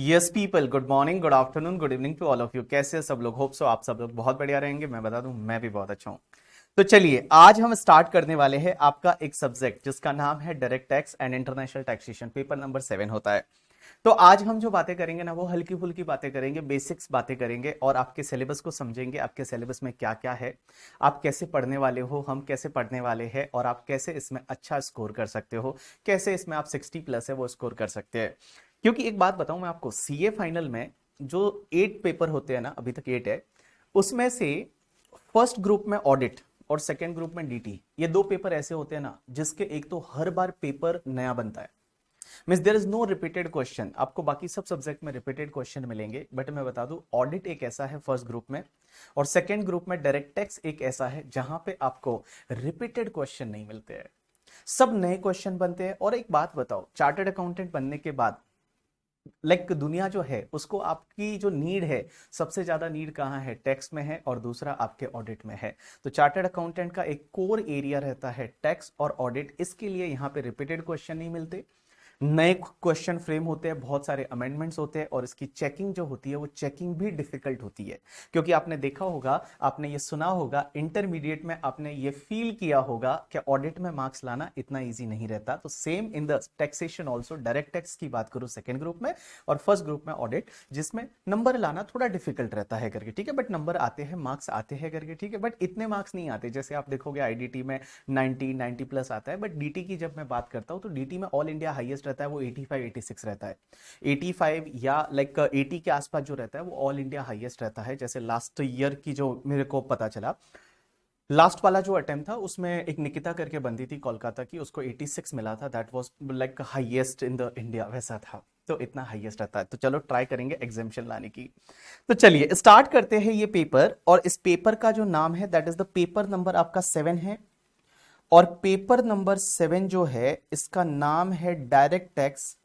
Yes people, good morning, good afternoon, good evening to all of you. कैसे हैं सब लोग? होप सो आप सब लोग बहुत बढ़िया रहेंगे। मैं बता दूं, मैं भी बहुत अच्छा हूं। तो चलिए, आज हम स्टार्ट करने वाले हैं आपका एक सब्जेक्ट जिसका नाम है direct tax and international taxation. Paper number 7 होता है। तो आज हम जो बातें करेंगे ना, वो हल्की फुल्की बातें करेंगे, बेसिक्स बातें करेंगे और आपके सिलेबस को समझेंगे। आपके सिलेबस में क्या क्या है, आप कैसे पढ़ने वाले हो, हम कैसे पढ़ने वाले हैं और आप कैसे इसमें अच्छा स्कोर कर सकते हो, कैसे इसमें आप 60+ है वो स्कोर कर सकते हैं। क्योंकि एक बात बताऊं मैं आपको, सीए फाइनल में जो 8 पेपर होते हैं ना, अभी तक 8 है, उसमें से फर्स्ट ग्रुप में ऑडिट और सेकेंड ग्रुप में डीटी, ये दो पेपर ऐसे होते हैं ना जिसके एक तो हर बार पेपर नया बनता है। Means there is no repeated question. आपको बाकी सब सब्जेक्ट में रिपीटेड क्वेश्चन मिलेंगे, बट मैं बता दूं, ऑडिट एक ऐसा है फर्स्ट ग्रुप में, और सेकेंड ग्रुप में डायरेक्ट टैक्स एक ऐसा है जहां पे आपको रिपीटेड क्वेश्चन नहीं मिलते हैं, सब नए क्वेश्चन बनते हैं। और एक बात बताओ, चार्टर्ड अकाउंटेंट बनने के बाद दुनिया जो है उसको, आपकी जो नीड है, सबसे ज्यादा नीड कहाँ है? टैक्स में है और दूसरा आपके ऑडिट में है। तो चार्टर्ड अकाउंटेंट का एक कोर एरिया रहता है टैक्स और ऑडिट। इसके लिए यहाँ पे रिपीटेड क्वेश्चन नहीं मिलते, नए क्वेश्चन फ्रेम होते हैं, बहुत सारे अमेंडमेंट्स होते हैं, और इसकी चेकिंग जो होती है वो चेकिंग भी डिफिकल्ट होती है। क्योंकि आपने देखा होगा, आपने ये सुना होगा, इंटरमीडिएट में आपने ये फील किया होगा कि ऑडिट में मार्क्स लाना इतना इजी नहीं रहता। तो same in the taxation also, direct tax की बात करूं सेकेंड ग्रुप में और फर्स्ट ग्रुप में ऑडिट, जिसमें नंबर लाना थोड़ा डिफिकल्ट रहता है करके, ठीक है। बट नंबर आते हैं, मार्क्स आते हैं करके, ठीक है। बट इतने मार्क्स नहीं आते जैसे आप देखोगे आईडीटी में 90+ आता है। बट डीटी की जब मैं बात करता हूं तो डीटी में ऑल इंडिया हाईएस्ट रहता है वो 85-86 रहता है। 85 या 80 के आसपास जो रहता है वो ऑल इंडिया हाईएस्ट रहता है। जैसे लास्ट ईयर की जो मेरे को पता चला, लास्ट वाला जो अटेम्प्ट था उसमें एक निकिता करके बंदी थी कोलकाता की, उसको 86 मिला था। That was like highest in the India, वैसा था। तो इतना हाईएस्ट रहता है। तो चलो ट्राई करेंगे एग्जामिशन लाने की। तो चलिए स्टार्ट करते हैं ये पेपर। और इस पेपर का जो नाम है, that is the paper number आपका 7 है। और पेपर नंबर 7 जो है, इसका नाम है direct tax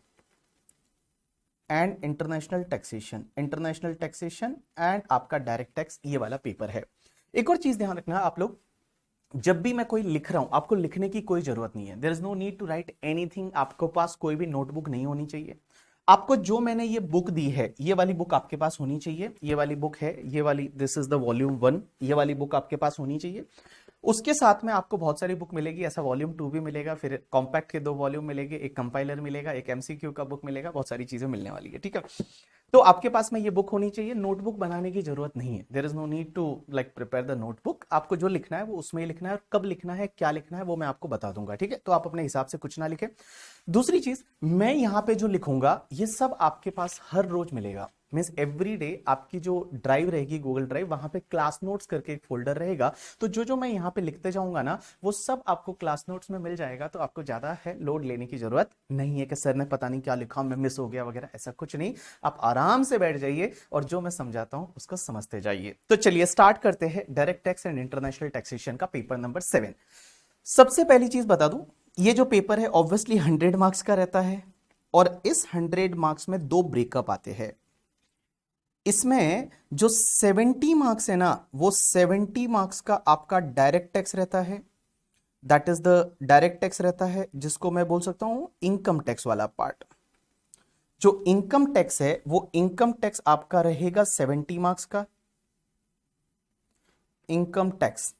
and international taxation. International taxation and आपका डायरेक्ट टैक्स, ये वाला पेपर है। एक और चीज ध्यान रखना, आप लोग जब भी मैं कोई लिख रहा हूं, आपको लिखने की कोई जरूरत नहीं है। There is no need to write anything. आपको पास कोई भी नोटबुक नहीं होनी चाहिए। आपको जो मैंने ये बुक दी है, ये वाली बुक आपके पास होनी चाहिए। ये वाली बुक है, ये वाली, दिस इज द वॉल्यूम 1, ये वाली बुक आपके पास होनी चाहिए। उसके साथ में आपको बहुत सारी बुक मिलेगी, ऐसा वॉल्यूम 2 भी मिलेगा, फिर कॉम्पैक्ट के 2 वॉल्यूम मिलेंगे, एक कंपाइलर मिलेगा, एक एमसीक्यू का बुक मिलेगा, बहुत सारी चीजें मिलने वाली है, ठीक है। तो आपके पास में ये बुक होनी चाहिए। नोटबुक बनाने की जरूरत नहीं है। There is no need to like prepare the notebook. आपको जो लिखना है वो उसमें ही लिखना है, और कब लिखना है, क्या लिखना है, वो मैं आपको बता दूंगा, ठीक है। तो आप अपने हिसाब से कुछ ना लिखें। दूसरी चीज, मैं यहां पे जो लिखूंगा ये सब आपके पास हर रोज मिलेगा। मीन्स एवरी डे आपकी जो ड्राइव रहेगी, गूगल ड्राइव, वहां पे क्लास नोट्स करके एक फोल्डर रहेगा। तो जो जो मैं यहाँ पे लिखते जाऊंगा ना, वो सब आपको क्लास नोट्स में मिल जाएगा। तो आपको ज्यादा है लोड लेने की जरूरत नहीं है कि सर ने पता नहीं क्या लिखा, मैं मिस हो गया वगैरह, ऐसा कुछ नहीं। आप आराम से बैठ जाइए और जो मैं समझाता हूं उसको समझते जाइए। तो चलिए स्टार्ट करते हैं direct tax and international taxation का पेपर नंबर 7। सबसे पहली चीज बता दूं, ये जो पेपर है ऑब्वियसली 100 मार्क्स का रहता है, और इस 100 मार्क्स में 2 ब्रेकअप आते हैं। इसमें जो 70 मार्क्स है ना, वो 70 मार्क्स का आपका डायरेक्ट टैक्स रहता है। That is the direct tax रहता है, जिसको मैं बोल सकता हूं इनकम टैक्स वाला पार्ट। जो इनकम टैक्स है वो इनकम टैक्स आपका रहेगा 70 मार्क्स का इनकम टैक्स।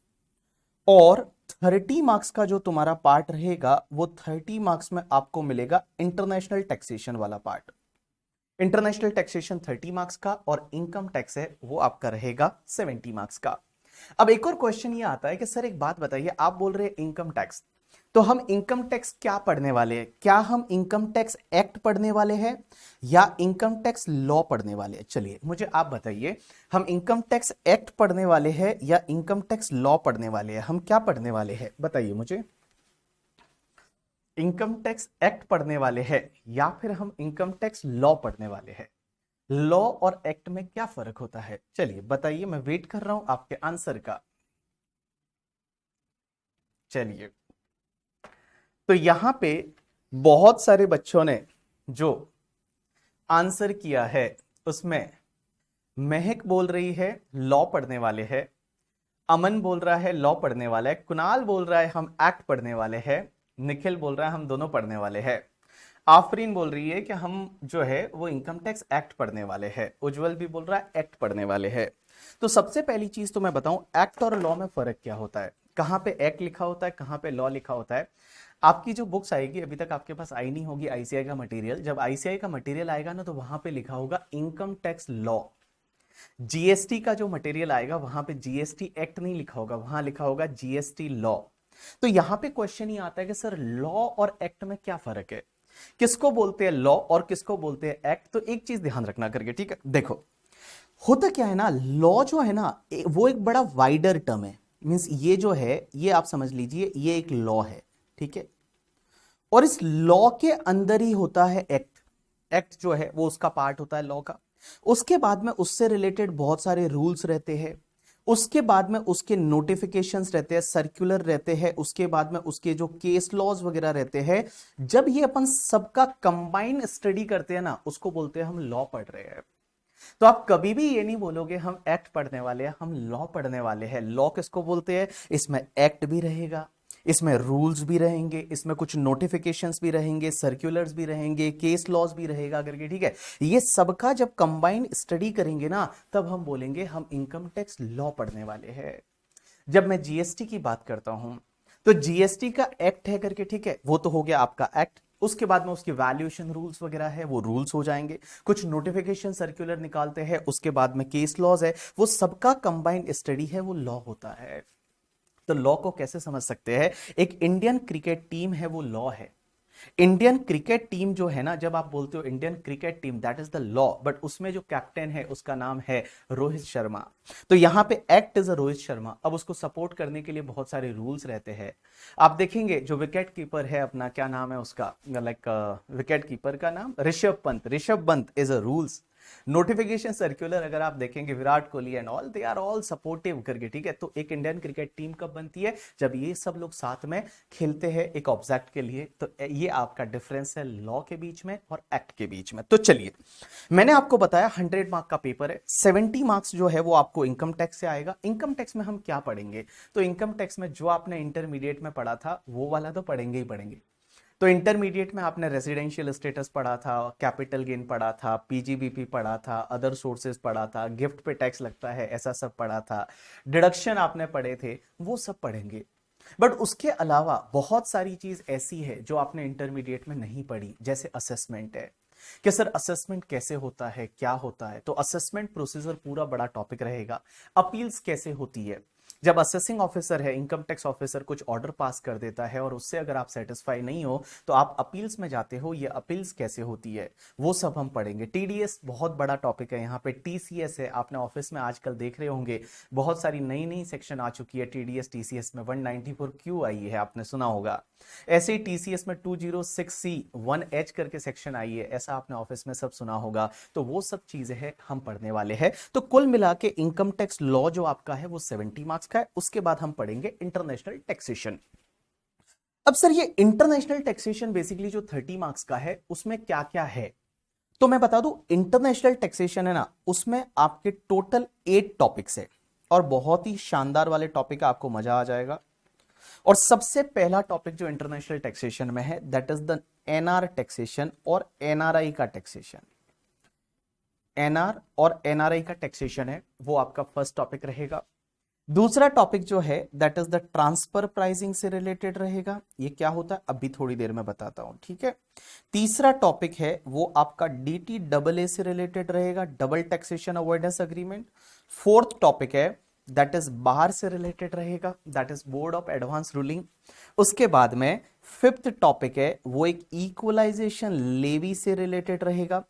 और 30 मार्क्स का जो तुम्हारा पार्ट रहेगा, वो 30 मार्क्स में आपको मिलेगा इंटरनेशनल टैक्सेशन वाला पार्ट। इंटरनेशनल टैक्सेशन 30 मार्क्स का, और इनकम टैक्स है वो आपका रहेगा 70 मार्क्स का। अब एक और क्वेश्चन ये आता है कि सर एक बात बताइए, आप बोल रहे हैं इनकम टैक्स, तो हम इनकम टैक्स क्या पढ़ने वाले हैं? क्या हम इनकम टैक्स एक्ट पढ़ने वाले हैं या इनकम टैक्स लॉ पढ़ने वाले हैं? चलिए मुझे आप बताइए, हम इनकम टैक्स एक्ट पढ़ने वाले हैं या इनकम टैक्स लॉ पढ़ने वाले हैं? हम क्या पढ़ने वाले हैं बताइए मुझे। इनकम टैक्स एक्ट पढ़ने वाले हैं या फिर हम इनकम टैक्स लॉ पढ़ने वाले हैं? लॉ और एक्ट में क्या फर्क होता है? चलिए बताइए, मैं वेट कर रहा हूं आपके आंसर का। चलिए, तो यहां पे बहुत सारे बच्चों ने जो आंसर किया है, उसमें महक बोल रही है लॉ पढ़ने वाले हैं, अमन बोल रहा है लॉ पढ़ने वाला है, कुणाल बोल रहा है हम एक्ट पढ़ने वाले हैं, निखिल बोल रहा है हम दोनों पढ़ने वाले हैं। आफरीन बोल रही है कि हम जो है वो इनकम टैक्स एक्ट पढ़ने वाले हैं। उज्जवल भी बोल रहा है एक्ट पढ़ने वाले हैं। तो सबसे पहली चीज तो मैं बताऊं, एक्ट और लॉ में फर्क क्या होता है, कहां पे एक्ट लिखा होता है, कहां पे लॉ लिखा होता है। आपकी जो बुक्स आएगी, अभी तक आपके पास आई नहीं होगी आईसीआई का मटेरियल, जब आईसीआई का मटेरियल आएगा ना तो वहां पे लिखा होगा इनकम टैक्स लॉ। जीएसटी का जो मटेरियल आएगा वहां पे जीएसटी एक्ट नहीं लिखा होगा, वहां लिखा होगा जीएसटी लॉ। तो यहां पे क्वेश्चन ही आता है कि सर लॉ और एक्ट में क्या फर्क है, किसको बोलते हैं लॉ और किसको बोलते हैं एक्ट। तो एक चीज ध्यान रखना करके, ठीक है। देखो होता क्या है ना, लॉ जो है ना वो एक बड़ा वाइडर टर्म है। मींस ये जो है ये आप समझ लीजिए ये एक लॉ है, ठीक है। और इस लॉ के अंदर ही होता है एक्ट। एक्ट जो है वो उसका पार्ट होता है लॉ का। उसके बाद में उससे रिलेटेड बहुत सारे रूल्स रहते हैं। उसके बाद में उसके नोटिफिकेशंस रहते हैं, सर्कुलर रहते हैं। उसके बाद में उसके जो केस लॉज वगैरह रहते हैं। जब ये अपन सबका कंबाइन स्टडी करते हैं ना, उसको बोलते हैं हम लॉ पढ़ रहे हैं। तो आप कभी भी ये नहीं बोलोगे हम एक्ट पढ़ने वाले हैं, हम लॉ पढ़ने वाले हैं। लॉ किसको बोलते हैं, इसमें एक्ट भी रहेगा, इसमें रूल्स भी रहेंगे, इसमें कुछ नोटिफिकेशंस भी रहेंगे, सर्कुलर्स भी रहेंगे, केस लॉज भी रहेगा करके, ठीक है। ये सबका जब कंबाइन स्टडी करेंगे ना, तब हम बोलेंगे हम इनकम टैक्स लॉ पढ़ने वाले हैं। जब मैं जीएसटी की बात करता हूं तो जीएसटी का एक्ट है करके, ठीक है, वो तो हो गया आपका एक्ट। उसके बाद में उसकी वैल्यूएशन रूल्स वगैरह है, वो रूल्स हो जाएंगे। कुछ नोटिफिकेशन सर्कुलर निकालते हैं, उसके बाद में केस लॉज है, वो सबका कंबाइंड स्टडी है, वो लॉ होता है। तो लॉ को कैसे समझ सकते हैं, एक इंडियन क्रिकेट टीम है वो लॉ है। इंडियन क्रिकेट टीम जो है ना, जब आप बोलते हो Indian cricket team, that is the law, but उसमें जो कैप्टन है उसका नाम है रोहित शर्मा। तो यहां पे act is a Rohit Sharma. अब उसको सपोर्ट करने के लिए बहुत सारे रूल्स रहते हैं। आप देखेंगे जो विकेट कीपर है अपना, क्या नाम है उसका, लाइक विकेट कीपर का नाम Rishabh Pant. Rishabh Pant is a rules. Notification circular अगर आप देखेंगे, Virat Kohli and all they are all supportive करके, ठीक है। तो एक इंडियन क्रिकेट टीम कब बनती है, जब ये सब लोग साथ में खेलते हैं एक ऑब्जेक्ट के लिए। तो ये आपका डिफरेंस है लॉ के बीच में और एक्ट के बीच में। तो चलिए, मैंने आपको बताया 100 मार्क का पेपर है, 70 मार्क्स जो है वो आपको इनकम टैक्स से आएगा। इनकम टैक्स में हम क्या पढ़ेंगे, तो इनकम टैक्स में जो आपने इंटरमीडिएट में पढ़ा था वो वाला तो पढ़ेंगे ही पढ़ेंगे। तो इंटरमीडिएट में आपने रेजिडेंशियल स्टेटस पढ़ा था, कैपिटल गेन पढ़ा था, पीजीबीपी पढ़ा था, अदर सोर्सेज पढ़ा था, गिफ्ट पे टैक्स लगता है ऐसा सब पढ़ा था, डिडक्शन आपने पढ़े थे, वो सब पढ़ेंगे। बट उसके अलावा बहुत सारी चीज ऐसी है जो आपने इंटरमीडिएट में नहीं पढ़ी, जैसे असेसमेंट है कि सर असेसमेंट कैसे होता है, क्या होता है। तो असेसमेंट प्रोसीजर पूरा बड़ा टॉपिक रहेगा। अपील्स कैसे होती है, जब असेसिंग ऑफिसर है, इनकम टैक्स ऑफिसर कुछ ऑर्डर पास कर देता है और उससे अगर आप सेटिस्फाई नहीं हो तो आप अपील्स में जाते हो, ये अपील्स कैसे होती है वो सब हम पढ़ेंगे। टीडीएस बहुत बड़ा टॉपिक है, यहाँ पे टीसीएस है, आपने ऑफिस में आजकल देख रहे होंगे बहुत सारी नई नई सेक्शन आ चुकी है टीडीएस टीसीएस में। 194 क्यू आई है, आपने सुना होगा। ऐसे ही टीसीएस में 206C 1H करके सेक्शन आई है, ऐसा आपने ऑफिस में सब सुना होगा। तो वो सब चीजें हैं हम पढ़ने वाले हैं। तो कुल मिला के इनकम टैक्स लॉ जो आपका है वो 70 मार्क्स का है। उसके बाद हम पढ़ेंगे इंटरनेशनल टैक्सेशन। अब सर ये इंटरनेशनल टैक्सेशन बेसिकली जो 30 मार्क्स का है उसमें क्या क्या है, तो मैं बता दूं इंटरनेशनल टैक्सेशन है ना, उसमें आपके टोटल 8 टॉपिक्स है और बहुत ही शानदार वाले टॉपिक है, आपको मजा आ जाएगा। और सबसे पहला टॉपिक जो इंटरनेशनल टैक्सेशन में है that is the NR taxation और एनआरआई का टैक्सेशन। एनआर और एनआरआई का टैक्सेशन है वो आपका फर्स्ट टॉपिक रहेगा। दूसरा टॉपिक जो है that is the transfer pricing से रिलेटेड रहेगा। ये क्या होता है अभी थोड़ी देर में बताता हूं, ठीक है। तीसरा टॉपिक है वो आपका DTAA से रिलेटेड रहेगा, double taxation avoidance agreement. Fourth topic है दैट इज बाहर से रिलेटेड रहेगा, that is board of advance ruling. उसके बाद में फिफ्थ टॉपिक है वो एक इक्वलाइजेशन लेवी से रिलेटेड रहेगा।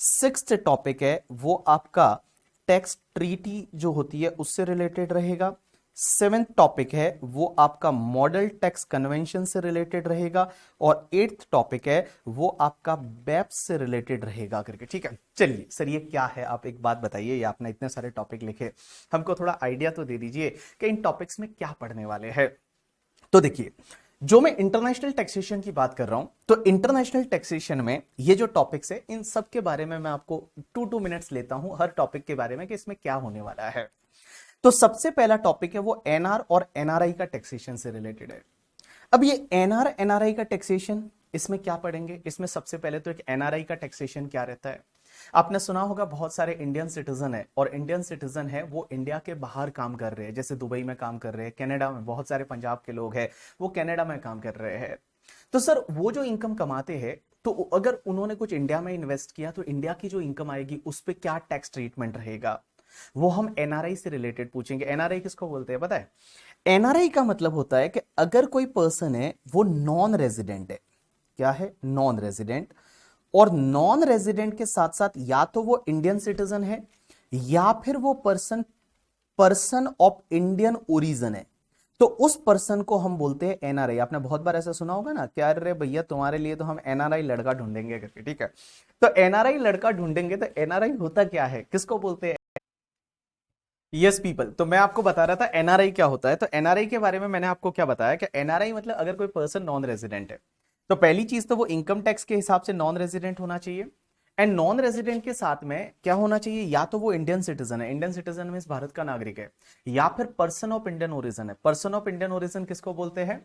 सिक्स्थ टॉपिक है वो आपका टैक्स ट्रीटी जो होती है उससे रिलेटेड रहेगा। सेवेंथ टॉपिक है वो आपका मॉडल टैक्स कन्वेंशन से रिलेटेड रहेगा। और एट्थ टॉपिक है वो आपका बैप्स से रिलेटेड रहेगा करके, ठीक है। चलिए सर ये क्या है, आप एक बात बताइए, ये आपने इतने सारे टॉपिक लिखे, हमको थोड़ा आइडिया तो दे दीजिए कि इन टॉपिक्स में क्या पढ़ने वाले हैं। तो देखिए, जो मैं इंटरनेशनल टैक्सेशन की बात कर रहा हूं, तो इंटरनेशनल टैक्सेशन में ये जो टॉपिक्स है इन सब के बारे में मैं आपको 2 मिनट्स लेता हूं हर टॉपिक के बारे में कि इसमें क्या होने वाला है। तो सबसे पहला टॉपिक है वो एनआर और एनआरआई का टैक्सेशन से रिलेटेड है। अब ये एनआर एनआरआई का टैक्सेशन इसमें क्या पढ़ेंगे? इसमें सबसे पहले तो एक एनआरआई का टैक्सेशन क्या रहता है। आपने सुना होगा बहुत सारे इंडियन सिटीजन है, और इंडियन सिटीजन है वो इंडिया के बाहर काम कर रहे हैं, जैसे दुबई में काम कर रहे हैं, कनाडा में बहुत सारे पंजाब के लोग हैं वो कनाडा में काम कर रहे हैं। तो सर वो जो इनकम कमाते हैं, तो अगर उन्होंने कुछ इंडिया में इन्वेस्ट किया तो इंडिया की जो इनकम आएगी उस पर क्या टैक्स ट्रीटमेंट रहेगा, वो हम एनआरआई से रिलेटेड पूछेंगे। एनआरआई किसको बोलते हैं पता है? एनआरआई का मतलब होता है कि अगर कोई पर्सन है वो नॉन रेजिडेंट है, क्या है? Non resident. और नॉन रेजिडेंट के साथ साथ या तो वो इंडियन सिटीजन है या फिर वो person person of Indian origin है, तो उस पर्सन को हम बोलते हैं एनआरआई। आपने बहुत बार ऐसा सुना होगा ना, क्या रे भैया तुम्हारे लिए तो हम एनआरआई लड़का ढूंढेंगे करके, ठीक है। तो एनआरआई लड़का ढूंढेंगे, तो एनआरआई होता क्या है, किसको बोलते हैं? Yes people. तो मैं आपको बता रहा था एनआरआई क्या होता है। तो एनआरआई के बारे में मैंने आपको क्या बताया कि एनआरआई मतलब अगर कोई पर्सन नॉन रेजिडेंट है, तो पहली चीज तो वो इनकम टैक्स के हिसाब से नॉन रेजिडेंट होना चाहिए। एंड नॉन रेजिडेंट के साथ में क्या होना चाहिए, या तो वो इंडियन सिटीजन है, इंडियन सिटीजन मींस भारत का नागरिक है, या फिर पर्सन ऑफ इंडियन ओरिजिन है। पर्सन ऑफ इंडियन ओरिजिन किसको बोलते हैं?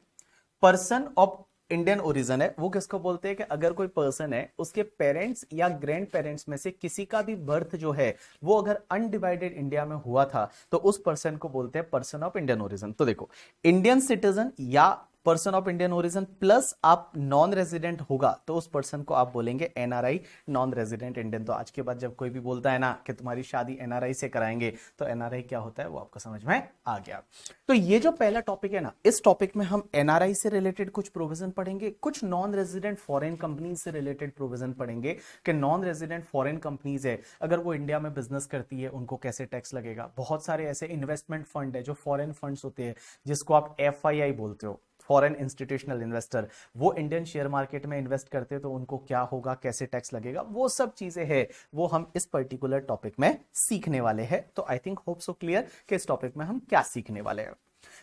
पर्सन ऑफ इंडियन ओरिजिन है वो किसको बोलते हैं कि अगर कोई पर्सन है उसके पेरेंट्स या ग्रैंड पेरेंट्स में से किसी का भी बर्थ जो है वो अगर अनडिवाइडेड इंडिया में हुआ था, तो उस पर्सन को बोलते हैं पर्सन ऑफ इंडियन ओरिजिन। तो देखो, इंडियन सिटीजन या person of Indian origin plus आप नॉन रेजिडेंट होगा तो उस पर्सन को आप बोलेंगे एनआरआई, नॉन रेजिडेंट इंडियन। तो आज के बाद जब कोई भी बोलता है ना कि तुम्हारी शादी एनआरआई से कराएंगे, तो एनआरआई क्या होता है वो आपको समझ में आ गया। तो ये जो पहला टॉपिक है ना, इस टॉपिक में हम एनआरआई से रिलेटेड कुछ प्रोविजन पढ़ेंगे, कुछ नॉन रेजिडेंट फॉरेन कंपनीज से रिलेटेड प्रोविजन पढ़ेंगे कि नॉन रेजिडेंट फॉरेन कंपनीज है अगर वो इंडिया में बिजनेस करती है उनको कैसे टैक्स लगेगा। बहुत सारे ऐसे इन्वेस्टमेंट फंड है जो फॉरेन फंड्स होते हैं, जिसको आप एफआईआई बोलते हो, फॉरेन इंस्टीट्यूशनल इन्वेस्टर, वो इंडियन शेयर मार्केट में इन्वेस्ट करते हैं, तो उनको क्या होगा, कैसे टैक्स लगेगा, वो सब चीजें हैं वो हम इस पर्टिकुलर टॉपिक में सीखने वाले हैं। तो I think hope so clear कि इस टॉपिक में हम क्या सीखने वाले हैं।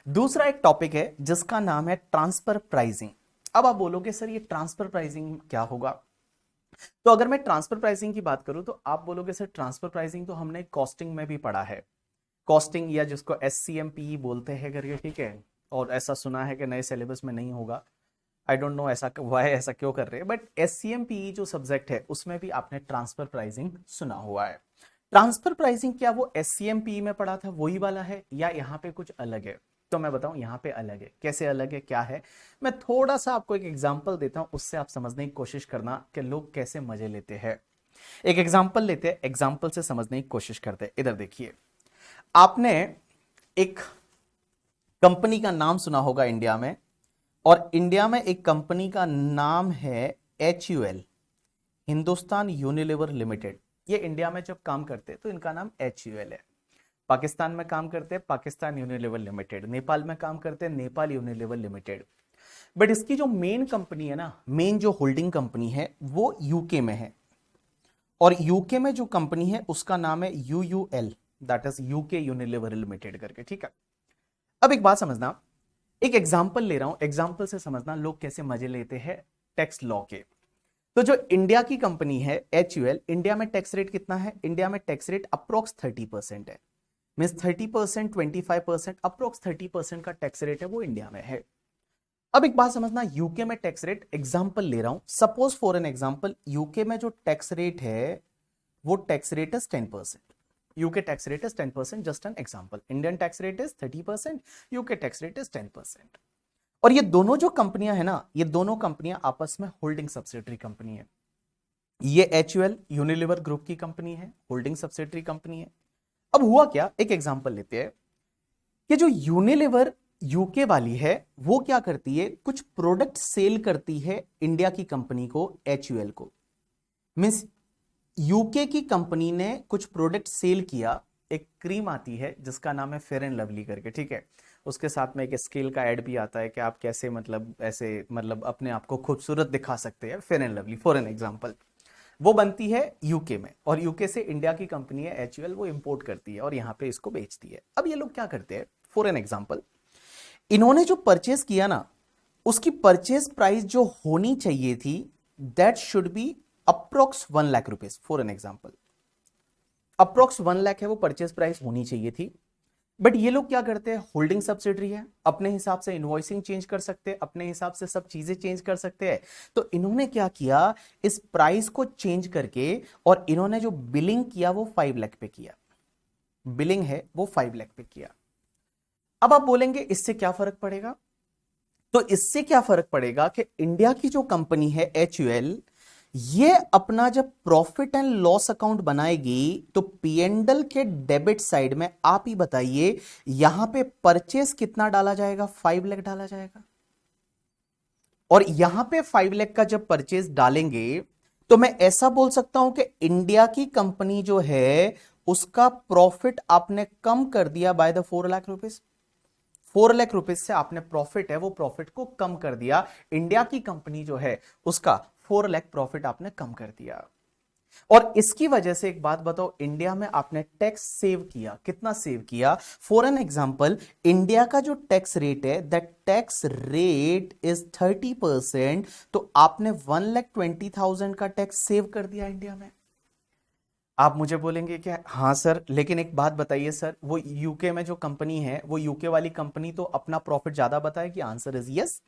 दूसरा एक टॉपिक है जिसका नाम है ट्रांसफर प्राइसिंग। अब आप बोलोगे सर ये ट्रांसफर प्राइसिंग क्या होगा? तो अगर मैं ट्रांसफर प्राइसिंग की बात करूं तो आप बोलोगे सर ट्रांसफर प्राइसिंग तो हमने कॉस्टिंग में भी पढ़ा है, कॉस्टिंग या जिसको एससीएमपी बोलते हैं करके, ठीक है। और ऐसा सुना है कि नए सिलेबस में नहीं होगा, आई डोंट नो ऐसा वाई ऐसा क्यों कर रहे हैं, बट एससीएमपी जो सब्जेक्ट है उसमें भी आपने ट्रांसफर प्राइसिंग सुना हुआ है। ट्रांसफर प्राइसिंग क्या वो एससीएमपी में पढ़ा था वही वाला है या यहाँ पे कुछ अलग है? तो मैं बताऊं यहाँ पे अलग है। कैसे अलग है, क्या है? मैं थोड़ा सा आपको एक एग्जांपल देता हूं, उससे आप समझने की कोशिश करना कि लोग कैसे मजे लेते हैं। एक एग्जांपल लेते हैं, एग्जांपल से समझने की कोशिश करते हैं। इधर देखिए, आपने एक कंपनी का नाम सुना होगा इंडिया में, और इंडिया में एक कंपनी का नाम है HUL, हिंदुस्तान यूनिलीवर लिमिटेड। ये इंडिया में जब काम करते हैं तो इनका नाम HUL है। पाकिस्तान में काम करते हैं पाकिस्तान यूनिलीवर लिमिटेड, नेपाल में काम करते हैं नेपाल यूनिलीवर लिमिटेड। बट इसकी जो मेन कंपनी है ना, मेन जो होल्डिंग कंपनी है वो यूके में है, और यूके में जो कंपनी है उसका नाम है UUL, that is UK Unilever limited करके, ठीक है। अब एक बात समझना, एक एग्जांपल ले रहा हूं, एग्जांपल से समझना लोग कैसे मजे लेते हैं टैक्स लॉ के। तो जो इंडिया की कंपनी है HUL, इंडिया में टैक्स रेट कितना है? इंडिया में टैक्स रेट अप्रोक्स 30% है, मींस 30%, 25%, अप्रोक्स 30% का टैक्स रेट है वो इंडिया में है। अब एक बात समझना, यूके में टैक्स रेट, एग्जांपल ले रहा हूं, suppose for an example, UK में जो टैक्स रेट है वो tax rate is 10%। UK tax rate is 10%, just an example. Indian tax rate is 30%, UK tax rate is 10%। और ये दोनों जो कंपनियां है ना, ये दोनों कंपनियां आपस में होल्डिंग सब्सिडरी कंपनी है। ये HUL यूनिलीवर ग्रुप की कंपनी है, होल्डिंग सब्सिडरी कंपनी है। अब हुआ क्या, एक एग्जांपल लेते हैं कि जो यूनिलीवर यूके वाली है वो क्या करती है, कुछ प्रोडक्ट सेल करती है इंडिया की कंपनी को, HUL को। मींस यूके की कंपनी ने कुछ प्रोडक्ट सेल किया, एक क्रीम आती है जिसका नाम है फेयर एंड लवली करके, ठीक है। उसके साथ में एक स्केल का ऐड भी आता है कि आप कैसे मतलब ऐसे मतलब अपने आप को खूबसूरत दिखा सकते हैं, fair and lovely for an example. वो बनती है यूके में, और यूके से इंडिया की कंपनी है HUL वो इंपोर्ट करती है और यहाँ पे इसको बेचती है। अब ये लोग क्या करते हैं, फॉर एन एग्जांपल, इन्होंने जो परचेस किया ना, उसकी परचेस प्राइस जो होनी चाहिए थी that should be approx 1 lakh rupees, for an example. Approx 1 lakh है वो परचेस प्राइस होनी चाहिए थी, बट ये लोग क्या करते हैं, होल्डिंग सब्सिडरी है, अपने हिसाब से इनवॉइसिंग चेंज कर सकते हैं, अपने हिसाब से सब चीजें चेंज कर सकते हैं। तो इन्होंने क्या किया, इस प्राइस को चेंज करके और इन्होंने जो बिलिंग किया वो 5 लाख पे किया, बिलिंग है वो 5 लाख पे किया। अब आप बोलेंगे इससे क्या फर्क पड़ेगा, तो इससे क्या फर्क पड़ेगा कि इंडिया की जो कंपनी है HUL, ये अपना जब प्रॉफिट एंड लॉस अकाउंट बनाएगी तो पीएनडल के डेबिट साइड में आप ही बताइए, यहां पे परचेस कितना डाला जाएगा, 5 लाख डाला जाएगा। और यहां पे 5 लाख का जब परचेस डालेंगे तो मैं ऐसा बोल सकता हूं कि इंडिया की कंपनी जो है उसका प्रॉफिट आपने कम कर दिया by the 4 lakh rupees. 4 lakh rupees से आपने प्रॉफिट है वो प्रॉफिट को कम कर दिया, इंडिया की कंपनी जो है उसका 4 लाख प्रॉफिट आपने कम कर दिया। और इसकी वजह से एक बात बताओ, इंडिया में आपने टैक्स सेव किया, कितना सेव किया। फॉर एन एग्जांपल, इंडिया का जो टैक्स रेट है, दैट टैक्स रेट इज 30%, तो आपने 1,20,000 का टैक्स सेव कर दिया इंडिया में। आप मुझे बोलेंगे कि हाँ सर, लेकिन एक बात बताइए सर, वो यूके में जो कंपनी है, वो यूके वाली कंपनी तो अपना प्रॉफिट ज्यादा बताएगी। Answer is yes.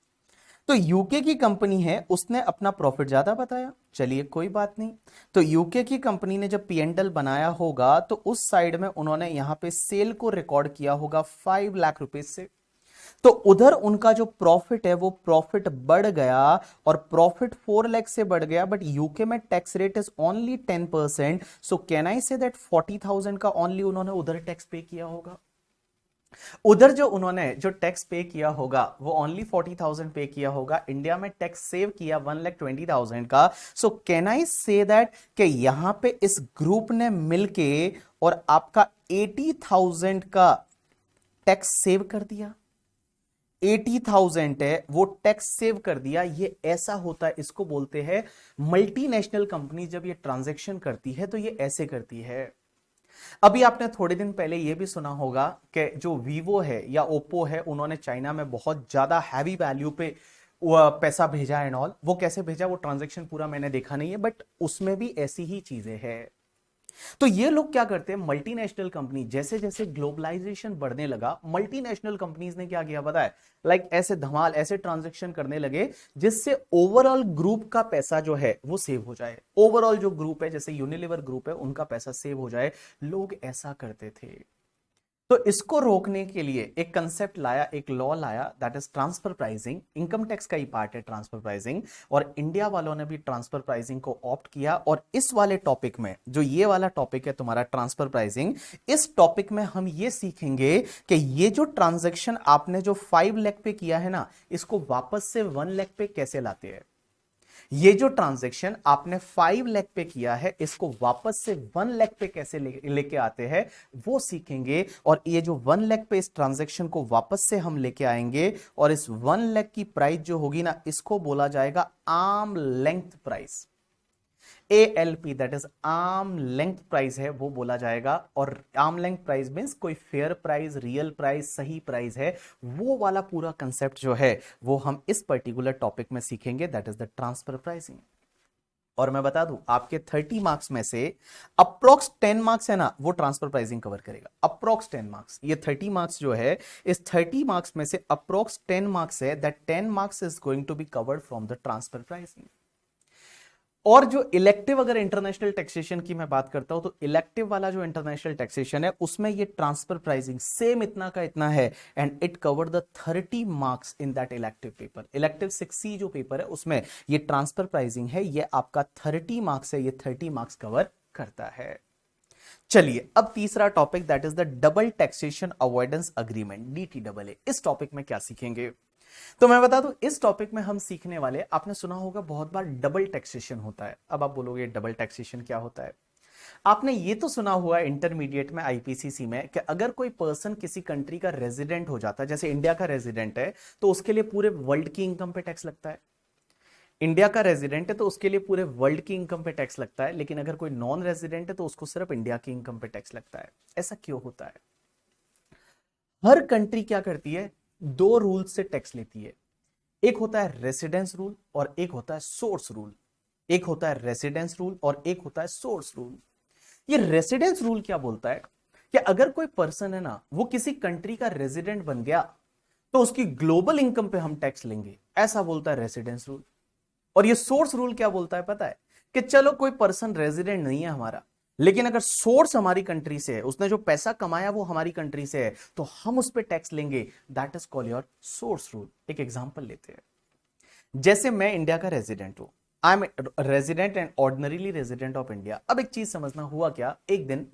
तो यूके की कंपनी है, उसने अपना प्रॉफिट ज्यादा बताया, चलिए कोई बात नहीं। तो यूके की कंपनी ने जब पीएनडल बनाया होगा तो उस साइड में उन्होंने यहां पे सेल को रिकॉर्ड किया होगा 5 लाख रुपए से, तो उधर उनका जो प्रॉफिट है वो प्रॉफिट बढ़ गया और प्रॉफिट 4 लाख से बढ़ गया। बट यूके में tax rate is only 10%, so can I say that 40,000 का ओनली उन्होंने उधर टैक्स पे किया होगा। उधर जो उन्होंने जो टैक्स पे किया होगा वो ओनली 40,000 पे किया होगा, इंडिया में टैक्स सेव किया 1,20,000 का। So can I say that कि यहां पे इस ग्रुप ने मिलके और आपका 80,000 का टैक्स सेव कर दिया। 80,000 है वो टैक्स सेव कर दिया। ये ऐसा होता है, इसको बोलते हैं मल्टीनेशनल कंपनी जब ये ट्रांजैक्शन करती है तो ये ऐसे करती है। अभी आपने थोड़े दिन पहले यह भी सुना होगा कि जो वीवो है या ओप्पो है, उन्होंने चाइना में बहुत ज्यादा हैवी वैल्यू पे पैसा भेजा एंड ऑल। वो कैसे भेजा वो ट्रांजैक्शन पूरा मैंने देखा नहीं है, बट उसमें भी ऐसी ही चीजें हैं। तो ये लोग क्या करते हैं, मल्टीनेशनल कंपनी, जैसे जैसे ग्लोबलाइजेशन बढ़ने लगा, मल्टीनेशनल कंपनीज ने क्या किया पता है, लाइक ऐसे धमाल ऐसे ट्रांजैक्शन करने लगे जिससे ओवरऑल ग्रुप का पैसा जो है वो सेव हो जाए। ओवरऑल जो ग्रुप है, जैसे यूनिलीवर ग्रुप है, उनका पैसा सेव हो जाए। लोग ऐसा करते थे। तो इसको रोकने के लिए एक कंसेप्ट लाया, एक लॉ लाया, that is transfer pricing. Income tax का ही पार्ट है ट्रांसफर प्राइसिंग, और इंडिया वालों ने भी ट्रांसफर प्राइसिंग को ऑप्ट किया। और इस वाले टॉपिक में, जो ये वाला टॉपिक है तुम्हारा ट्रांसफर प्राइसिंग, इस टॉपिक में हम ये सीखेंगे कि ये जो ट्रांजैक्शन आपने जो 5 लाख पे किया है ना, इसको वापस से 1 लाख पे कैसे लाते हैं। ये जो ट्रांजैक्शन आपने 5 लाख पे किया है, इसको वापस से 1 लाख पे कैसे लेके आते हैं वो सीखेंगे। और ये जो 1 लाख पे इस ट्रांजैक्शन को वापस से हम लेके आएंगे, और इस 1 लाख की प्राइस जो होगी ना, इसको बोला जाएगा arm length price. ALP, that is arm length price है, वो बोला जाएगा। और आर्म लेंथ प्राइस मींस कोई फेयर प्राइस, रियल प्राइस, सही प्राइस है, वो वाला पूरा कंसेप्ट जो है वो हम इस पर्टिकुलर टॉपिक में सीखेंगे, that is the transfer pricing. और मैं बता दूं, आपके 30 मार्क्स में से अप्रोक्स 10 मार्क्स है ना, वो ट्रांसफर प्राइसिंग कवर करेगा। अप्रोक्स 10 मार्क्स, ये 30 मार्क्स जो है, इस 30 मार्क्स में से अप्रोक्स 10 मार्क्स है, that 10 marks is going to be covered from the transfer pricing. और जो इलेक्टिव, अगर इंटरनेशनल टैक्सेशन की मैं बात करता हूं, तो इलेक्टिव वाला जो इंटरनेशनल टैक्सेशन है, उसमें ये ट्रांसफर प्राइसिंग सेम इतना का इतना है, and it covered the 30 marks in that elective paper. Elective 6C जो पेपर है, उसमें ये ट्रांसफर प्राइसिंग है, ये आपका 30 मार्क्स है, ये 30 मार्क्स कवर करता है। चलिए, अब तीसरा topic, that is the double taxation avoidance agreement, DTAA। इस टॉपिक में क्या सीखेंगे, तो मैं बता दूं, इस टॉपिक में हम सीखने वाले, आपने सुना होगा बहुत बार डबल टैक्सेशन होता है। अब आप बोलोगे डबल टैक्सेशन क्या होता है। आपने ये तो सुना हुआ इंटरमीडिएट में, IPCC में, कि अगर कोई पर्सन किसी कंट्री का रेजिडेंट हो जाता है, जैसे इंडिया का रेजिडेंट है, तो उसके लिए पूरे वर्ल्ड की इनकम पे टैक्स लगता है। इंडिया का रेजिडेंट है तो उसके लिए पूरे वर्ल्ड की इनकम पे टैक्स लगता है, लेकिन अगर कोई नॉन रेजिडेंट है तो उसको सिर्फ इंडिया की इनकम पे टैक्स लगता है। ऐसा क्यों होता है। हर कंट्री क्या करती है, दो रूल से टैक्स लेती है। एक होता है रेसिडेंस रूल और एक होता है सोर्स रूल। एक होता है रेसिडेंस रूल और एक होता है सोर्स रूल। ये रेसिडेंस रूल क्या बोलता है कि अगर कोई पर्सन है ना वो किसी कंट्री का रेजिडेंट बन गया तो उसकी ग्लोबल इनकम पे हम टैक्स लेंगे, ऐसा बोलता है रेसिडेंस रूल। और ये सोर्स रूल क्या बोलता है पता है, कि चलो कोई पर्सन रेजिडेंट नहीं है हमारा, लेकिन अगर सोर्स हमारी कंट्री से है, उसने जो पैसा कमाया वो हमारी कंट्री से है, तो हम उस पर टैक्स लेंगे। That is call your source rule. एक एग्जांपल लेते हैं, जैसे मैं इंडिया का रेजिडेंट हूं, I am resident and ordinarily resident of India. अब एक चीज समझना, हुआ क्या, एक दिन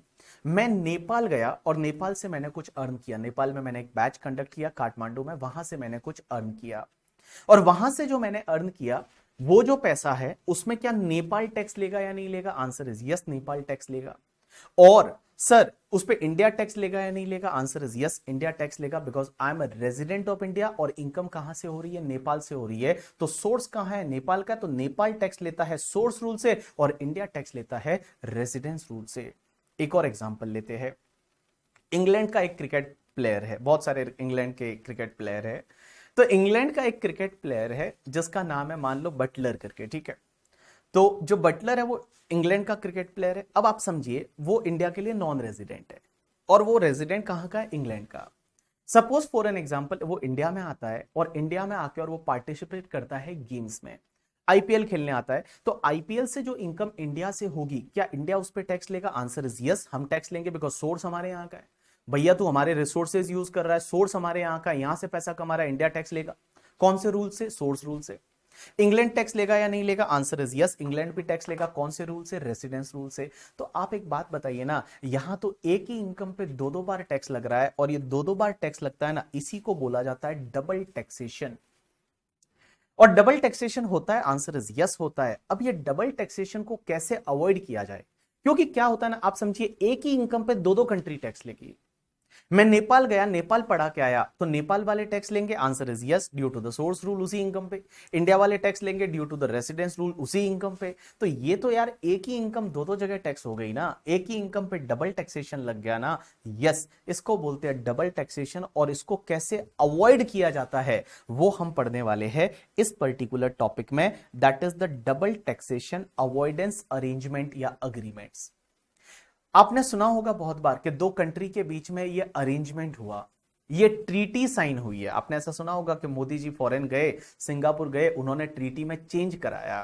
मैं नेपाल गया और नेपाल से मैंने कुछ अर्न किया। नेपाल में मैंने एक बैच कंडक्ट किया काठमांडू में, वहां से मैंने कुछ अर्न किया, और वहां से जो मैंने अर्न किया वो जो पैसा है उसमें क्या नेपाल टैक्स लेगा या नहीं लेगा? Answer is yes, Nepal tax लेगा। और सर उस पे इंडिया टैक्स लेगा या नहीं लेगा? Answer is yes, India tax लेगा, because I am a resident of India और इनकम कहां से हो रही है? नेपाल से हो रही है। तो सोर्स कहां है? नेपाल का, तो नेपाल टैक्स लेता है सोर्स रूल से और इंडिया टैक्स लेता है रेजिडेंस रूल से। एक और एग्जांपल लेते हैं, इंग्लैंड का एक क्रिकेट प्लेयर है, बहुत सारे इंग्लैंड के क्रिकेट प्लेयर है, तो इंग्लैंड का एक क्रिकेट प्लेयर है जिसका नाम है मान लो बटलर करके, ठीक है। तो जो बटलर है वो इंग्लैंड का क्रिकेट प्लेयर है। अब आप समझिए वो इंडिया के लिए नॉन रेजिडेंट है और वो रेजिडेंट कहां का है? इंग्लैंड का। सपोज फॉर एन एग्जांपल वो इंडिया में आता है और इंडिया में आके और वो पार्टिसिपेट करता है गेम्स में, आईपीएल खेलने आता है, तो आईपीएल से जो इनकम इंडिया से होगी, क्या इंडिया उस पर टैक्स लेगा? आंसर इज यस, हम टैक्स लेंगे, बिकॉज सोर्स हमारे यहाँ का है। भैया तू हमारे रिसोर्सेज यूज कर रहा है, सोर्स हमारे यहाँ का, यहां से पैसा कमा रहा है, इंडिया टैक्स लेगा। कौन से रूल से? सोर्स रूल से। इंग्लैंड टैक्स लेगा या नहीं लेगा? आंसर इज यस, इंग्लैंड भी टैक्स लेगा। कौन से रूल से? रेसिडेंस रूल से। तो आप एक बात बताइए ना, यहां तो एक ही इनकम पे दो दो बार टैक्स लग रहा है, और ये दो दो बार टैक्स लगता है ना, इसी को बोला जाता है डबल टैक्सेशन। और डबल टैक्सेशन होता है, आंसर इज यस होता है। अब ये डबल टैक्सेशन को कैसे अवॉइड किया जाए? क्योंकि क्या होता है ना, आप समझिए एक ही इनकम पे दो दो कंट्री टैक्स लेगी। मैं नेपाल गया, नेपाल पढ़ा के आया, तो नेपाल वाले टैक्स लेंगे, answer is yes, due to the source rule उसी इनकम पे। इंडिया वाले टैक्स लेंगे due to the residence rule उसी इनकम पे। तो ये तो यार एक ही इनकम दो दो जगह टैक्स हो गई ना, एक ही इनकम पे डबल टैक्सेशन लग गया ना। यस, इसको बोलते हैं डबल टैक्सेशन, और इसको कैसे अवॉइड किया जाता है वो हम पढ़ने वाले हैं इस पर्टिकुलर टॉपिक में। That is the double taxation avoidance arrangement या अग्रीमेंट्स। आपने सुना होगा बहुत बार कि दो कंट्री के बीच में ये अरेंजमेंट हुआ, ये ट्रीटी साइन हुई है। आपने ऐसा सुना होगा कि मोदी जी फॉरेन गए, सिंगापुर गए, उन्होंने ट्रीटी में चेंज कराया।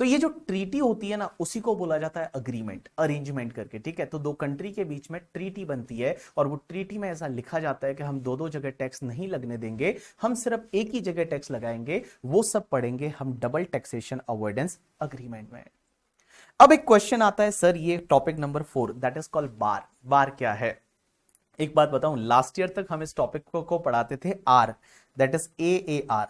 तो ये जो ट्रीटी होती है ना, उसी को बोला जाता है अग्रीमेंट, अरेंजमेंट करके, ठीक है। तो दो कंट्री के बीच में ट्रीटी बनती है और वो ट्रीटी में ऐसा लिखा जाता है कि हम दो दो जगह टैक्स नहीं लगने देंगे, हम सिर्फ एक ही जगह टैक्स लगाएंगे। वो सब पढ़ेंगे हम डबल टैक्सेशन अवॉइडेंस अग्रीमेंट में। अब एक क्वेश्चन आता है, सर ये topic number 4 that is called BAR. BAR क्या है? एक बात बताऊं, लास्ट ईयर तक हम इस टॉपिक को पढ़ाते थे आर, दैट इज AAR।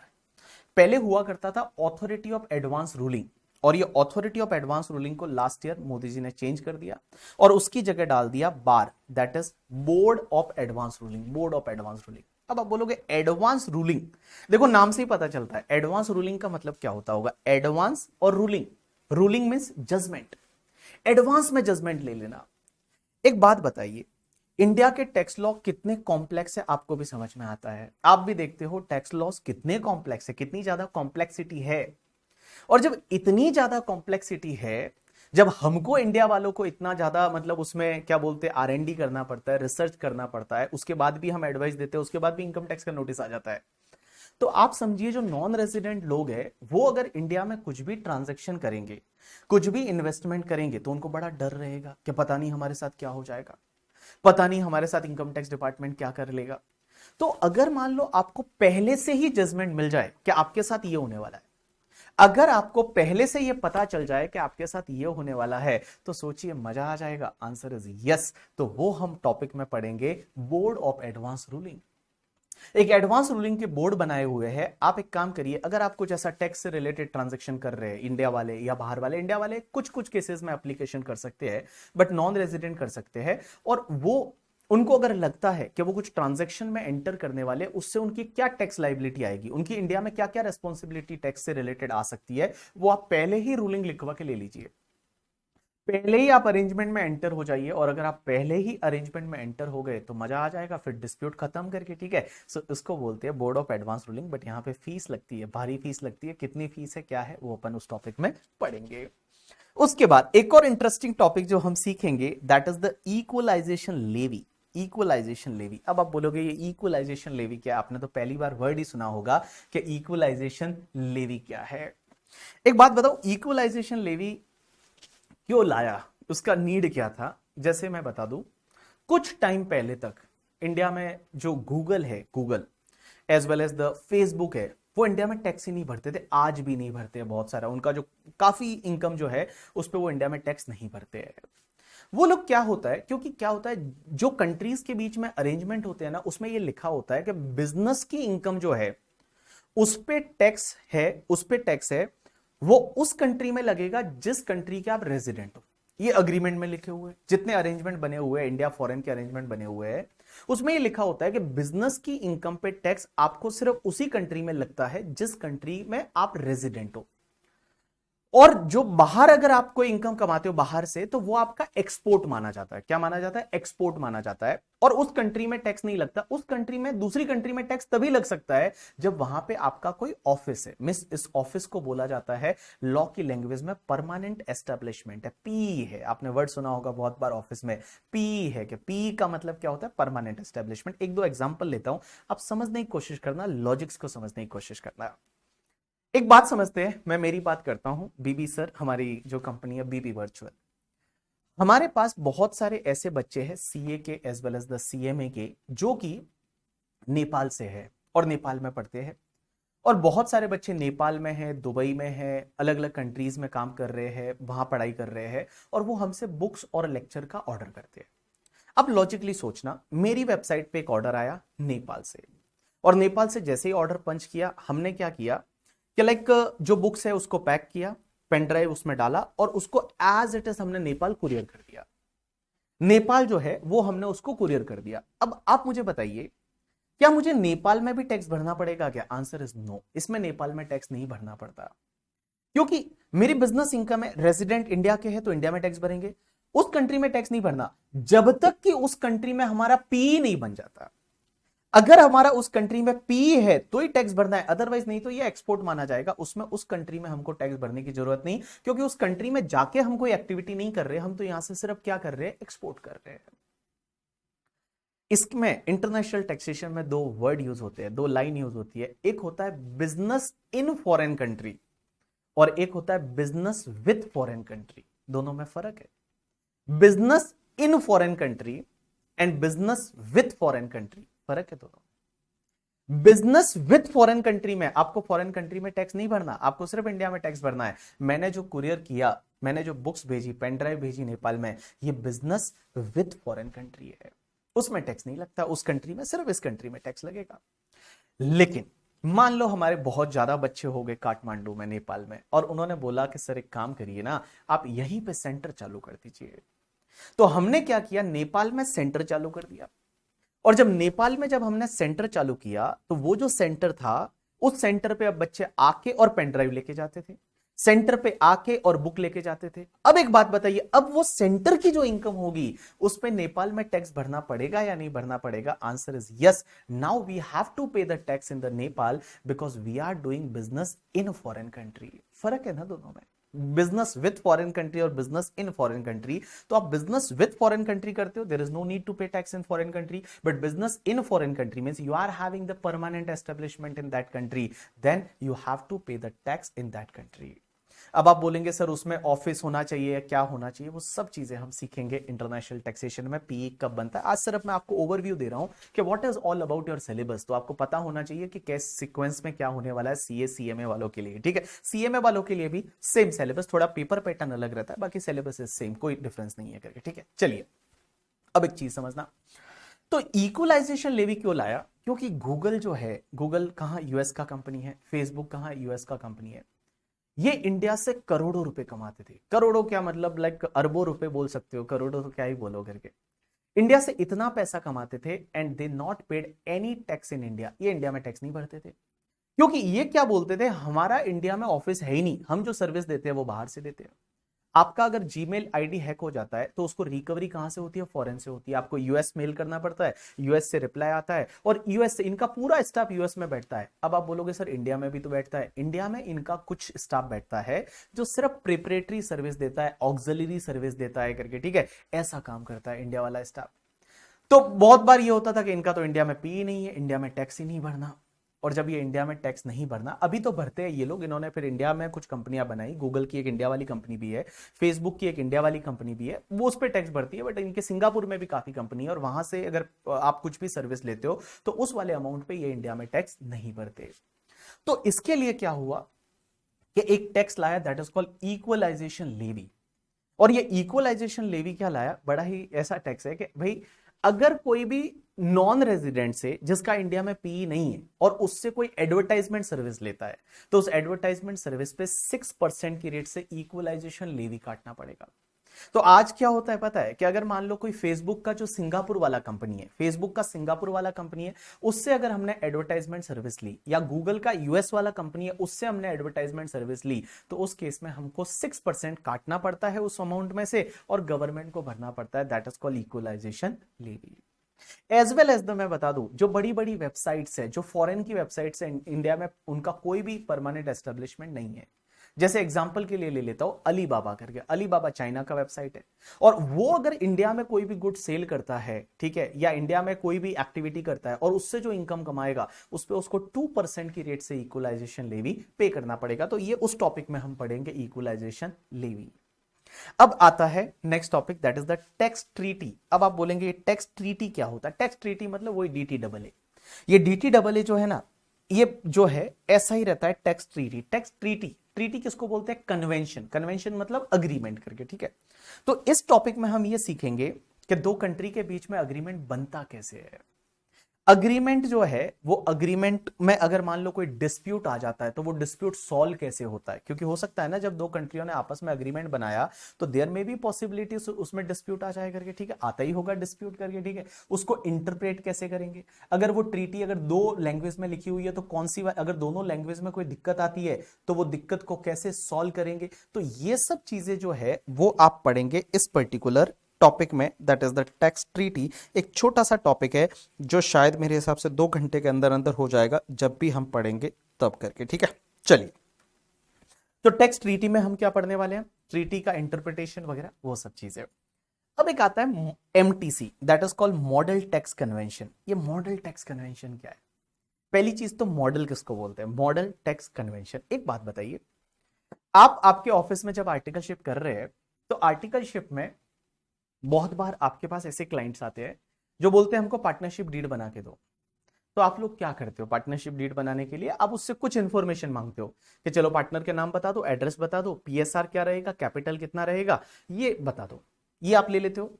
पहले हुआ करता था ऑथोरिटी ऑफ एडवांस रूलिंग, और ये ऑथोरिटी ऑफ एडवांस रूलिंग को लास्ट ईयर मोदी जी ने चेंज कर दिया और उसकी जगह डाल दिया BAR, that is board of advance ruling, board of advance ruling. अब आप बोलोगे एडवांस रूलिंग, देखो नाम से ही पता चलता है एडवांस रूलिंग का मतलब क्या होता होगा। एडवांस और ruling, ruling means judgement, advance में जजमेंट ले लेना। एक बात बताइए, इंडिया के टैक्स लॉ कितने कॉम्प्लेक्स है? आपको भी समझ में आता है, आप भी देखते हो टैक्स लॉस कितने कॉम्प्लेक्स है, कितनी ज्यादा कॉम्प्लेक्सिटी है। और जब इतनी ज्यादा कॉम्प्लेक्सिटी है, जब हमको इंडिया वालों को इतना ज्यादा मतलब उसमें क्या बोलते हैं R&D करना पड़ता है, रिसर्च करना पड़ता है, उसके बाद भी हम एडवाइस देते हैं, उसके बाद भी इनकम टैक्स का नोटिस आ जाता है। तो आप समझिए जो नॉन रेजिडेंट लोग हैं वो अगर इंडिया में कुछ भी ट्रांजैक्शन करेंगे, कुछ भी इन्वेस्टमेंट करेंगे, तो उनको बड़ा डर रहेगा कि पता नहीं हमारे साथ क्या हो जाएगा, पता नहीं हमारे साथ इनकम टैक्स डिपार्टमेंट क्या कर लेगा। तो अगर मान लो आपको पहले से ही जजमेंट मिल जाए कि आपके साथ ये होने वाला है, अगर आपको पहले से ये पता चल जाए कि आपके साथ ये होने वाला है, तो सोचिए मजा आ जाएगा। Answer is yes. तो वो हम टॉपिक में पढ़ेंगे बोर्ड ऑफ एडवांस रूलिंग। एक एडवांस रूलिंग के बोर्ड बनाए हुए हैं। आप एक काम करिए, अगर आप कुछ ऐसा टैक्स से रिलेटेड ट्रांजैक्शन कर रहे हैं, इंडिया वाले या बाहर वाले, इंडिया वाले कुछ कुछ केसेस में एप्लीकेशन कर सकते हैं, बट नॉन रेजिडेंट कर सकते हैं, और वो उनको अगर लगता है कि वो कुछ ट्रांजैक्शन में एंटर करने वाले, उससे उनकी क्या टैक्स लाइबिलिटी आएगी, उनकी इंडिया में क्या क्या रेस्पॉन्सिबिलिटी टैक्स से रिलेटेड आ सकती है, वो आप पहले ही रूलिंग लिखवा के ले लीजिए। पहले ही आप अरेंजमेंट में एंटर हो जाइए, और अगर आप पहले ही अरेंजमेंट में एंटर हो गए तो मजा आ जाएगा फिर डिस्प्यूट खत्म करके, ठीक है। सो इसको बोलते हैं board of advance ruling. But यहाँ पे फीस लगती है, भारी फीस लगती है। कितनी फीस है, क्या है, वो अपन उस टॉपिक में पढ़ेंगे। उसके बाद एक और इंटरेस्टिंग टॉपिक जो हम सीखेंगे, that is the equalization levy. Equalization levy. अब आप बोलोगे ये इक्वलाइजेशन लेवी क्या है? आपने तो पहली बार वर्ड ही सुना होगा कि इक्वलाइजेशन लेवी क्या है। एक बात बताओ, इक्वलाइजेशन लेवी क्यों लाया, उसका नीड क्या था? जैसे मैं बता दूं, कुछ टाइम पहले तक इंडिया में जो गूगल है, Google as well as the Facebook है, वो इंडिया में टैक्स ही नहीं भरते थे, आज भी नहीं भरते हैं। बहुत सारा उनका जो काफी इनकम जो है उस पर वो इंडिया में टैक्स नहीं भरते हैं। वो लोग क्या होता है, क्योंकि क्या होता है, जो कंट्रीज के बीच में अरेंजमेंट होते हैं ना, उसमें ये लिखा होता है कि बिजनेस की इनकम जो है उस पे टैक्स है, उस पे टैक्स है, वो उस कंट्री में लगेगा जिस कंट्री के आप रेजिडेंट हो। ये अग्रीमेंट में लिखे हुए जितने अरेंजमेंट बने हुए हैं, इंडिया फॉरेन के अरेंजमेंट बने हुए हैं, उसमें ये लिखा होता है कि बिजनेस की इनकम पे टैक्स आपको सिर्फ उसी कंट्री में लगता है जिस कंट्री में आप रेजिडेंट हो। और जो बाहर अगर आप कोई इनकम कमाते हो बाहर से, तो वो आपका एक्सपोर्ट माना जाता है। क्या माना जाता है? एक्सपोर्ट माना जाता है। और उस कंट्री में टैक्स नहीं लगता। उस कंट्री में, दूसरी कंट्री में टैक्स तभी लग सकता है जब वहां पे आपका कोई ऑफिस है। मिस, इस ऑफिस को बोला जाता है लॉ की लैंग्वेज में परमानेंट एस्टेब्लिशमेंट है, पी है। आपने वर्ड सुना होगा बहुत बार ऑफिस में, पी है। कि पी का मतलब क्या होता है? Permanent establishment. एक दो एग्जांपल लेता हूं, आप समझने की कोशिश करना, लॉजिक्स को समझने की कोशिश करना। एक बात समझते हैं, मैं मेरी बात करता हूं, बीबी सर हमारी जो कंपनी है बीबी वर्चुअल, हमारे पास बहुत सारे ऐसे बच्चे हैं सीए के as well as the CMA के, जो कि नेपाल से है और नेपाल में पढ़ते हैं। और बहुत सारे बच्चे नेपाल में हैं, दुबई में हैं, अलग अलग कंट्रीज में काम कर रहे हैं, वहां पढ़ाई कर रहे हैं, और वो हमसे बुक्स और लेक्चर का ऑर्डर करते हैं। अब लॉजिकली सोचना, मेरी वेबसाइट पे एक ऑर्डर आया नेपाल से, और नेपाल से जैसे ही ऑर्डर पंच किया, हमने क्या किया कि लाइक जो बुक्स है उसको पैक किया, पेन ड्राइव उसमें डाला, और उसको एज इट इज हमने नेपाल कुरियर कर दिया। नेपाल जो है वो हमने उसको कुरियर कर दिया। अब आप मुझे बताइए, क्या मुझे नेपाल में भी टैक्स भरना पड़ेगा क्या? आंसर इज नो, इसमें नेपाल में टैक्स नहीं भरना पड़ता, क्योंकि मेरी बिजनेस इनकम है, रेजिडेंट इंडिया के है तो इंडिया में टैक्स भरेंगे, उस कंट्री में टैक्स नहीं भरना जब तक कि उस कंट्री में हमारा पी नहीं बन जाता। अगर हमारा उस कंट्री में पी है तो ही टैक्स भरना है, अदरवाइज नहीं तो ये एक्सपोर्ट माना जाएगा। उसमें उस कंट्री में हमको टैक्स भरने की जरूरत नहीं, क्योंकि उस कंट्री में जाके हम कोई एक्टिविटी नहीं कर रहे, हम तो यहां से सिर्फ क्या कर रहे हैं? एक्सपोर्ट कर रहे हैं। इसमें इंटरनेशनल टैक्सेशन में दो वर्ड यूज होते हैं, दो लाइन यूज होती है। एक होता है बिजनेस इन फॉरेन कंट्री, और एक होता है बिजनेस विथ फॉरेन कंट्री। दोनों में फर्क है। Business in foreign country and business with foreign country, फर्क है दोनों। बिजनेस विथ फॉरेन कंट्री में आपको फॉरेन कंट्री में टैक्स नहीं भरना, आपको सिर्फ इंडिया में टैक्स भरना है। मैंने जो कुरियर किया, मैंने जो बुक्स भेजी, पेन ड्राइव भेजी नेपाल में, ये बिजनेस विथ फॉरेन कंट्री है, उसमें टैक्स नहीं लगता। उस कंट्री में, सिर्फ इस कंट्री में टैक्स लगेगा। लेकिन मान लो हमारे बहुत ज्यादा बच्चे हो गए काठमांडू में, नेपाल में, और उन्होंने बोला कि सर एक काम करिए ना, आप यहीं पे सेंटर चालू कर दीजिए। तो हमने क्या किया, नेपाल में सेंटर चालू कर दिया। और जब नेपाल में जब हमने सेंटर चालू किया, तो वो जो सेंटर था, उस सेंटर पे अब बच्चे आके और पेन ड्राइव लेके जाते थे, सेंटर पे आके और बुक लेके जाते थे। अब एक बात बताइए, अब वो सेंटर की जो इनकम होगी उस पे नेपाल में टैक्स भरना पड़ेगा या नहीं भरना पड़ेगा? Answer is yes. Now we have to pay the tax in the Nepal, because we are doing business in foreign country. फर्क है ना दोनों में, बिजनेस विथ फॉरेन कंट्री और बिजनेस इन फॉरेन कंट्री। तो आप बिजनेस विथ फॉरेन कंट्री करते हो, there is no need to pay tax in foreign country, but business in foreign country means you are having the permanent establishment in that country, then you have to pay the tax in that country. अब आप बोलेंगे sir उसमें office होना चाहिए, क्या होना चाहिए? वो सब चीजें हम सीखेंगे इंटरनेशनल टैक्सेशन में, पी कब बनता है। आज सिर्फ मैं आपको ओवरव्यू दे रहा हूं कि what is all about your syllabus. तो आपको पता होना चाहिए कि कैसे सीक्वेंस में क्या होने वाला है सीए सीएमए वालों के लिए, ठीक है। सीएमए वालों के लिए भी सेम सिलेबस, थोड़ा पेपर पैटर्न अलग रहता है, बाकी सिलेबस इज सेम, कोई डिफरेंस नहीं है करके, ठीक है। चलिए अब एक चीज समझना, तो इक्वलाइजेशन लेवी क्यों लाया? क्योंकि गूगल जो है, गूगल कहां? यूएस का कंपनी है। फेसबुक कहां? यूएस का कंपनी है। ये इंडिया से करोड़ों रुपए कमाते थे। करोड़ों क्या मतलब, लाइक अरबों रुपए बोल सकते हो, करोड़ों तो क्या ही बोलो करके। इंडिया से इतना पैसा कमाते थे and they not paid any tax in India. ये इंडिया में टैक्स नहीं भरते थे, क्योंकि ये क्या बोलते थे, हमारा इंडिया में ऑफिस है ही नहीं, हम जो सर्विस देते हैं वो बाहर से देते हैं। आपका अगर जीमेल आईडी हैक हो जाता है तो उसको रिकवरी कहां से होती है? फॉरेन से होती है। आपको यूएस मेल करना पड़ता है, यूएस से रिप्लाई आता है, और यूएस से इनका पूरा स्टाफ यूएस में बैठता है। अब आप बोलोगे सर इंडिया में भी तो बैठता है। इंडिया में इनका कुछ स्टाफ बैठता है जो सिर्फ प्रिपरेटरी सर्विस देता है, ऑक्सिलरी सर्विस देता है करके, ठीक है, ऐसा काम करता है इंडिया वाला स्टाफ। तो बहुत बार ये होता था कि इनका तो इंडिया में पी ही नहीं है, इंडिया में टैक्स ही नहीं भरना। और जब ये इंडिया में टैक्स नहीं भरना, अभी तो भरते हैं ये लोग, इन्होंने फिर इंडिया में कुछ कंपनियां बनाई, गूगल की एक इंडिया वाली कंपनी भी है, फेसबुक की एक इंडिया वाली कंपनी भी है, वो उस पर टैक्स भरती है, बट इनके सिंगापुर में भी काफी कंपनी है और वहां से अगर आप कुछ भी सर्विस लेते हो तो उस वाले अमाउंट पे ये इंडिया में टैक्स नहीं भरते। तो इसके लिए क्या हुआ कि एक टैक्स लाया, that is called equalization levy. और ये इक्वलाइजेशन लेवी क्या लाया, बड़ा ही ऐसा टैक्स है कि भाई अगर कोई भी नॉन रेजिडेंट से जिसका इंडिया में पी नहीं है और उससे कोई एडवर्टाइजमेंट सर्विस लेता है, तो उस एडवर्टाइजमेंट सर्विस पे 6% की रेट से इक्वलाइजेशन लेवी काटना पड़ेगा। तो आज क्या होता है पता है कि अगर मान लो कोई फेसबुक का जो सिंगापुर वाला कंपनी है, फेसबुक का सिंगापुर वाला कंपनी है, उससे अगर हमने एडवर्टाइजमेंट सर्विस ली, या गूगल का यूएस वाला कंपनी है उससे हमने एडवर्टाइजमेंट सर्विस ली, तो उस केस में हमको 6% काटना पड़ता है उस अमाउंट में से और गवर्नमेंट को भरना पड़ता है, that is called equalization levy. As well as मैं बता दूं, जो बड़ी बड़ी वेबसाइट्स है, जो फॉरेन की वेबसाइट्स है इंडिया में, उनका कोई भी परमानेंट एस्टेब्लिशमेंट नहीं है। जैसे एग्जांपल के लिए ले लेता हूं अलीबाबा करके, अलीबाबा चाइना का वेबसाइट है, और वो अगर इंडिया में कोई भी गुड सेल करता है, ठीक है, या इंडिया में कोई भी एक्टिविटी करता है और उससे जो इनकम कमाएगा उस पर उसको 2% की रेट से इक्वलाइजेशन लेवी पे करना पड़ेगा। तो ये उस टॉपिक में हम पढ़ेंगे इक्वलाइजेशन लेवी। अब आता है next topic, that is the tax treaty. अब आप बोलेंगे टैक्स ट्रीटी क्या होता है? टैक्स ट्रीटी मतलब वही डीटी डबल ए। ये डीटी डबल ए जो है ना, ये जो है ऐसा ही रहता है tax treaty. Tax treaty, treaty किसको बोलते हैं? कन्वेंशन। कन्वेंशन मतलब अग्रीमेंट करके, ठीक है। तो इस टॉपिक में हम ये सीखेंगे कि दो कंट्री के बीच में अग्रीमेंट बनता कैसे है। अग्रीमेंट जो है, वो अग्रीमेंट में अगर मान लो कोई डिस्प्यूट आ जाता है तो वो डिस्प्यूट सॉल्व कैसे होता है, क्योंकि हो सकता है ना जब दो कंट्रियों ने आपस में अग्रीमेंट बनाया तो देयर में भी पॉसिबिलिटी उसमें डिस्प्यूट आ जाए करके, ठीक है, आता ही होगा डिस्प्यूट करके, ठीक है। उसको इंटरप्रेट कैसे करेंगे? अगर वो ट्रीटी अगर दो लैंग्वेज में लिखी हुई है तो कौन सी, अगर दोनों लैंग्वेज में कोई दिक्कत आती है तो वो दिक्कत को कैसे सॉल्व करेंगे? तो ये सब चीजें जो है वो आप पढ़ेंगे इस पर्टिकुलर टॉपिक में, that is the tax treaty. एक छोटा सा टॉपिक है जो शायद मेरे हिसाब से 2 घंटे के अंदर अंदर हो जाएगा जब भी हम पढ़ेंगे तब करके, ठीक है। चलिए, तो टैक्स ट्रीटी में हम क्या पढ़ने वाले हैं? ट्रीटी का इंटरप्रिटेशन वगैरह वो सब चीजें। अब एक आता है MTC, that is called model tax convention. ये मॉडल टैक्स कन्वेंशन क्या है? पहली चीज तो मॉडल किसको बोलते हैं? Model tax convention. एक बात बताइए, आप आपके ऑफिस में जब आर्टिकलशिप कर रहे हैं तो आर्टिकलशिप में बहुत बार आपके पास ऐसे क्लाइंट्स आते हैं जो बोलते हैं हमको पार्टनरशिप डीड बना के दो। तो आप लोग क्या करते हो? पार्टनरशिप डीड बनाने के लिए आप उससे कुछ इंफॉर्मेशन मांगते हो कि चलो पार्टनर के नाम बता दो, एड्रेस बता दो, पीएसआर क्या रहेगा, कैपिटल कितना रहेगा, ये बता दो। ये आप ले लेते हो।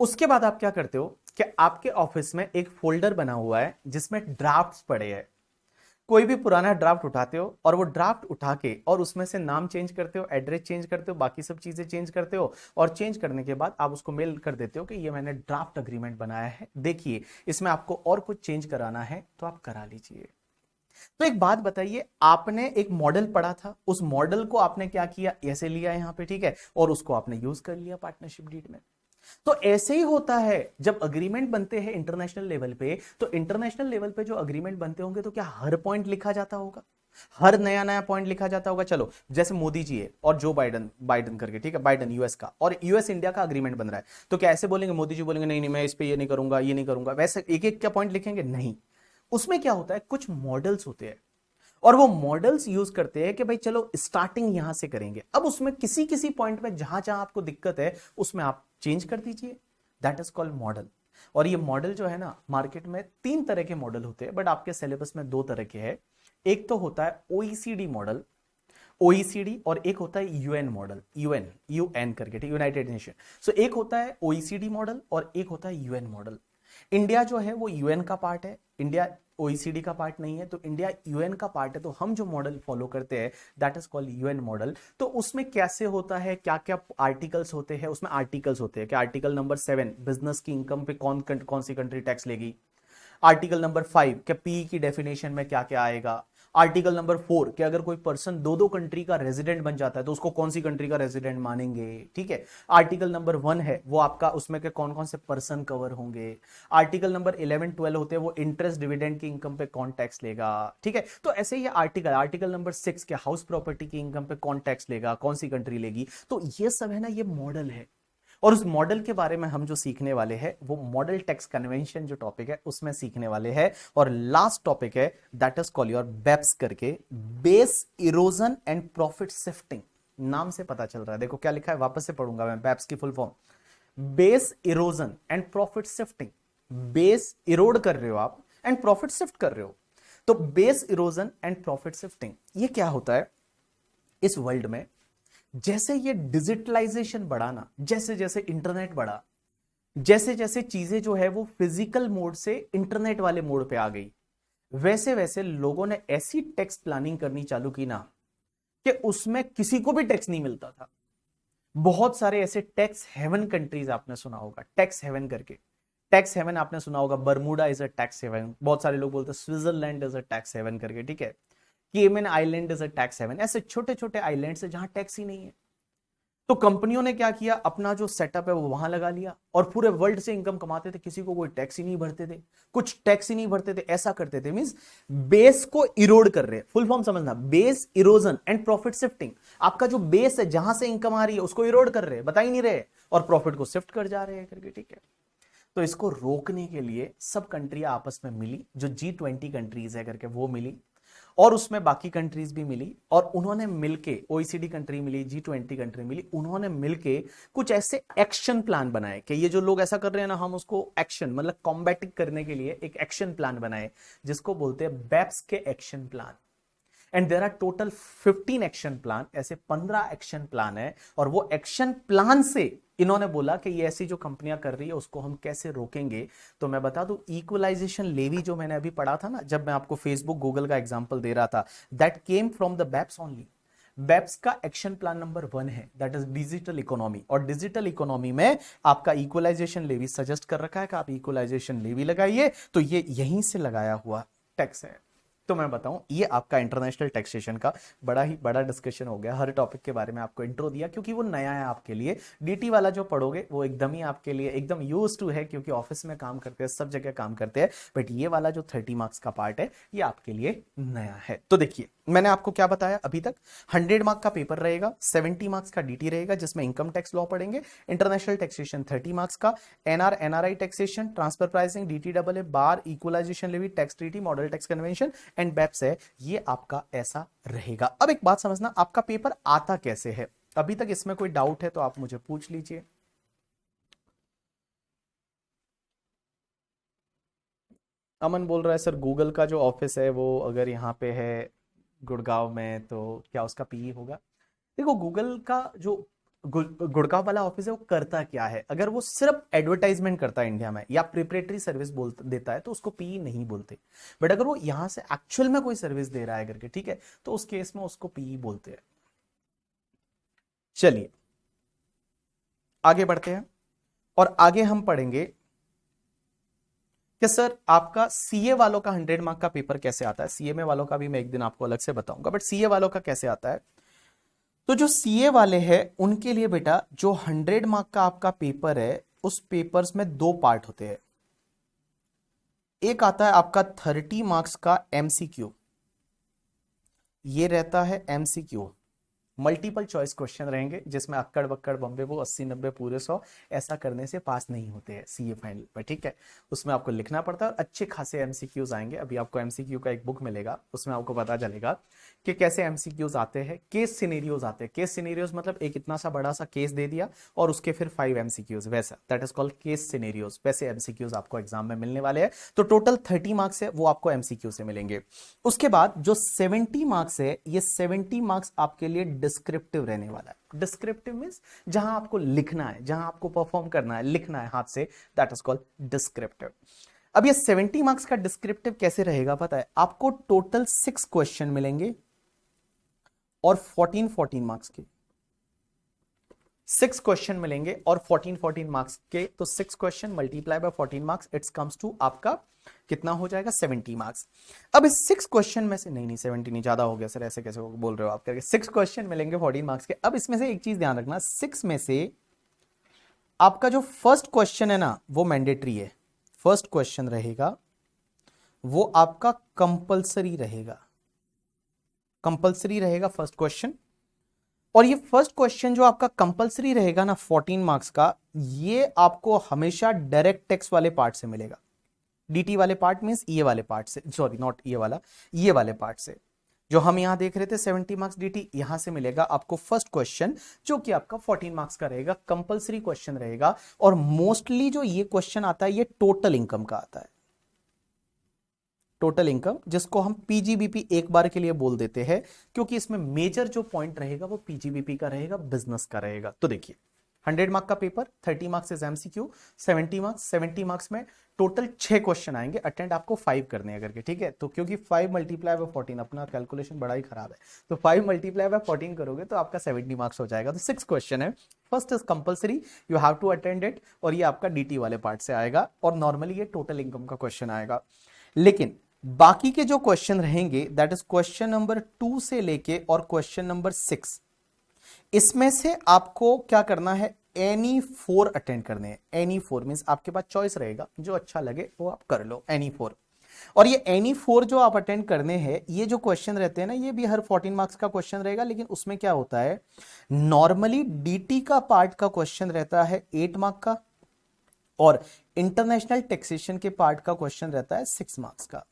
उसके बाद आप क्या करते हो कि आपके ऑफिस में एक फोल्डर बना हुआ है जिसमें ड्राफ्ट्स पड़े हैं। कोई भी पुराना ड्राफ्ट उठाते हो और वो ड्राफ्ट उठा के और उसमें से नाम चेंज करते हो, एड्रेस चेंज करते हो, बाकी सब चीजें चेंज करते हो, और चेंज करने के बाद आप उसको मेल कर देते हो कि ये मैंने ड्राफ्ट अग्रीमेंट बनाया है, देखिए इसमें आपको और कुछ चेंज कराना है तो आप करा लीजिए। तो एक बात बताइए, आपने एक मॉडल पढ़ा था, उस मॉडल को आपने क्या किया? ऐसे लिया यहां पे, ठीक है, और उसको आपने यूज कर लिया पार्टनरशिप डीड में। तो ऐसे ही होता है जब अग्रीमेंट बनते हैं इंटरनेशनल लेवल पे। तो इंटरनेशनल लेवल पे जो अग्रीमेंट बनते होंगे तो क्या हर पॉइंट लिखा जाता होगा? हर नया नया पॉइंट लिखा जाता होगा? चलो, जैसे मोदी जी है और जो बाइडन, बाइडन करके, ठीक है, बाइडन यूएस का और यूएस इंडिया का अग्रीमेंट बन रहा है, तो क्या ऐसे बोलेंगे? मोदी जी बोलेंगे नहीं नहीं मैं इस पे ये नहीं करूंगा, ये नहीं करूंगा, वैसे एक एक क्या पॉइंट लिखेंगे? नहीं। उसमें क्या होता है, कुछ मॉडल्स होते हैं और वो मॉडल्स यूज करते हैं कि भाई चलो स्टार्टिंग यहां से करेंगे, अब उसमें किसी किसी पॉइंट में जहां जहां आपको दिक्कत है उसमें आप चेंज कर दीजिए, दैट इज कॉल्ड मॉडल। और ये मॉडल जो है ना, मार्केट में 3 तरह के मॉडल होते हैं, बट आपके सिलेबस में 2 तरह के हैं। एक तो होता है ओईसीडी मॉडल, ओईसीडी, और एक होता है यूएन मॉडल, यूएन, यूएन करके, ठीक, यूनाइटेड नेशन। सो एक होता है ओईसीडी मॉडल और एक होता है यूएन मॉडल। इंडिया जो है वो यूएन का पार्ट है, इंडिया ओईसीडी का पार्ट नहीं है, तो इंडिया यूएन का पार्ट है। तो हम जो मॉडल फॉलो करते हैं that is called UN model. तो उसमें कैसे होता है, क्या क्या आर्टिकल्स होते हैं? उसमें आर्टिकल्स होते हैं कि आर्टिकल नंबर 7 बिजनेस की इनकम पे कौन कौन सी कंट्री टैक्स लेगी। आर्टिकल नंबर 5 क्या पी की डेफिनेशन में क्या क्या आएगा। आर्टिकल नंबर 4 कि अगर कोई पर्सन दो दो कंट्री का रेजिडेंट बन जाता है तो उसको कौन सी कंट्री का रेजिडेंट मानेंगे, ठीक है। आर्टिकल नंबर 1 है वो आपका, उसमें के कौन कौन से पर्सन कवर होंगे। आर्टिकल नंबर 11 12 होते हैं वो इंटरेस्ट डिविडेंड की इनकम पे कौन टैक्स लेगा, ठीक है। तो ऐसे ही आर्टिकल, आर्टिकल नंबर 6 के हाउस प्रॉपर्टी की इनकम पे कौन टैक्स लेगा, कौन सी कंट्री लेगी। तो ये सब है ना, ये मॉडल है। और उस मॉडल के बारे में हम जो सीखने वाले हैं वो मॉडल टैक्स कन्वेंशन जो टॉपिक है उसमें सीखने वाले हैं। और लास्ट टॉपिक है that is call your BEPS करके, base erosion and profit shifting. नाम से पता चल रहा है, देखो क्या लिखा है, वापस से पढ़ूंगा मैं बेप्स की full form. Base erosion and profit shifting, base Erode कर रहे हो आप एंड प्रॉफिट शिफ्ट कर रहे हो। तो base erosion and profit shifting ये क्या होता है इस वर्ल्ड में, जैसे ये डिजिटलाइजेशन बढ़ा ना, जैसे जैसे इंटरनेट बढ़ा, जैसे जैसे चीजें जो है वो फिजिकल मोड से इंटरनेट वाले मोड पे आ गई, वैसे वैसे लोगों ने ऐसी टैक्स प्लानिंग करनी चालू की ना कि उसमें किसी को भी टैक्स नहीं मिलता था। बहुत सारे ऐसे टैक्स हेवन कंट्रीज आपने सुना होगा, टैक्स हेवन करके, टैक्स हेवन आपने सुना होगा, Bermuda is a tax haven, बहुत सारे लोग बोलते हैं Switzerland is a tax haven करके, ठीक है, Cayman island is a tax haven, ऐसे छोटे छोटे आइलैंड है जहां टैक्स ही नहीं है। तो कंपनियों ने क्या किया, अपना जो सेटअप है वो वहां लगा लिया और पूरे वर्ल्ड से इनकम कमाते थे, किसी को कोई टैक्स ही नहीं भरते थे, कुछ टैक्स ही नहीं भरते थे, ऐसा करते थे। मींस बेस को इरोड कर रहे हैं, फुल फॉर्म समझना, base erosion and profit shifting. आपका जो बेस है जहां से इनकम आ रही है उसको इरोड कर रहे हैं, बता ही नहीं रहे, और प्रॉफिट को शिफ्ट कर जा रहे हैं करके, ठीक है। तो इसको रोकने के लिए सब कंट्रियां आपस में मिली, जो G20 कंट्रीज है करके वो मिली, और उसमें बाकी कंट्रीज भी मिली, और उन्होंने मिलके, OECD कंट्री मिली, G20 कंट्री मिली, उन्होंने मिलके कुछ ऐसे एक्शन प्लान बनाए कि ये जो लोग ऐसा कर रहे हैं ना, हम उसको एक्शन मतलब कॉम्बैटिंग करने के लिए एक एक्शन प्लान बनाए, जिसको बोलते हैं बेप्स के action plan. And there are total 15 action plan, ऐसे 15 एक्शन प्लान है, और वो एक्शन प्लान से इन्होंने बोला कि ये ऐसी जो कंपनियां कर रही है उसको हम कैसे रोकेंगे। तो मैं बता दूं, इक्वलाइजेशन लेवी जो मैंने अभी पढ़ा था ना, जब मैं आपको फेसबुक गूगल का एग्जांपल दे रहा था, that came from the BEPS only. BEPS का एक्शन प्लान नंबर 1 है दैट इज डिजिटल इकोनॉमी, और डिजिटल इकोनॉमी में आपका इक्वलाइजेशन लेवी सजेस्ट कर रखा है कि आप इक्वलाइजेशन लेवी लगाइए, तो ये यहीं से लगाया हुआ टैक्स है। तो मैं बताऊं, ये आपका इंटरनेशनल टैक्सेशन का बड़ा ही बड़ा डिस्कशन हो गया, हर टॉपिक के बारे में आपको इंट्रो दिया, क्योंकि वो नया है आपके लिए। डीटी वाला जो पढ़ोगे वो एकदम ही आपके लिए एकदम यूज टू है, क्योंकि ऑफिस में काम करते हैं, सब जगह काम करते हैं, बट ये वाला जो 30 मार्क्स का पार्ट है ये आपके लिए नया है। तो देखिए मैंने आपको क्या बताया अभी तक, 100 मार्क का पेपर रहेगा, 70 मार्क्स का डीटी रहेगा जिसमें इनकम टैक्स लॉ पढ़ेंगे, इंटरनेशनल टैक्सेशन 30 मार्क्स का, NRI taxation, transfer pricing, DT double A, bar, equalization levy, tax treaty, model tax convention and BEPS है, ये आपका ऐसा रहेगा। अब एक बात समझना, आपका पेपर आता कैसे है, अभी तक इसमें कोई डाउट है तो आप मुझे पूछ लीजिए। अमन बोल रहा है सर गूगल का जो ऑफिस है वो अगर यहाँ पे है गुड़गांव में तो क्या उसका पीई होगा। देखो गूगल का जो गुड़गांव वाला ऑफिस है वो करता क्या है, अगर वो सिर्फ एडवर्टाइजमेंट करता है इंडिया में या प्रिपरेटरी सर्विस बोल देता है तो उसको पीई नहीं बोलते, बट अगर वो यहां से एक्चुअल में कोई सर्विस दे रहा है करके, ठीक है, तो उस केस में उसको पीई बोलते हैं। चलिए आगे बढ़ते हैं, और आगे हम पढ़ेंगे कि सर आपका सीए वालों का 100 मार्क का पेपर कैसे आता है। सीए वालों का भी मैं एक दिन आपको अलग से बताऊंगा, बट सीए वालों का कैसे आता है। तो जो सीए वाले हैं उनके लिए बेटा जो 100 मार्क का आपका पेपर है, उस पेपर्स में दो पार्ट होते हैं। एक आता है आपका 30 मार्क्स का एमसीक्यू, ये रहता है एमसीक्यू, मल्टीपल चॉइस क्वेश्चन रहेंगे जिसमें अक्कड़ बक्कड़ बम्बे वो 80 90 पूरे 100 ऐसा करने से पास नहीं होते हैं सीए फाइनल पर, ठीक है। उसमें आपको लिखना पड़ता है और अच्छे खासे एमसीक्यूज आएंगे। अभी आपको एमसीक्यू का एक बुक मिलेगा, उसमें आपको पता चलेगा कि कैसे एमसीक्यूज आते हैं, केस सिनेरियोज आते हैं। केस सिनेरियोज मतलब एक इतना सा बड़ा सा केस दे दिया और उसके फिर 5 एमसीक्यूज, वैसा that is called case scenarios. वैसे एमसीक्यूज आपको एग्जाम में मिलने वाले हैं। तो टोटल 30 मार्क्स है वो आपको एमसीक्यू से मिलेंगे। उसके बाद जो 70 मार्क्स है, ये 70 मार्क्स आपके लिए डिस्क्रिप्टिव रहने वाला है। डिस्क्रिप्टिव मींस जहां आपको लिखना है, जहां आपको परफॉर्म करना है, लिखना है हाथ से, दैट इज कॉल्ड डिस्क्रिप्टिव। अब ये 70 मार्क्स का डिस्क्रिप्टिव कैसे रहेगा पता है आपको, टोटल 6 क्वेश्चन मिलेंगे और 14 मार्क्स के 6 क्वेश्चन मिलेंगे और 14 मार्क्स के। तो 6 question multiply by 14 marks, it's comes to आपका कितना हो जाएगा 70 मार्क्स। अब इस 6 क्वेश्चन में से, नहीं 70 नहीं, ज्यादा हो गया सर, ऐसे कैसे बोल रहे हो आप करके, 6 क्वेश्चन मिलेंगे 14 मार्क्स के। अब इसमें से एक चीज ध्यान रखना, 6 में से आपका जो फर्स्ट क्वेश्चन है ना वो मैंडेटरी है, फर्स्ट क्वेश्चन रहेगा वो आपका कंपल्सरी रहेगा, कंपल्सरी रहेगा फर्स्ट क्वेश्चन। और ये फर्स्ट क्वेश्चन जो आपका कंपलसरी रहेगा ना 14 मार्क्स का, ये आपको हमेशा डायरेक्ट टेक्स्ट वाले पार्ट से मिलेगा। डीटी वाले पार्ट मींस ये वाले पार्ट से, सॉरी नॉट ये वाला, ये वाले पार्ट से जो हम यहां देख रहे थे 70 मार्क्स डीटी, यहां से मिलेगा आपको फर्स्ट क्वेश्चन जो कि आपका 14 मार्क्स का रहेगा, कंपलसरी क्वेश्चन रहेगा। और मोस्टली जो ये क्वेश्चन आता है ये टोटल इनकम का आता है, टोटल इनकम, जिसको हम पीजीबीपी एक बार के लिए बोल देते हैं, क्योंकि इसमें मेजर जो पॉइंट रहेगा वो पीजीबीपी का रहेगा, बिजनेस का रहेगा। तो देखिए 100 मार्क का paper, 30 marks is MCQ, 70 marks में टोटल 6 क्वेश्चन आएंगे, अटेंड आपको 5 करने हैं करके, ठीक है। तो क्योंकि 5 मल्टीप्लाई बाय 14, अपना कैलकुलेशन बड़ा ही खराब है, तो 5 मल्टीप्लाई बाय 14 करोगे तो आपका 70 मार्क्स हो जाएगा। तो 6 क्वेश्चन है, first is compulsory, you have to attend it, और ये आपका डीटी वाले पार्ट से आएगा, और नॉर्मली ये टोटल इनकम का क्वेश्चन आएगा। लेकिन बाकी के जो क्वेश्चन रहेंगे, दैट इज क्वेश्चन नंबर 2 से लेके और क्वेश्चन नंबर 6, इसमें से आपको क्या करना है, एनी 4 अटेंड करने हैं। एनी 4 मींस आपके पास चॉइस रहेगा, जो अच्छा लगे वो आप कर लो, एनी 4। और ये एनी 4 जो आप अटेंड करने हैं, ये जो क्वेश्चन रहते हैं ना, ये भी हर 14 मार्क्स का क्वेश्चन रहेगा, लेकिन उसमें क्या होता है, नॉर्मली डीटी का पार्ट का क्वेश्चन रहता है 8 मार्क का, और इंटरनेशनल टैक्सेशन के पार्ट का क्वेश्चन रहता है 6 मार्क्स का।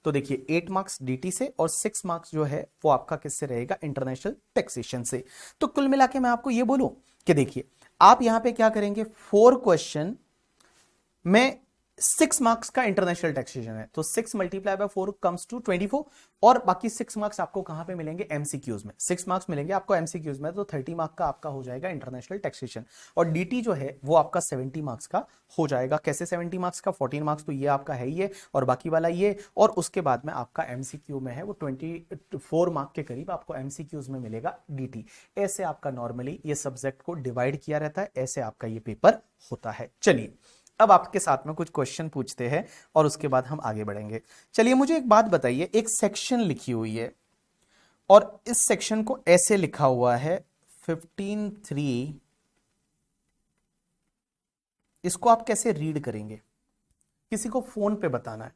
तो देखिए 8 मार्क्स डीटी से और 6 मार्क्स जो है वो आपका किससे रहेगा, इंटरनेशनल टैक्सेशन से। तो कुल मिला के मैं आपको ये बोलूं कि देखिए आप यहां पे क्या करेंगे, 4 क्वेश्चन में 6 मार्क्स का इंटरनेशनल टैक्सेशन है, तो 6 मल्टीप्लाई बाय 4 कम्स टू 24, और बाकी 6 मार्क्स आपको कहां पे मिलेंगे, एमसीक्यूज में। 6 मार्क्स मिलेंगे आपको एमसीक्यूज में, तो 30 मार्क्स का आपका हो जाएगा इंटरनेशनल टैक्सेशन। और डीटी जो है वो आपका 70 मार्क्स का हो जाएगा। कैसे 70 मार्क्स का, 14 मार्क्स तो ये आपका है ही है, और बाकी वाला ये, और उसके बाद में आपका एमसीक्यू में है वो 24 मार्क के करीब आपको एमसीक्यूज में मिलेगा डीटी। ऐसे आपका नॉर्मली ये सब्जेक्ट को डिवाइड किया रहता है, ऐसे आपका ये पेपर होता है। चलिए अब आपके साथ में कुछ क्वेश्चन पूछते हैं और उसके बाद हम आगे बढ़ेंगे। चलिए मुझे एक बात बताइए, एक सेक्शन लिखी हुई है और इस सेक्शन को ऐसे लिखा हुआ है 15(3), इसको आप कैसे रीड करेंगे, किसी को फोन पे बताना है,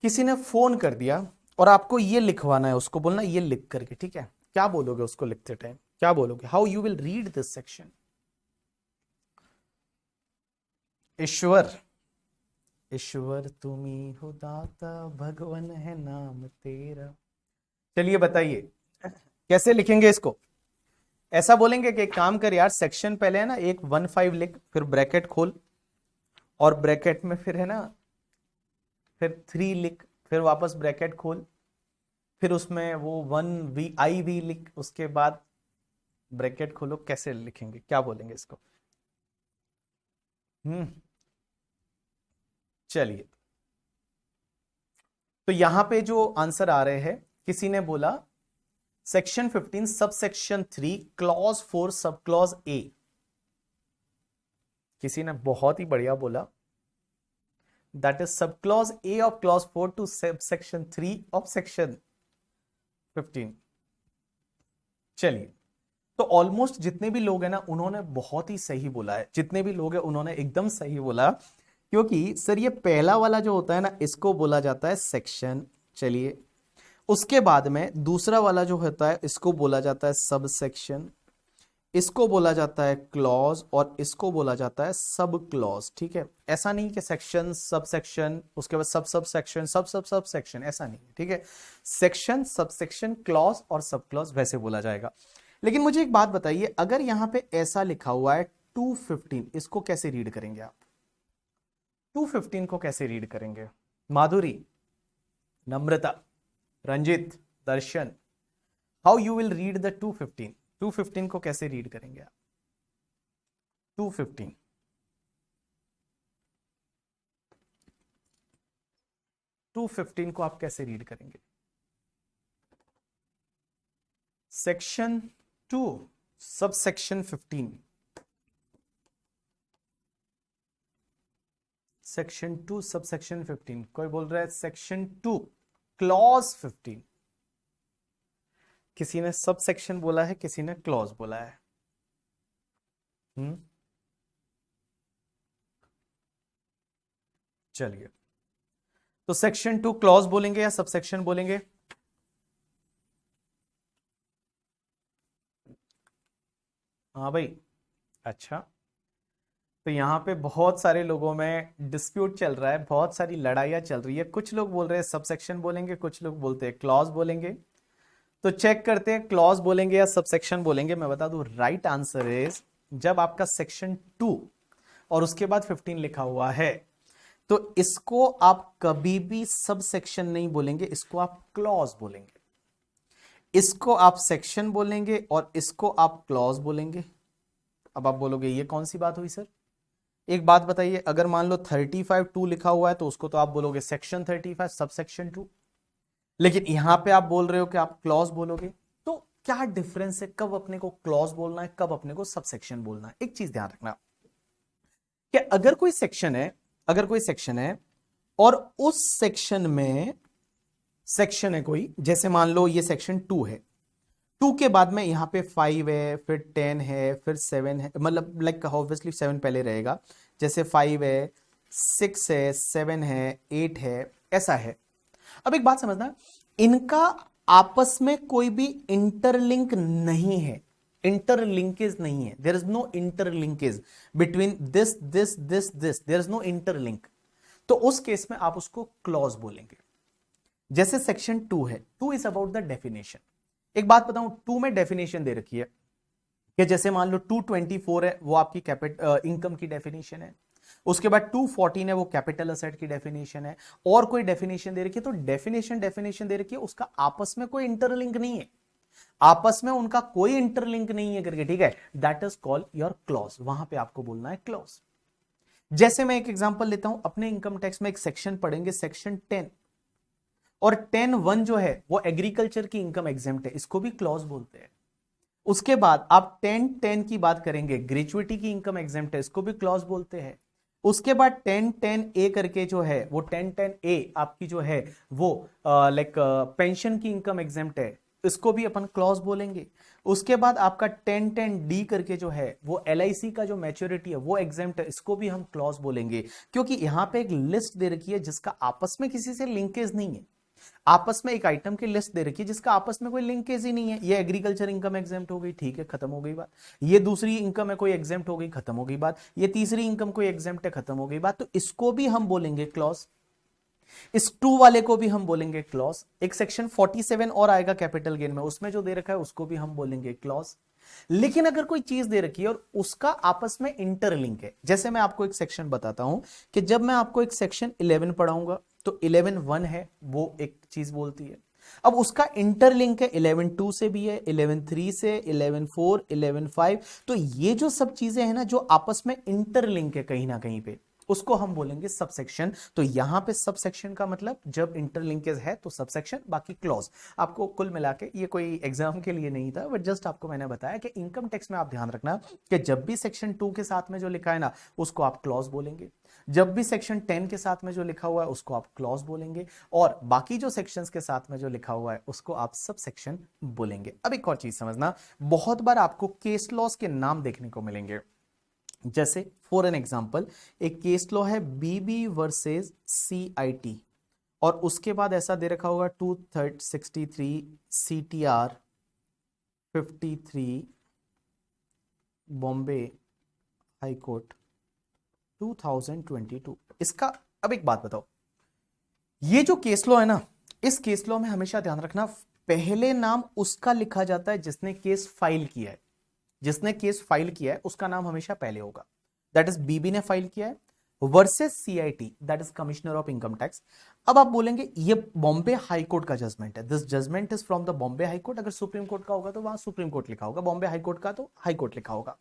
किसी ने फोन कर दिया और आपको ये लिखवाना है, उसको बोलना ये लिख करके, ठीक है। क्या बोलोगे उसको लिखते टाइम, क्या बोलोगे, how you will read this section. ईश्वर, ईश्वर तुम्ही हो दाता, भगवान है नाम तेरा। चलिए बताइए कैसे लिखेंगे इसको। ऐसा बोलेंगे कि एक काम कर यार, सेक्शन पहले है ना एक 15 लिख, फिर ब्रैकेट खोल, और ब्रैकेट में फिर है ना फिर 3 लिख, फिर वापस ब्रैकेट खोल, फिर उसमें वो 1 वी लिख, उसके बाद ब्रैकेट खोलो। कैसे लिखेंगे, क्या बोलेंगे इसको। चलिए तो यहां पे जो आंसर आ रहे हैं, किसी ने बोला सेक्शन 15 सब सेक्शन 3 क्लॉज 4 सब क्लॉज ए, किसी ने बहुत ही बढ़िया बोला, that is sub clause A of clause 4 to sub section 3 of section 15। चलिए तो ऑलमोस्ट जितने भी लोग हैं ना उन्होंने बहुत ही सही बोला है, जितने भी लोग हैं उन्होंने एकदम सही बोला, क्योंकि सर ये पहला वाला जो होता है ना इसको बोला जाता है सेक्शन। चलिए उसके बाद में दूसरा वाला जो होता है इसको बोला जाता है सब सेक्शन, इसको बोला जाता है क्लॉज, और इसको बोला जाता है सब क्लॉज, ठीक है। ऐसा नहीं कि सेक्शन सब सेक्शन उसके बाद सब सब सेक्शन सब सेक्शन, ऐसा नहीं है, ठीक है। सेक्शन सब सेक्शन क्लॉज और सब क्लॉज वैसे बोला जाएगा। लेकिन मुझे एक बात बताइए, अगर यहां पे ऐसा लिखा हुआ है 215, इसको कैसे रीड करेंगे आप, 215 को कैसे रीड करेंगे, Madhuri, Namrata, Ranjit, Darshan, how you will read the 215, 215 को कैसे रीड करेंगे आप, 215, 215 को आप कैसे रीड करेंगे। Section 2 sub section 15, section 2 sub section 15, कोई बोल रहा है सेक्शन 2 क्लॉज 15, किसी ने सब सेक्शन बोला है, किसी ने क्लॉज बोला है। चलिए तो सेक्शन 2 क्लॉज बोलेंगे या सब सेक्शन बोलेंगे, हाँ भाई, अच्छा। तो यहाँ पे बहुत सारे लोगों में डिस्प्यूट चल रहा है, बहुत सारी लड़ाइयाँ चल रही है। कुछ लोग बोल रहे हैं सबसेक्शन बोलेंगे, कुछ लोग बोलते हैं क्लॉज बोलेंगे। तो चेक करते हैं क्लॉज बोलेंगे या सबसेक्शन बोलेंगे। मैं बता दूं, राइट आंसर इज, जब आपका सेक्शन 2 और उसके बाद 15 लिखा हुआ है तो इसको आप कभी भी सबसेक्शन नहीं बोलेंगे, इसको आप क्लॉज बोलेंगे। इसको आप सेक्शन बोलेंगे और इसको आप क्लॉज बोलेंगे। अब आप बोलोगे ये कौन सी बात हुई सर? एक बात बताइए, अगर मान लो 35(2) लिखा हुआ है तो उसको तो आप बोलोगे सेक्शन 35 सब सेक्शन 2, लेकिन यहां पे आप बोल रहे हो कि आप क्लॉज बोलोगे। तो क्या डिफरेंस है, कब अपने को क्लॉज बोलना है, कब अपने को सब सेक्शन बोलना है? एक चीज ध्यान रखना कि अगर कोई सेक्शन है, अगर कोई सेक्शन है और उस सेक्शन में सेक्शन है कोई, जैसे मान लो ये सेक्शन 2 है, 2 के बाद में यहां पे 5 है, फिर 10 है, फिर 7 है, मतलब लाइक ऑब्वियसली 7 पहले रहेगा, जैसे 5 है, 6 है, 7 है, 8 है, ऐसा है। अब एक बात समझना, इनका आपस में कोई भी इंटरलिंक नहीं है, इंटरलिंकेज नहीं है, there is no interlinkage between this this this this, there is no interlink. तो उस केस में आप उसको क्लॉज बोलेंगे। जैसे सेक्शन 2 है, 2 इज अबाउट द डेफिनेशन। एक बात बताऊं, 2 में डेफिनेशन दे रखी है कि जैसे मान लो 224 है, वो आपकी इनकम की डेफिनेशन है। उसके बाद 214 है, वो कैपिटल असेट की डेफिनेशन है। और कोई डेफिनेशन दे रखी है, तो डेफिनेशन दे रखी है, उसका आपस में कोई इंटरलिंक नहीं है, आपस में उनका कोई इंटरलिंक नहीं है करके, ठीक है, that is called your clause. वहां पे आपको बोलना है क्लॉज। जैसे मैं एक एग्जांपल लेता हूं, अपने इनकम टैक्स में एक सेक्शन पढ़ेंगे, सेक्शन 10, और 10(1) जो है वो एग्रीकल्चर की इनकम एग्जेम्प्ट है, इसको भी क्लॉज बोलते हैं। उसके बाद आप 10(10) की बात करेंगे, ग्रेजुएटी की इनकम एग्जेम्प्ट है, इसको भी क्लॉज बोलते हैं। उसके बाद 10(10)(a) करके जो है वो 10(10)(a) आपकी जो है वो लाइक पेंशन की इनकम एग्जेम्प्ट है, इसको भी अपन क्लॉज बोलेंगे। उसके बाद आपका 10(10)(d) करके जो है वो LIC का जो मैच्योरिटी है वो एग्जेम्प्ट है, इसको भी हम क्लॉज बोलेंगे। क्योंकि यहां पे एक लिस्ट दे रखी है जिसका आपस में किसी से लिंकेज नहीं है, आपस में एक आइटम की लिस्ट दे रखी है जिसका आपस में कोई लिंकेज ही नहीं है। ये एग्रीकल्चर इनकम एग्जेम्प्ट हो गई, ठीक है, खत्म हो गई बात। ये दूसरी इनकम है, कोई एग्जेम्प्ट हो गई, खत्म हो गई बात। ये तीसरी इनकम कोई एग्जेम्प्ट है, खत्म हो गई बात। तो इसको भी हम बोलेंगे क्लॉज, इस 2 वाले को भी हम बोलेंगे क्लॉज। एक सेक्शन 47 और आएगा कैपिटल गेन में, उसमें जो दे रखा है उसको भी हम बोलेंगे क्लॉज। लेकिन अगर कोई चीज दे रखी है और उसका आपस में इंटरलिंक है, जैसे मैं आपको एक सेक्शन बताता हूं कि जब मैं आपको एक सेक्शन 11 पढ़ाऊंगा तो 11(1) है, वो एक चीज बोलती है। अब उसका इंटरलिंक है 11(2) से भी है, 11(3) से, 11(4), 11(5), तो ये जो सब चीजें हैं ना जो आपस में इंटरलिंक है कहीं ना कहीं पे, उसको हम बोलेंगे सबसेक्शन। तो यहां पे सबसेक्शन का मतलब जब इंटरलिंकेज है तो सबसेक्शन, बाकी क्लॉज। आपको कुल मिला के, ये कोई एग्जाम के लिए नहीं था बट जस्ट आपको मैंने बताया कि इनकम टैक्स में आप ध्यान रखना कि जब भी सेक्शन 2 के साथ में जो लिखा है ना उसको आप क्लॉज बोलेंगे, जब भी सेक्शन 10 के साथ में जो लिखा हुआ है उसको आप क्लॉज बोलेंगे, और बाकी जो सेक्शंस के साथ में जो लिखा हुआ है उसको आप सब सेक्शन बोलेंगे। अब एक और चीज समझना, बहुत बार आपको केस लॉज के नाम देखने को मिलेंगे। जैसे फॉर एन एग्जांपल, एक केस लॉ है BB वर्सेस CIT, और उसके बाद ऐसा दे रखा होगा 263 CTR 53 बॉम्बे हाई कोर्ट 2022। इसका अब एक बात बताओ, ये जो केस लॉ है ना, इस केस लॉ में हमेशा ध्यान रखना पहले नाम उसका लिखा जाता है जिसने केस फाइल किया है, जिसने केस फाइल किया है उसका नाम हमेशा पहले होगा। दैट इज BB ने फाइल किया है versus CIT, that is commissioner of income tax. अब आप बोलेंगे ये बॉम्बे हाई कोर्ट का जजमेंट है, this judgement is from the Bombay high court. अगर सुप्रीम कोर्ट का होगा तो वहां सुप्रीम कोर्ट लिखा होगा, बॉम्बे हाई कोर्ट का तो हाई कोर्ट लिखा होगा।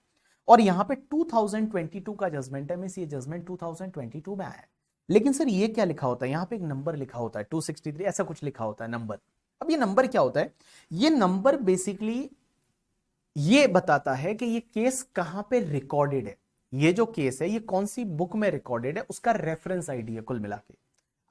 और यहां पे 2022 का जजमेंट है, मींस ये जजमेंट 2022 में आया है। लेकिन सर ये क्या लिखा होता है, यहां पे एक नंबर लिखा होता है 263, ऐसा कुछ लिखा होता है नंबर। अब ये नंबर क्या होता है, ये नंबर बेसिकली ये बताता है कि ये केस कहां पे रिकॉर्डेड है, ये जो केस है ये कौन सी बुक में रिकॉर्डेड है, उसका रेफरेंस आईडी है। कुल मिला के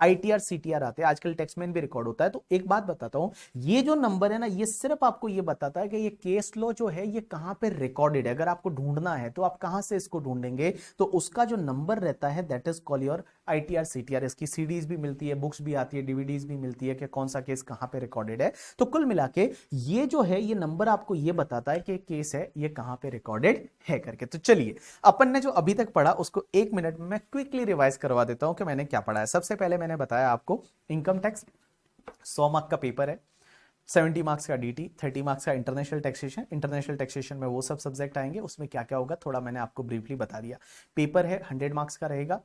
ITR CTR आते हैं, आजकल टेक्स्ट में भी रिकॉर्ड होता है। तो एक बात बताता हूं, ये जो नंबर है ना ये सिर्फ आपको ये बताता है कि ये केस लॉ जो है ये कहां पे रिकॉर्डेड है। अगर आपको ढूंढना है तो आप कहां से इसको ढूंढेंगे, तो उसका जो नंबर रहता है that is called your ITR CTR इसकी सीडीज भी मिलती है, बुक्स भी आती है, डीवीडीज भी मिलती है कि कौन सा केस कहां पे रिकॉर्डेड है। तो कुल मिला के ये जो है ये नंबर आपको ये बताता है कि केस है ये कहां पे रिकॉर्डेड है करके। तो चलिए अपन ने जो अभी तक पढ़ा उसको 1 मिनट में मैं क्विकली रिवाइज करवा देता हूं कि मैंने क्या पढ़ा है। सबसे पहले मैंने बताया आपको इनकम टैक्स 100 मार्क का पेपर है, 70 मार्क्स का डीटी, 30 मार्क्स का इंटरनेशनल टैक्सेशन। इंटरनेशनल टैक्सेशन में वो सब सब्जेक्ट आएंगे, उसमें क्या क्या होगा थोड़ा मैंने आपको ब्रीफली बता दिया। पेपर है 100 मार्क्स का रहेगा,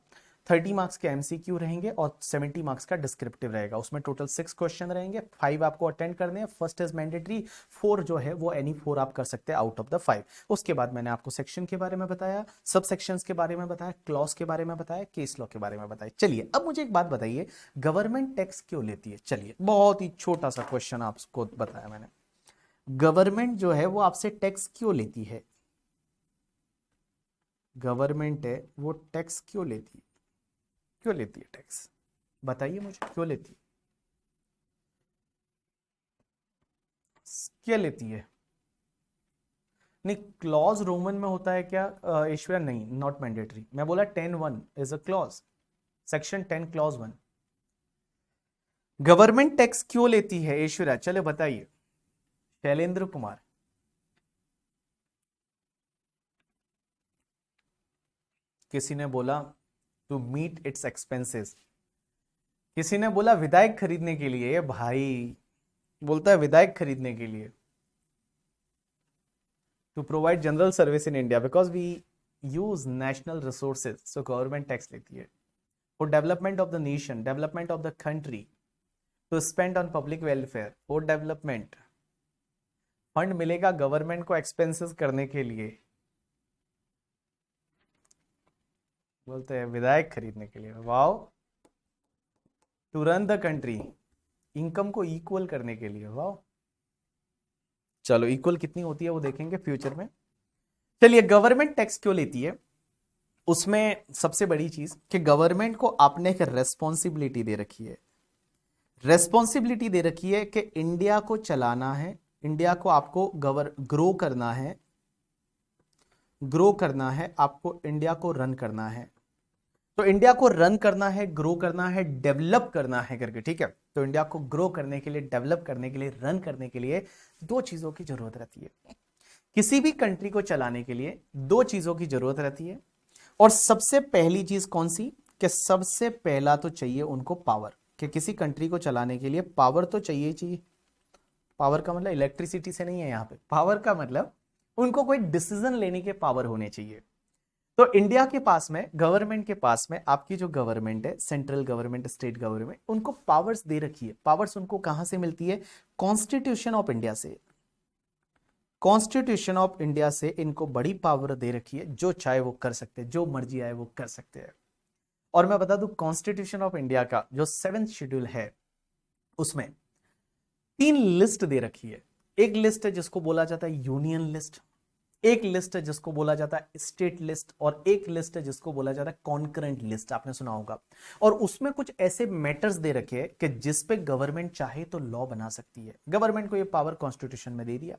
30 मार्क्स के एमसीक्यू रहेंगे और 70 मार्क्स का डिस्क्रिप्टिव रहेगा। उसमें टोटल 6 क्वेश्चन रहेंगे, 5 आपको अटेंड करने हैं। फर्स्ट इज मैंडेटरी, 4 जो है वो एनी 4 आप कर सकते हैं आउट ऑफ द 5। उसके बाद मैंने आपको सेक्शन के बारे में बताया, सब सेक्शंस के बारे में बताया, क्लॉज के बारे में बताया, केस लॉ के बारे में बताया। चलिए अब मुझे एक बात बताइए, गवर्नमेंट टैक्स क्यों लेती है? चलिए बहुत ही छोटा सा क्वेश्चन आपको बताया मैंने, गवर्नमेंट जो है वो आपसे टैक्स क्यों लेती है? गवर्नमेंट है वो टैक्स क्यों लेती है? क्यों लेती है टैक्स? बताइए मुझे क्यों लेती है, क्या लेती है? नहीं, क्लॉज रोमन में होता है क्या ईश्वर? नहीं, नॉट मैंडेटरी। मैं बोला 10(1) is a clause, section 10 clause 1। Government tax क्यों लेती है ईश्वरा? चले बताइए। शैलेंद्र कुमार, किसी ने बोला टू मीट इट्स एक्सपेंसेस, किसी ने बोला विधायक खरीदने के लिए। भाई बोलता है विधायक खरीदने के लिए, to provide general service in India because we use national resources. So government tax लेती है for development of the nation, development of the country, to spend on public welfare, for development. Fund मिलेगा government को expenses करने के लिए, बोलते हैं विधायक खरीदने के लिए। Wow, to run the country, income को इक्वल करने के लिए। वाओ, चलो इक्वल कितनी होती है वो देखेंगे फ्यूचर में। चलिए गवर्नमेंट टैक्स क्यों लेती है, उसमें सबसे बड़ी चीज कि गवर्नमेंट को आपने एक रेस्पॉन्सिबिलिटी दे रखी है। रेस्पॉन्सिबिलिटी दे रखी है कि इंडिया को चलाना है, इंडिया को आपको ग्रो करना है, ग्रो करना है, आपको इंडिया को रन करना है। तो इंडिया को रन करना है, ग्रो करना है, डेवलप करना है करके, ठीक है। तो इंडिया को ग्रो करने के लिए, डेवलप करने के लिए, रन करने के लिए 2 चीजों की जरूरत रहती है। किसी भी कंट्री को चलाने के लिए 2 चीजों की जरूरत रहती है। और सबसे पहली चीज कौन सी? कि सबसे पहला तो चाहिए उनको पावर, कि किसी कंट्री को चलाने के लिए पावर तो चाहिए ही चाहिए। पावर का मतलब इलेक्ट्रिसिटी से नहीं है यहां पे, पावर का मतलब उनको कोई डिसीजन लेने के पावर होने चाहिए। तो इंडिया के पास में, गवर्नमेंट के पास में, आपकी जो गवर्नमेंट है, सेंट्रल गवर्नमेंट, स्टेट गवर्नमेंट, उनको पावर्स दे रखी है। पावर्स उनको कहां से मिलती है? कॉन्स्टिट्यूशन ऑफ इंडिया से। कॉन्स्टिट्यूशन ऑफ इंडिया से इनको बड़ी पावर दे रखी है, जो चाहे वो कर सकते हैं, जो मर्जी आए वो कर सकते हैं। और मैं बता दूं कॉन्स्टिट्यूशन ऑफ इंडिया का जो 7th शेड्यूल है उसमें 3 लिस्ट दे रखी है। एक लिस्ट है जिसको बोला जाता है यूनियन लिस्ट, एक लिस्ट है जिसको बोला जाता है स्टेट लिस्ट, और एक लिस्ट है जिसको बोला जाता है कॉन्करेंट लिस्ट, आपने सुना होगा। और उसमें कुछ ऐसे मैटर्स दे रखे हैं कि जिस पे गवर्नमेंट चाहे तो लॉ बना सकती है। गवर्नमेंट को ये पावर कॉन्स्टिट्यूशन में दे दिया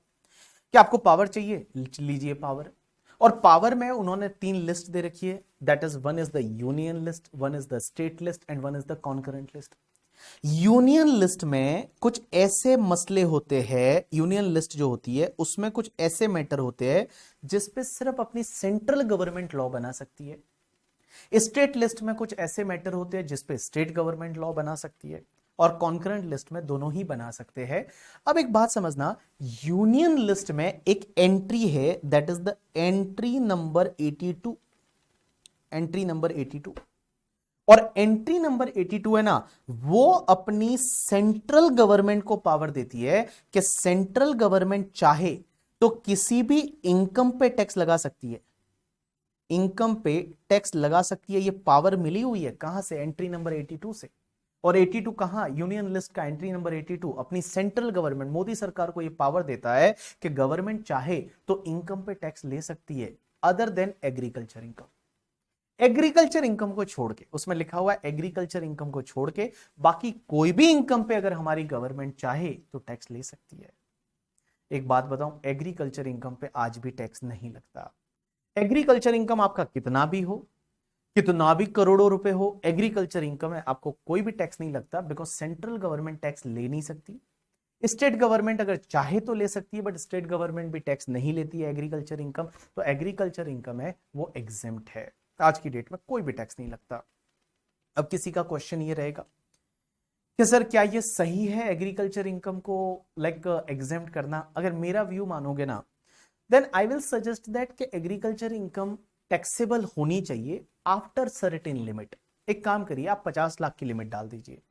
कि आपको पावर चाहिए, लीजिए पावर। और पावर में उन्होंने 3 लिस्ट दे रखी है, that is one is the union list, one is the state list and one is the concurrent list. Union list में कुछ ऐसे मसले होते हैं, यूनियन लिस्ट जो होती है उसमें कुछ ऐसे मैटर होते हैं जिस पे सिर्फ अपनी सेंट्रल गवर्नमेंट लॉ बना सकती है। स्टेट लिस्ट में कुछ ऐसे मैटर होते हैं जिस पे स्टेट गवर्नमेंट लॉ बना सकती है, और कॉन्करेंट लिस्ट में दोनों ही बना सकते हैं। अब एक बात समझना, यूनियन लिस्ट में एक एंट्री है, that is the entry number 82, entry number 82। और एंट्री नंबर 82 है ना, वो अपनी सेंट्रल गवर्नमेंट को पावर देती है कि सेंट्रल गवर्नमेंट चाहे तो किसी भी इनकम पे टैक्स लगा सकती है, इनकम पे टैक्स लगा सकती है। ये पावर मिली हुई है कहां से? एंट्री नंबर 82 से। और 82 कहां? यूनियन लिस्ट का एंट्री नंबर 82 अपनी सेंट्रल गवर्नमेंट, मोदी सरकार को यह पावर देता है कि गवर्नमेंट चाहे तो इनकम पे टैक्स ले सकती है, other than agriculture income. Agriculture income को छोड़ के, उसमें लिखा हुआ है एग्रीकल्चर इनकम को छोड़ के बाकी कोई भी इनकम पे अगर हमारी गवर्नमेंट चाहे तो टैक्स ले सकती है। एक बात बताऊं, एग्रीकल्चर इनकम पे आज भी टैक्स नहीं लगता। एग्रीकल्चर इनकम आपका कितना भी हो, कितना भी करोड़ों रुपए हो, एग्रीकल्चर इनकम है, आपको कोई भी टैक्स नहीं लगता, बिकॉज सेंट्रल गवर्नमेंट टैक्स ले नहीं सकती। स्टेट गवर्नमेंट अगर चाहे तो ले सकती है, बट स्टेट गवर्नमेंट भी टैक्स नहीं लेती है एग्रीकल्चर इनकम। तो एग्रीकल्चर इनकम है वो एग्जेम्प्ट है, आज की डेट में कोई भी टैक्स नहीं लगता। अब किसी का क्वेश्चन ये रहेगा कि सर क्या ये सही है एग्रीकल्चर इनकम को लाइक एग्जेम्प्ट करना? अगर मेरा व्यू मानोगे ना, then I will suggest that कि एग्रीकल्चर इनकम टैक्सेबल होनी चाहिए आफ्टर सर्टेन लिमिट। एक काम करिए, आप 50 लाख की लिमिट डाल दीजिए।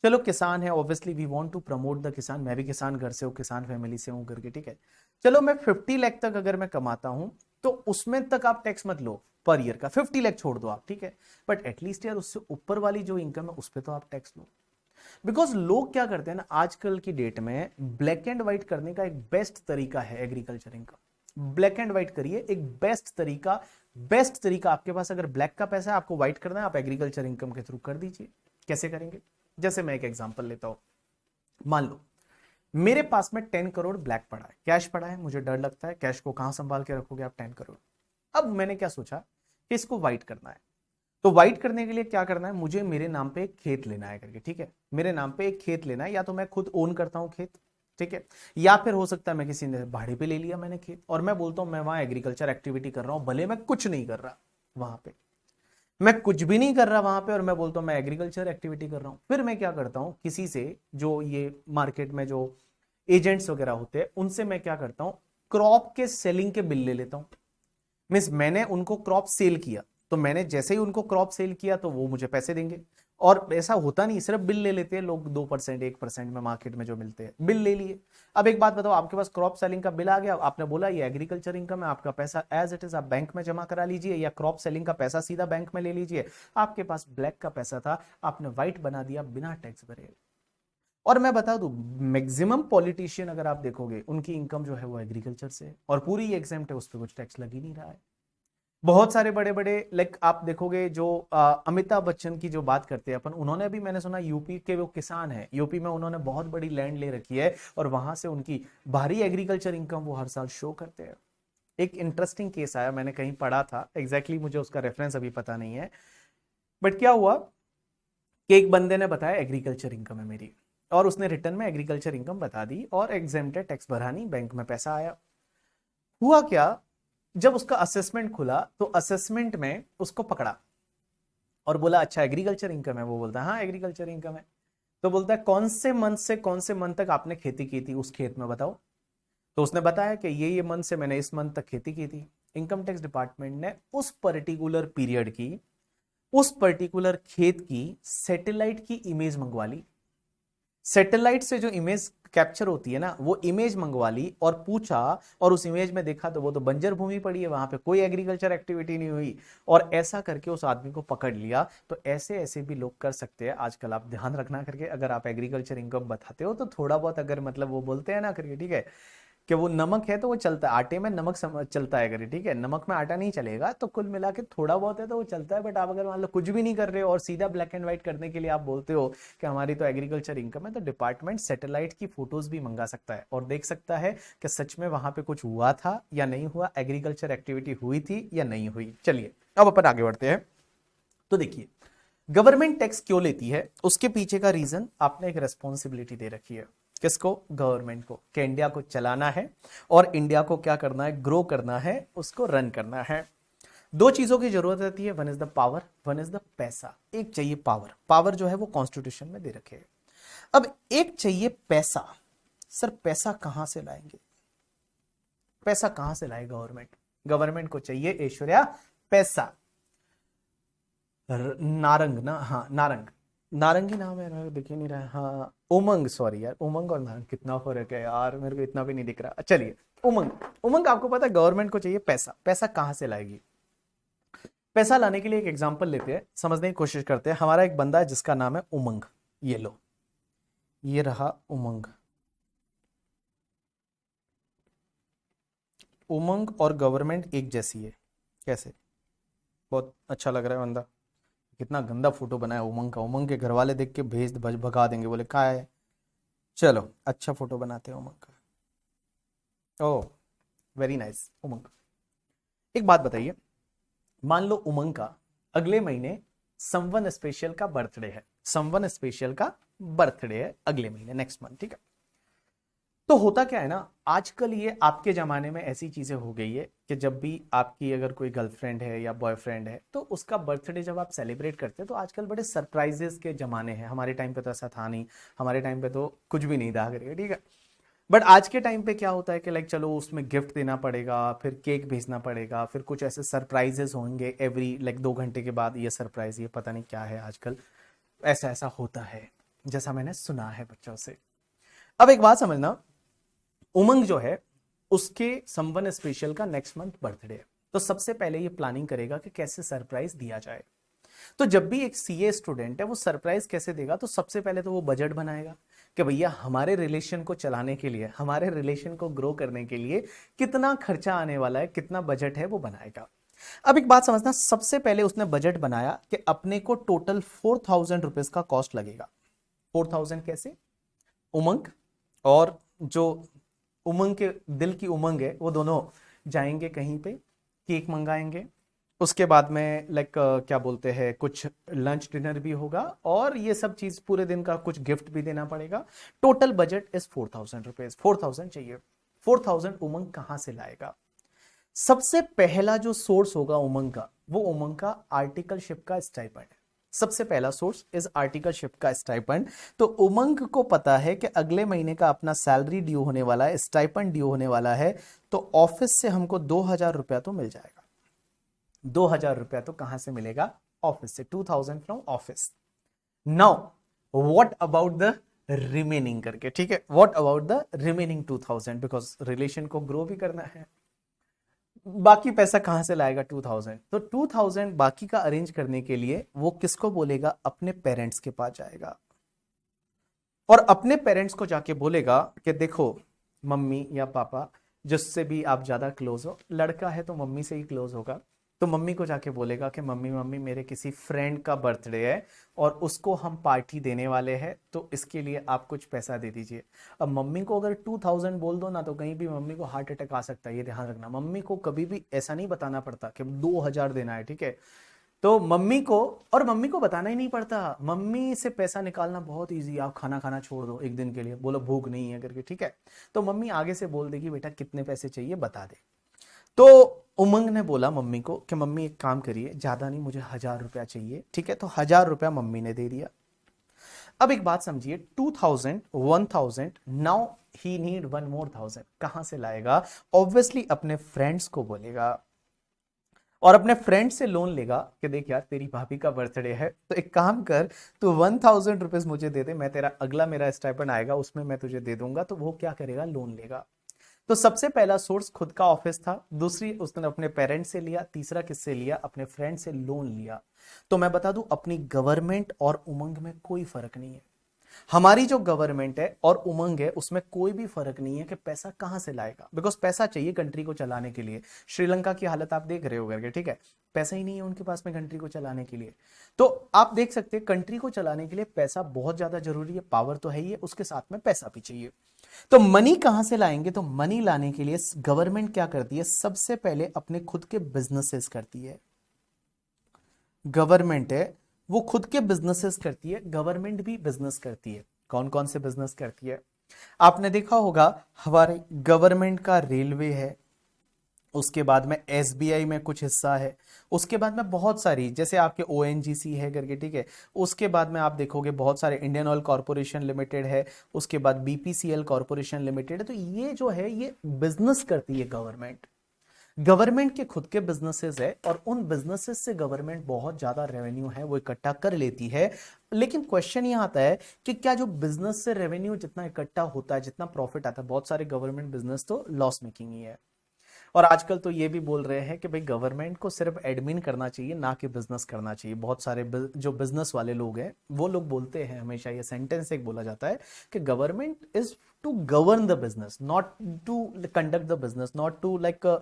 चलो किसान है, obviously we want to promote the kisan, मैं भी किसान घर से हूँ, किसान फैमिली से हूँ करके, ठीक है। चलो मैं 50 लाख तक अगर मैं कमाता हूं तो उसमें तक आप टैक्स मत लो, पर ईयर का 50 लाख छोड़ दो आप, ठीक है। बट एटलीस्ट यार उससे ऊपर वाली जो इनकम है उस पर तो आप टैक्स लो। बिकॉज लोग क्या करते हैं ना, आजकल की डेट में ब्लैक एंड व्हाइट करने का एक बेस्ट तरीका है agriculture income. Black and white करिए, एक बेस्ट तरीका आपके पास, अगर ब्लैक का पैसा है आपको व्हाइट करना है, आप एग्रीकल्चर इनकम के थ्रू कर दीजिए। कैसे करेंगे? जैसे मैं एक एग्जांपल लेता हूं, मान लो मेरे पास में 10 करोड़ ब्लैक पड़ा है, कैश पड़ा है, मुझे डर लगता है कैश को कहां संभाल के रखोगे आप 10 करोड़। अब मैंने क्या सोचा कि इसको व्हाइट करना है। तो व्हाइट करने के लिए क्या करना है, मुझे मेरे नाम पे एक खेत लेना है करके, ठीक है। मेरे नाम पे एक खेत लेना है, या तो मैं खुद ओन करता हूं खेत, ठीक है, या फिर हो सकता है मैं किसी ने भाड़े पे ले लिया मैंने खेत, और मैं बोलता हूं मैं वहां एग्रीकल्चर एक्टिविटी कर रहा हूं, भले मैं कुछ नहीं कर रहा वहां पे, मैं कुछ भी नहीं कर रहा वहां पे, और मैं बोलता हूं मैं एग्रीकल्चर एक्टिविटी कर रहा हूं। फिर मैं क्या करता हूं, किसी से, जो ये मार्केट में जो एजेंट्स वगैरह होते हैं, उनसे मैं क्या करता हूं, क्रॉप के सेलिंग के बिल ले लेता हूं। मीन्स मैंने उनको क्रॉप सेल किया, तो मैंने जैसे ही उनको क्रॉप सेल किया तो वो मुझे पैसे देंगे। और ऐसा होता नहीं, सिर्फ बिल ले लेते हैं लोग, 2% 1% में मार्केट में जो मिलते हैं, बिल ले लिए। अब एक बात बताओ, आपके पास क्रॉप सेलिंग का बिल आ गया, आपने बोला ये एग्रीकल्चर इनकम है, आपका पैसा एज इट इज आप बैंक में जमा करा लीजिए, या क्रॉप सेलिंग का पैसा सीधा बैंक में ले लीजिए। आपके पास ब्लैक का पैसा था, आपने व्हाइट बना दिया बिना टैक्स भरे। और मैं बता दूं, मैक्सिमम पॉलिटिशियन अगर आप देखोगे उनकी इनकम जो है वो एग्रीकल्चर से है, और पूरी एग्जेम्प्ट है, उस पर कुछ टैक्स लग ही नहीं रहा है। बहुत सारे बड़े बड़े लाइक आप देखोगे, जो अमिताभ बच्चन की जो बात करते हैं अपन, उन्होंने भी, मैंने सुना यूपी के वो किसान है, यूपी में उन्होंने बहुत बड़ी लैंड ले रखी है, और वहां से उनकी भारी एग्रीकल्चर इनकम वो हर साल शो करते हैं। एक इंटरेस्टिंग केस आया, मैंने कहीं पढ़ा था, एग्जैक्टली मुझे उसका रेफरेंस अभी पता नहीं है, बट क्या हुआ कि एक बंदे ने बताया एग्रीकल्चर इनकम है मेरी, और उसने रिटर्न में एग्रीकल्चर इनकम बता दी, और एग्जेम्प्टेड, टैक्स भरा नहीं, बैंक में पैसा आया। हुआ क्या, जब उसका असेसमेंट खुला तो असेसमेंट में उसको पकड़ा और बोला अच्छा एग्रीकल्चर इनकम है, वो बोलता है हाँ एग्रीकल्चर इनकम है। तो बोलता है कौन से मंथ से कौन से मंथ तक आपने खेती की थी उस खेत में, बताओ। तो उसने बताया कि ये मंथ से मैंने इस मंथ तक खेती की थी। इनकम टैक्स डिपार्टमेंट ने उस पर्टिकुलर पीरियड की, उस पर्टिकुलर खेत की सैटेलाइट की इमेज मंगवा ली। सैटेलाइट से जो इमेज कैप्चर होती है ना, वो इमेज मंगवा ली और पूछा, और उस इमेज में देखा तो वो तो बंजर भूमि पड़ी है, वहां पे कोई एग्रीकल्चर एक्टिविटी नहीं हुई, और ऐसा करके उस आदमी को पकड़ लिया। तो ऐसे ऐसे भी लोग कर सकते हैं आजकल, आप ध्यान रखना करके, अगर आप एग्रीकल्चर इनकम बताते हो तो थोड़ा बहुत अगर मतलब वो बोलते हैं ना करके, ठीक है, कि वो नमक है तो वो चलता है, आटे में नमक चलता है करे, ठीक है, नमक में आटा नहीं चलेगा, तो कुल मिला के थोड़ा बहुत है तो वो चलता है। बट आप अगर मान लो कुछ भी नहीं कर रहे हो और सीधा ब्लैक एंड व्हाइट करने के लिए आप बोलते हो कि हमारी तो एग्रीकल्चर इनकम है, तो डिपार्टमेंट सैटेलाइट की फोटोज भी मंगा सकता है और देख सकता है कि सच में वहां पे कुछ हुआ था या नहीं हुआ, एग्रीकल्चर एक्टिविटी हुई थी या नहीं हुई। चलिए अब अपन आगे बढ़ते हैं। तो देखिए, गवर्नमेंट टैक्स क्यों लेती है, उसके पीछे का रीजन, आपने एक रेस्पॉन्सिबिलिटी दे रखी है। किसको? गवर्नमेंट को, कि इंडिया को चलाना है और इंडिया को क्या करना है, ग्रो करना है, उसको रन करना है। दो चीजों की जरूरत रहती है, one is the power, one is the पैसा। एक चाहिए पावर, पावर जो है वो कॉन्स्टिट्यूशन में दे रखे है। अब एक चाहिए पैसा। सर पैसा कहां से लाएंगे, पैसा कहां से लाए गवर्नमेंट? गवर्नमेंट को चाहिए ऐश्वर्या पैसा। नारंग ना, हाँ नारंग, नारंगी नाम है, मेरे को दिख ही नहीं रहा है। हाँ उमंग, सॉरी यार, उमंग और नारंग कितना फर्क है यार, मेरे को इतना भी नहीं दिख रहा। चलिए उमंग, उमंग आपको पता है गवर्नमेंट को चाहिए पैसा, पैसा कहां से लाएगी? पैसा लाने के लिए एक एग्जांपल लेते हैं, समझने की कोशिश करते हैं। हमारा एक बंदा है जिसका नाम है उमंग, ये लो, ये रहा उमंग। उमंग और गवर्नमेंट एक जैसी है, कैसे? बहुत अच्छा लग रहा है बंदा, कितना गंदा फोटो बनाया उमंग का, उमंग के घर वाले देख के भगा देंगे, बोले कहाँ है। चलो अच्छा फोटो बनाते हैं उमंग का। ओह वेरी नाइस उमंग। एक बात बताइए, मान लो उमंग का अगले महीने समवन स्पेशल का बर्थडे है, समवन स्पेशल का बर्थडे है अगले महीने, नेक्स्ट मंथ, ठीक है। तो होता क्या है ना, आजकल ये आपके जमाने में ऐसी चीजें हो गई है कि जब भी आपकी अगर कोई गर्लफ्रेंड है या बॉयफ्रेंड है तो उसका बर्थडे जब आप सेलिब्रेट करते हैं तो आजकल बड़े सरप्राइजेस के जमाने हैं। हमारे टाइम पे तो ऐसा था नहीं, हमारे टाइम पे तो कुछ भी नहीं था करके, ठीक है। बट आज के टाइम पे क्या होता है कि लाइक चलो उसमें गिफ्ट देना पड़ेगा, फिर केक भेजना पड़ेगा, फिर कुछ ऐसे सरप्राइजेस होंगे एवरी लाइक 2 घंटे के बाद, ये सरप्राइज, ये पता नहीं क्या है आजकल, ऐसा ऐसा होता है जैसा मैंने सुना है बच्चों से। अब एक बात समझना, उमंग जो है उसके समवन स्पेशल का नेक्स्ट मंथ बर्थडे है, तो सबसे पहले ये प्लानिंग करेगा कि कैसे सरप्राइज दिया जाए। तो जब भी एक सीए स्टूडेंट है वो सरप्राइज कैसे देगा, तो सबसे पहले तो वो बजट बनाएगा कि भैया हमारे रिलेशन को चलाने के लिए, हमारे रिलेशन को ग्रो करने के लिए कितना खर्चा आने वाला है, कितना बजट है, वो बनाएगा। अब एक बात समझना, सबसे पहले उसने बजट बनाया कि अपने को टोटल 4000 रुपीज का कॉस्ट लगेगा। 4000 कैसे, उमंग और जो उमंग के दिल की उमंग है वो दोनों जाएंगे कहीं पे, केक मंगाएंगे, उसके बाद में लाइक क्या बोलते हैं, कुछ लंच डिनर भी होगा और ये सब चीज पूरे दिन का कुछ गिफ्ट भी देना पड़ेगा। टोटल बजट इज 4000 रुपीज, 4000 चाहिए। 4000 उमंग कहां से लाएगा? सबसे पहला जो सोर्स होगा उमंग का, वो उमंग का आर्टिकलशिप का स्टाइपेंड है। सबसे पहला सोर्स इज आर्टिकलशिप का स्टाइपेंड। तो उमंग को पता है कि अगले महीने का अपना सैलरी ड्यू होने वाला है, स्टाइपेंड ड्यू होने वाला है, तो ऑफिस से हमको 2000 रुपया तो मिल जाएगा। 2000 रुपया तो कहां से मिलेगा? ऑफिस से, 2000 from office. Now what about the remaining करके, ठीक है, what about the remaining 2000, because relation को ग्रो भी करना है। बाकी पैसा कहां से लाएगा? 2000। तो 2000 बाकी का अरेंज करने के लिए वो किसको बोलेगा? अपने पेरेंट्स के पास जाएगा और अपने पेरेंट्स को जाके बोलेगा कि देखो मम्मी या पापा, जिससे भी आप ज्यादा क्लोज हो, लड़का है तो मम्मी से ही क्लोज होगा, तो मम्मी को जाके बोलेगा कि मम्मी मम्मी मेरे किसी फ्रेंड का बर्थडे है और उसको हम पार्टी देने वाले हैं, तो इसके लिए आप कुछ पैसा दे दीजिए। अब मम्मी को अगर 2000 बोल दो ना, तो कहीं भी मम्मी को हार्ट अटैक आ सकता है, ये ध्यान रखना। मम्मी को कभी भी ऐसा नहीं बताना पड़ता कि 2000 देना है, ठीक है। तो मम्मी को, और मम्मी को बताना ही नहीं पड़ता, मम्मी से पैसा निकालना बहुत इजी। आप खाना खाना छोड़ दो एक दिन के लिए, बोलो भूख नहीं है करके, ठीक है, तो मम्मी आगे से बोल देगी बेटा कितने पैसे चाहिए बता दे। तो उमंग ने बोला मम्मी को कि मम्मी एक काम करिए, ज्यादा नहीं, मुझे 1000 रुपया चाहिए, ठीक है। तो 1000 रुपया मम्मी ने दे दिया। अब एक बात समझिए, 2000, 1000, नाउ ही नीड 1 more 1000, कहां से लाएगा? ऑब्वियसली अपने फ्रेंड्स को बोलेगा और अपने फ्रेंड से लोन लेगा कि देख यार तेरी भाभी का बर्थडे है, तो एक काम कर, तू 1000 रुपीज मुझे दे दे, मैं तेरा अगला मेरा स्टाइपेंड आएगा उसमें मैं तुझे दे दूंगा। तो वो क्या करेगा? लोन लेगा। तो सबसे पहला सोर्स खुद का ऑफिस था, दूसरी उसने अपने पेरेंट्स से लिया, तीसरा किससे लिया? अपने फ्रेंड से लोन लिया। तो मैं बता दूं, अपनी गवर्नमेंट और उमंग में कोई फर्क नहीं है। हमारी जो गवर्नमेंट है और उमंग है उसमें कोई भी फर्क नहीं है कि पैसा कहां से लाएगा, बिकॉज पैसा चाहिए कंट्री को चलाने के लिए। श्रीलंका की हालत आप देख रहे हो करके, ठीक है, पैसा ही नहीं है उनके पास में कंट्री को चलाने के लिए। तो आप देख सकते हैं कंट्री को चलाने के लिए पैसा बहुत ज्यादा जरूरी है, पावर तो है ही है, उसके साथ में पैसा भी चाहिए। तो मनी कहां से लाएंगे? तो मनी लाने के लिए गवर्नमेंट क्या करती है? सबसे पहले अपने खुद के बिजनेसेस करती है। गवर्नमेंट है वो खुद के बिजनेसेस करती है, गवर्नमेंट भी बिजनेस करती है। कौन कौन से बिजनेस करती है? आपने देखा होगा हमारे गवर्नमेंट का रेलवे है, उसके बाद में एसबीआई में कुछ हिस्सा है, उसके बाद में बहुत सारी जैसे आपके ओएनजीसी है करके, ठीक है, उसके बाद में आप देखोगे बहुत सारे इंडियन ऑयल कॉर्पोरेशन लिमिटेड है, उसके बाद बीपीसीएल कॉर्पोरेशन लिमिटेड है। तो ये जो है ये बिजनेस करती है गवर्नमेंट। गवर्नमेंट के खुद के बिजनेसेस है और उन बिजनेसेस से गवर्नमेंट बहुत ज्यादा रेवेन्यू है वो इकट्ठा कर लेती है। लेकिन क्वेश्चन ये आता है कि क्या जो बिजनेस से रेवेन्यू जितना इकट्ठा होता है, जितना प्रॉफिट आता है, बहुत सारे गवर्नमेंट बिजनेस तो लॉस मेकिंग ही है। और आजकल तो ये भी बोल रहे हैं कि भाई गवर्नमेंट को सिर्फ एडमिन करना चाहिए, ना कि बिजनेस करना चाहिए। बहुत सारे जो बिजनेस वाले लोग हैं वो लोग बोलते हैं, हमेशा ये सेंटेंस एक बोला जाता है कि government is to govern the business, not to conduct the business, not to like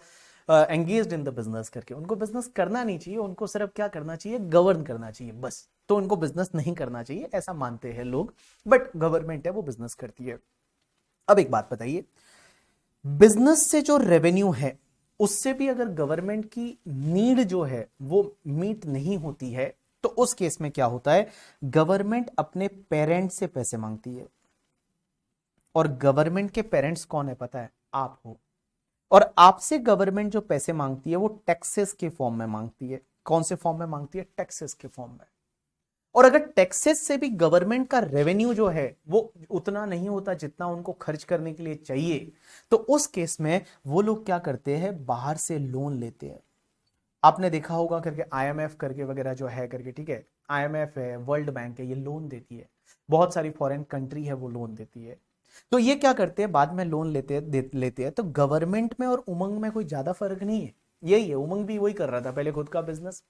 engaged in the business करके। उनको बिजनेस करना नहीं चाहिए, उनको सिर्फ क्या करना चाहिए? गवर्न करना चाहिए बस। तो उनको बिजनेस नहीं करना चाहिए ऐसा मानते हैं लोग, बट गवर्नमेंट है वो बिजनेस करती है। अब एक बात बताइए, बिजनेस से जो रेवेन्यू है उससे भी अगर गवर्नमेंट की नीड जो है वो मीट नहीं होती है, तो उस केस में क्या होता है, गवर्नमेंट अपने पेरेंट्स से पैसे मांगती है। और गवर्नमेंट के पेरेंट्स कौन है पता है, आप हो। और आपसे गवर्नमेंट जो पैसे मांगती है वो टैक्सेस के फॉर्म में मांगती है। कौन से फॉर्म में मांगती है, टैक्सेस के फॉर्म में। और अगर टैक्सेस से भी गवर्नमेंट का रेवेन्यू जो है वो उतना नहीं होता जितना उनको खर्च करने के लिए चाहिए, तो उस केस में वो लोग क्या करते हैं, बाहर से लोन लेते हैं। आपने देखा होगा करके आईएमएफ करके वगैरह जो है करके, ठीक है, आईएमएफ है, वर्ल्ड बैंक है, ये लोन देती है। बहुत सारी फॉरेन कंट्री है वो लोन देती है। तो ये क्या करते हैं, बाद में लोन लेते हैं। तो गवर्नमेंट में और उमंग में कोई ज्यादा फर्क नहीं है। यही है, उमंग भी वही कर रहा था पहले, खुद का बिजनेस,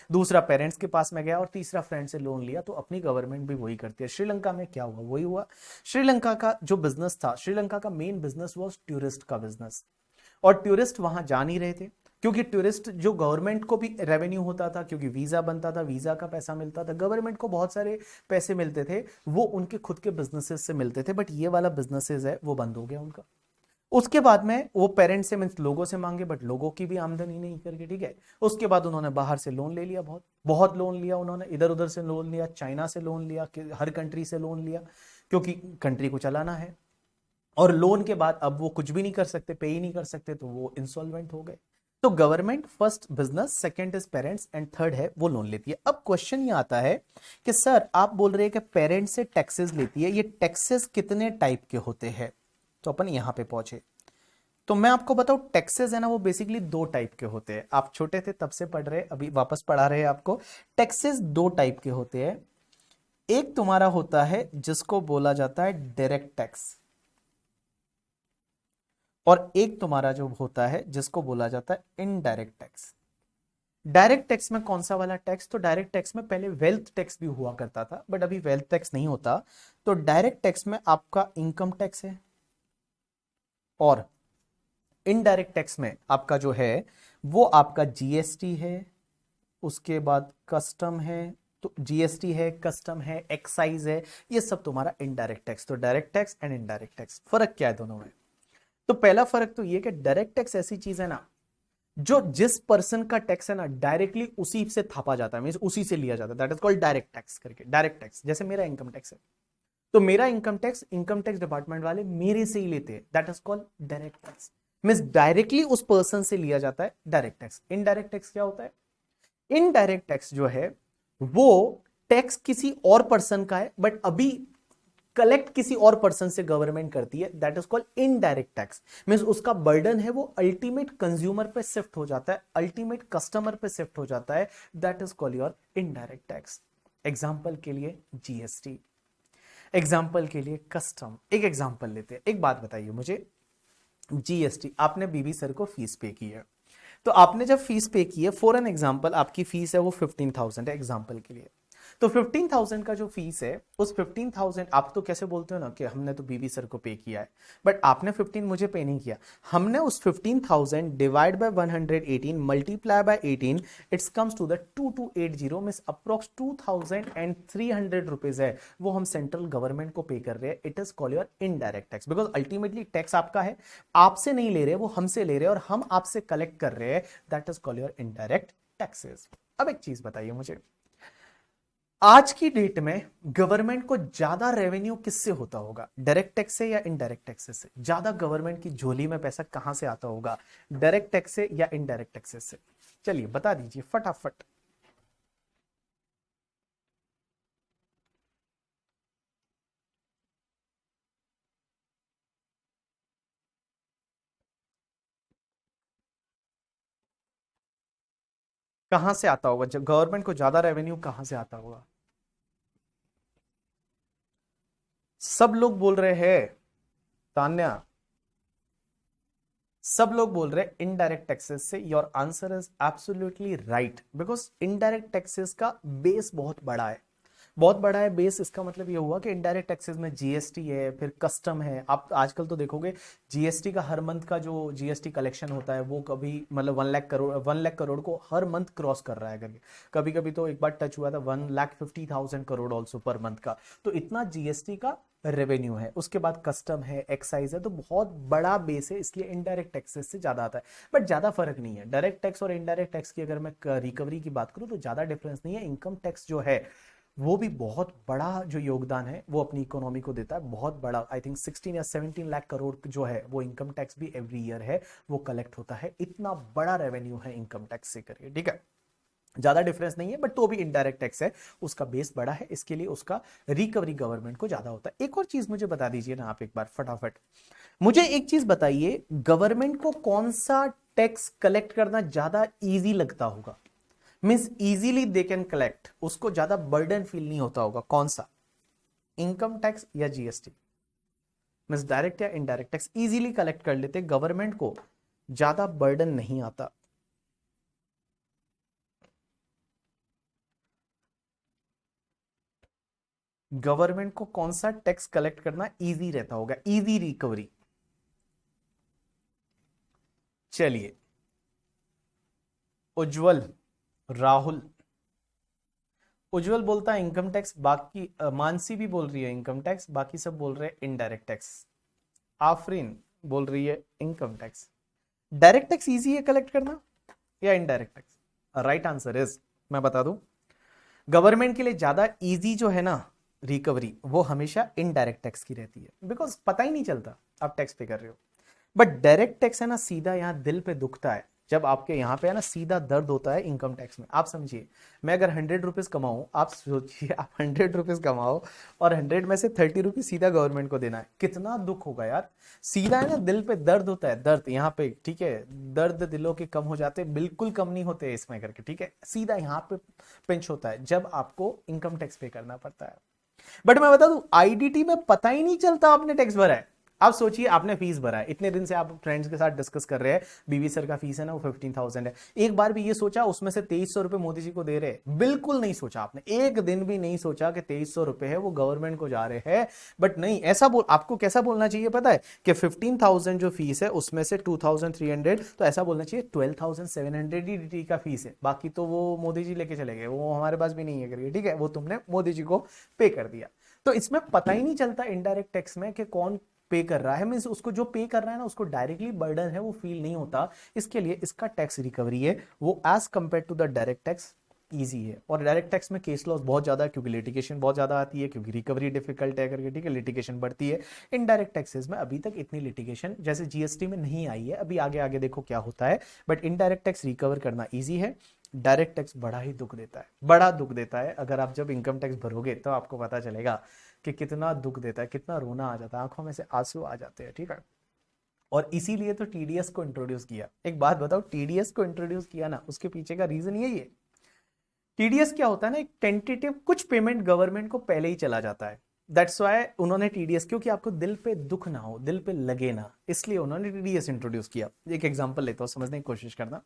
दूसरा पेरेंट्स के पास में गया, और तीसरा फ्रेंड से लोन लिया। तो अपनी गवर्नमेंट भी वही करती है। श्रीलंका में क्या हुआ, वही हुआ। श्रीलंका का जो बिजनेस था, श्रीलंका का मेन बिजनेस वाज टूरिस्ट का बिजनेस। और टूरिस्ट वहां जा नहीं रहे थे, क्योंकि टूरिस्ट जो गवर्नमेंट को भी रेवेन्यू होता था, क्योंकि वीजा बनता था, वीजा का पैसा मिलता था, गवर्नमेंट को बहुत सारे पैसे मिलते थे, वो उनके खुद के बिजनेसेस से मिलते थे। बट ये वाला बिजनेसेस है वो बंद हो गया उनका। उसके बाद में वो पेरेंट्स से मीन्स लोगों से मांगे, बट लोगों की भी आमदनी नहीं करके, ठीक है। उसके बाद उन्होंने बाहर से लोन ले लिया, बहुत बहुत लोन लिया उन्होंने, इधर उधर से लोन लिया, चाइना से लोन लिया, हर कंट्री से लोन लिया, क्योंकि कंट्री को चलाना है। और लोन के बाद अब वो कुछ भी नहीं कर सकते, पे ही नहीं कर सकते, तो वो इंसॉल्वेंट हो गए। तो government first business, second is parents, and third है वो लोन लेती है। अब क्वेश्चन ये आता है कि सर आप बोल रहे हैं कि पेरेंट्स से टैक्सेस लेती है, ये टैक्सेस कितने टाइप के होते हैं। तो अपन यहां पे पहुंचे, तो मैं आपको बताऊं, टैक्सेस है ना वो बेसिकली दो टाइप के होते हैं। आप छोटे थे तब से पढ़ रहे, अभी वापस पढ़ा रहे हैं आपको। टैक्सेस दो टाइप के होते हैं। एक तुम्हारा होता है जिसको बोला जाता है डायरेक्ट टैक्स, और एक तुम्हारा जो होता है जिसको बोला जाता है इनडायरेक्ट टैक्स। डायरेक्ट टैक्स में कौन सा वाला टैक्स, तो डायरेक्ट टैक्स में पहले वेल्थ टैक्स भी हुआ करता था, बट अभी वेल्थ टैक्स नहीं होता। तो डायरेक्ट टैक्स में आपका इनकम टैक्स है, और इनडायरेक्ट टैक्स में आपका जो है वो आपका जीएसटी है, उसके बाद कस्टम है। तो जीएसटी है, कस्टम है, एक्साइज है, ये सब तुम्हारा इनडायरेक्ट टैक्स। तो direct tax and indirect tax, फर्क क्या है दोनों में। तो पहला फर्क तो ये कि डायरेक्ट टैक्स ऐसी चीज है ना, जो जिस पर्सन का टैक्स है ना डायरेक्टली उसी से थापा जाता है, मींस उसी से लिया जाता है, that is called direct tax करके। डायरेक्ट टैक्स जैसे मेरा इनकम टैक्स है, तो मेरा इनकम टैक्स डिपार्टमेंट वाले मेरे से ही लेते हैं, that is called direct tax. Means directly उस पर्सन से लिया जाता है डायरेक्ट टैक्स। इनडायरेक्ट टैक्स क्या होता है, इनडायरेक्ट टैक्स जो है वो टैक्स किसी और पर्सन का है, बट अभी कलेक्ट किसी और पर्सन से गवर्नमेंट करती है, that is called indirect tax. Means उसका बर्डन है वो अल्टीमेट कंज्यूमर पे शिफ्ट हो जाता है, अल्टीमेट कस्टमर पे शिफ्ट हो जाता है, that is called your indirect tax. Example के लिए जीएसटी, एग्जांपल के लिए कस्टम। एक एग्जांपल लेते हैं, एक बात बताइए मुझे, जीएसटी आपने बीबी सर को फीस पे की है, तो आपने जब फीस पे की है, फॉर एन एग्जांपल आपकी फीस है वो 15,000 है एग्जांपल के लिए। तो 15,000 का जो फीस है, उस 15,000 आप तो कैसे बोलते हो ना कि हमने तो बीबी सर को पे किया है, बट आपने 15 मुझे पे नहीं किया। हमने उस 15,000 divide by 118 multiply by 18, it's comes to the 2280, means approx 2,300 rupees है, वो हम सेंट्रल गवर्नमेंट को पे कर रहे हैं। It is called your indirect tax, because ultimately tax आपका है, आपसे नहीं ले रहे, वो हमसे ले रहे हैं, और हम आपसे कलेक्ट कर रहे हैं, that is called your indirect taxes. अब एक चीज बताइए मुझे, आज की डेट में गवर्नमेंट को ज्यादा रेवेन्यू किससे होता होगा, डायरेक्ट टैक्स से या इनडायरेक्ट टैक्सेस से? ज्यादा गवर्नमेंट की झोली में पैसा कहां से आता होगा, डायरेक्ट टैक्स से या इनडायरेक्ट टैक्सेस से? चलिए बता दीजिए फटाफट। कहां से आता होगा, जब गवर्नमेंट को ज्यादा रेवेन्यू कहां से आता होगा? सब लोग बोल रहे हैं, तान्या, सब लोग बोल रहे हैं इनडायरेक्ट टैक्सेस से। Your answer is absolutely right, because indirect taxes का बेस बहुत बड़ा है, बहुत बड़ा है बेस। इसका मतलब ये हुआ कि इनडायरेक्ट टैक्सेस में जीएसटी है, फिर कस्टम है। आप आजकल तो देखोगे जीएसटी का हर मंथ का जो जीएसटी कलेक्शन होता है वो कभी मतलब 1 लाख करोड़ को हर मंथ क्रॉस कर रहा है करके। कभी कभी तो एक बार टच हुआ था 1,50,000 करोड़ ऑल्सो पर मंथ का। तो इतना जीएसटी का रेवेन्यू है, उसके बाद कस्टम है, एक्साइज है, तो बहुत बड़ा बेस है, इसलिए इनडायरेक्ट टैक्सेस से ज्यादा आता है। बट ज्यादा फर्क नहीं है, डायरेक्ट टैक्स और इनडायरेक्ट टैक्स की अगर मैं रिकवरी की बात करूं तो ज्यादा डिफरेंस नहीं है। इनकम टैक्स जो है वो भी बहुत बड़ा जो योगदान है वो अपनी इकोनॉमी को देता है, बहुत बड़ा। आई थिंक 16 या 17 लाख करोड़ जो है वो इनकम टैक्स भी एवरी ईयर है वो कलेक्ट होता है। इतना बड़ा रेवेन्यू है इनकम टैक्स से करिए, ठीक है। ज्यादा डिफरेंस नहीं है, बट तो भी इनडायरेक्ट टैक्स है, उसका बेस बड़ा है, इसके लिए उसका रिकवरी गवर्नमेंट को ज्यादा होता है। एक और चीज मुझे बता दीजिए ना आप एक बार फटाफट, मुझे एक चीज बताइए, गवर्नमेंट को कौन सा टैक्स कलेक्ट करना ज्यादा इजी लगता होगा? Means easily they can collect, उसको ज्यादा बर्डन फील नहीं होता होगा, कौन सा? इनकम टैक्स या जीएसटी? मींस डायरेक्ट या इनडायरेक्ट टैक्स इजीली कलेक्ट कर लेते, गवर्नमेंट को ज्यादा बर्डन नहीं आता। गवर्नमेंट को कौन सा टैक्स कलेक्ट करना इजी रहता होगा, इजी रिकवरी? चलिए, उज्जवल, राहुल, उज्जवल बोलता है इनकम टैक्स, बाकी मानसी भी बोल रही है इनकम टैक्स, बाकी सब बोल रहे हैं इनडायरेक्ट टैक्स। आफरीन बोल रही है income tax. Direct tax easy है कलेक्ट करना या indirect tax? Right answer is, मैं बता दूं, गवर्नमेंट के लिए ज्यादा इजी जो है ना रिकवरी, वो हमेशा इनडायरेक्ट टैक्स की रहती है, बिकॉज पता ही नहीं चलता आप टैक्स पे कर रहे हो। बट डायरेक्ट टैक्स है ना, सीधा यहां दिल पे दुखता है, जब आपके यहां पे है ना सीधा दर्द होता है इनकम टैक्स में। आप समझिए, मैं अगर 100 रुपीज कमाऊं, आप सोचिए आप 100 रुपीज कमाओ और 100 में से 30 रुपीज सीधा गवर्नमेंट को देना है, कितना दुख होगा यार। सीधा है ना दिल पे दर्द होता है, दर्द यहाँ पे, ठीक है। दर्द दिलों के कम हो जाते, बिल्कुल कम नहीं होते इसमें करके, ठीक है। सीधा यहाँ पे पिंच होता है जब आपको इनकम टैक्स पे करना पड़ता है। बट मैं बता दूं, आईडीटी में पता ही नहीं चलता आपने टैक्स भरा है। आप सोचिए, आपने फीस भरा है, इतने दिन से आप फ्रेंड्स के साथ डिस्कस कर रहे हैं, बीवी सर का फीस है ना वो 15,000 है। एक बार भी ये सोचा उसमें से 2300 रुपए मोदी जी को दे रहे हैं? बिल्कुल नहीं सोचा आपने, एक दिन भी नहीं सोचा कि 2300 रुपए है वो गवर्नमेंट को जा रहे हैं। बट नहीं, ऐसा बोल, आपको कैसा बोलना चाहिए पता है, कि 15,000 जो फीस है उसमें से 2,300, तो ऐसा बोलना चाहिए 12,700 ही डीटी का फीस है, बाकी तो वो मोदी जी लेके चले गए, वो हमारे पास भी नहीं है करके, ठीक है, वो तुमने मोदी जी को पे कर दिया। तो इसमें पता ही नहीं चलता इनडायरेक्ट टैक्स में कि कौन पे कर रहा है। मींस उसको जो पे कर रहा है ना, उसको डायरेक्टली बर्डन है वो फील नहीं होता। इसके लिए इसका टैक्स रिकवरी है वो as compare to the direct tax easy है। और डायरेक्ट टैक्स में केस लॉस बहुत ज्यादा है, क्योंकि लिटिगेशन बहुत ज्यादा आती है, क्योंकि रिकवरी डिफिकल्ट है करके, ठीक है, लिटिगेशन बढ़ती है। इनडायरेक्ट टैक्सेस में अभी तक इतनी लिटिगेशन जैसे जीएसटी में नहीं आई है, अभी आगे आगे देखो क्या होता है। बट इनडायरेक्ट टैक्स रिकवर करना ईजी है, डायरेक्ट टैक्स बड़ा ही दुख देता है, बड़ा दुख देता है। अगर आप जब इनकम टैक्स भरोगे तो आपको पता चलेगा कि कितना दुख देता है, कितना रोना आ जाता है, आंखों में से आंसू आ जाते हैं, ठीक है। और इसीलिए तो टीडीएस को इंट्रोड्यूस किया। एक बात बताओ, टीडीएस को इंट्रोड्यूस किया ना, उसके पीछे का रीजन यही है। टीडीएस क्या होता है ना, एक टेंटेटिव कुछ पेमेंट गवर्नमेंट को पहले ही चला जाता है। दैट्स वाई उन्होंने टीडीएस, क्योंकि आपको दिल पे दुख ना हो, दिल पे लगे ना, इसलिए उन्होंने टीडीएस इंट्रोड्यूस किया। एक एग्जांपल लेता हूं, समझने की कोशिश करना।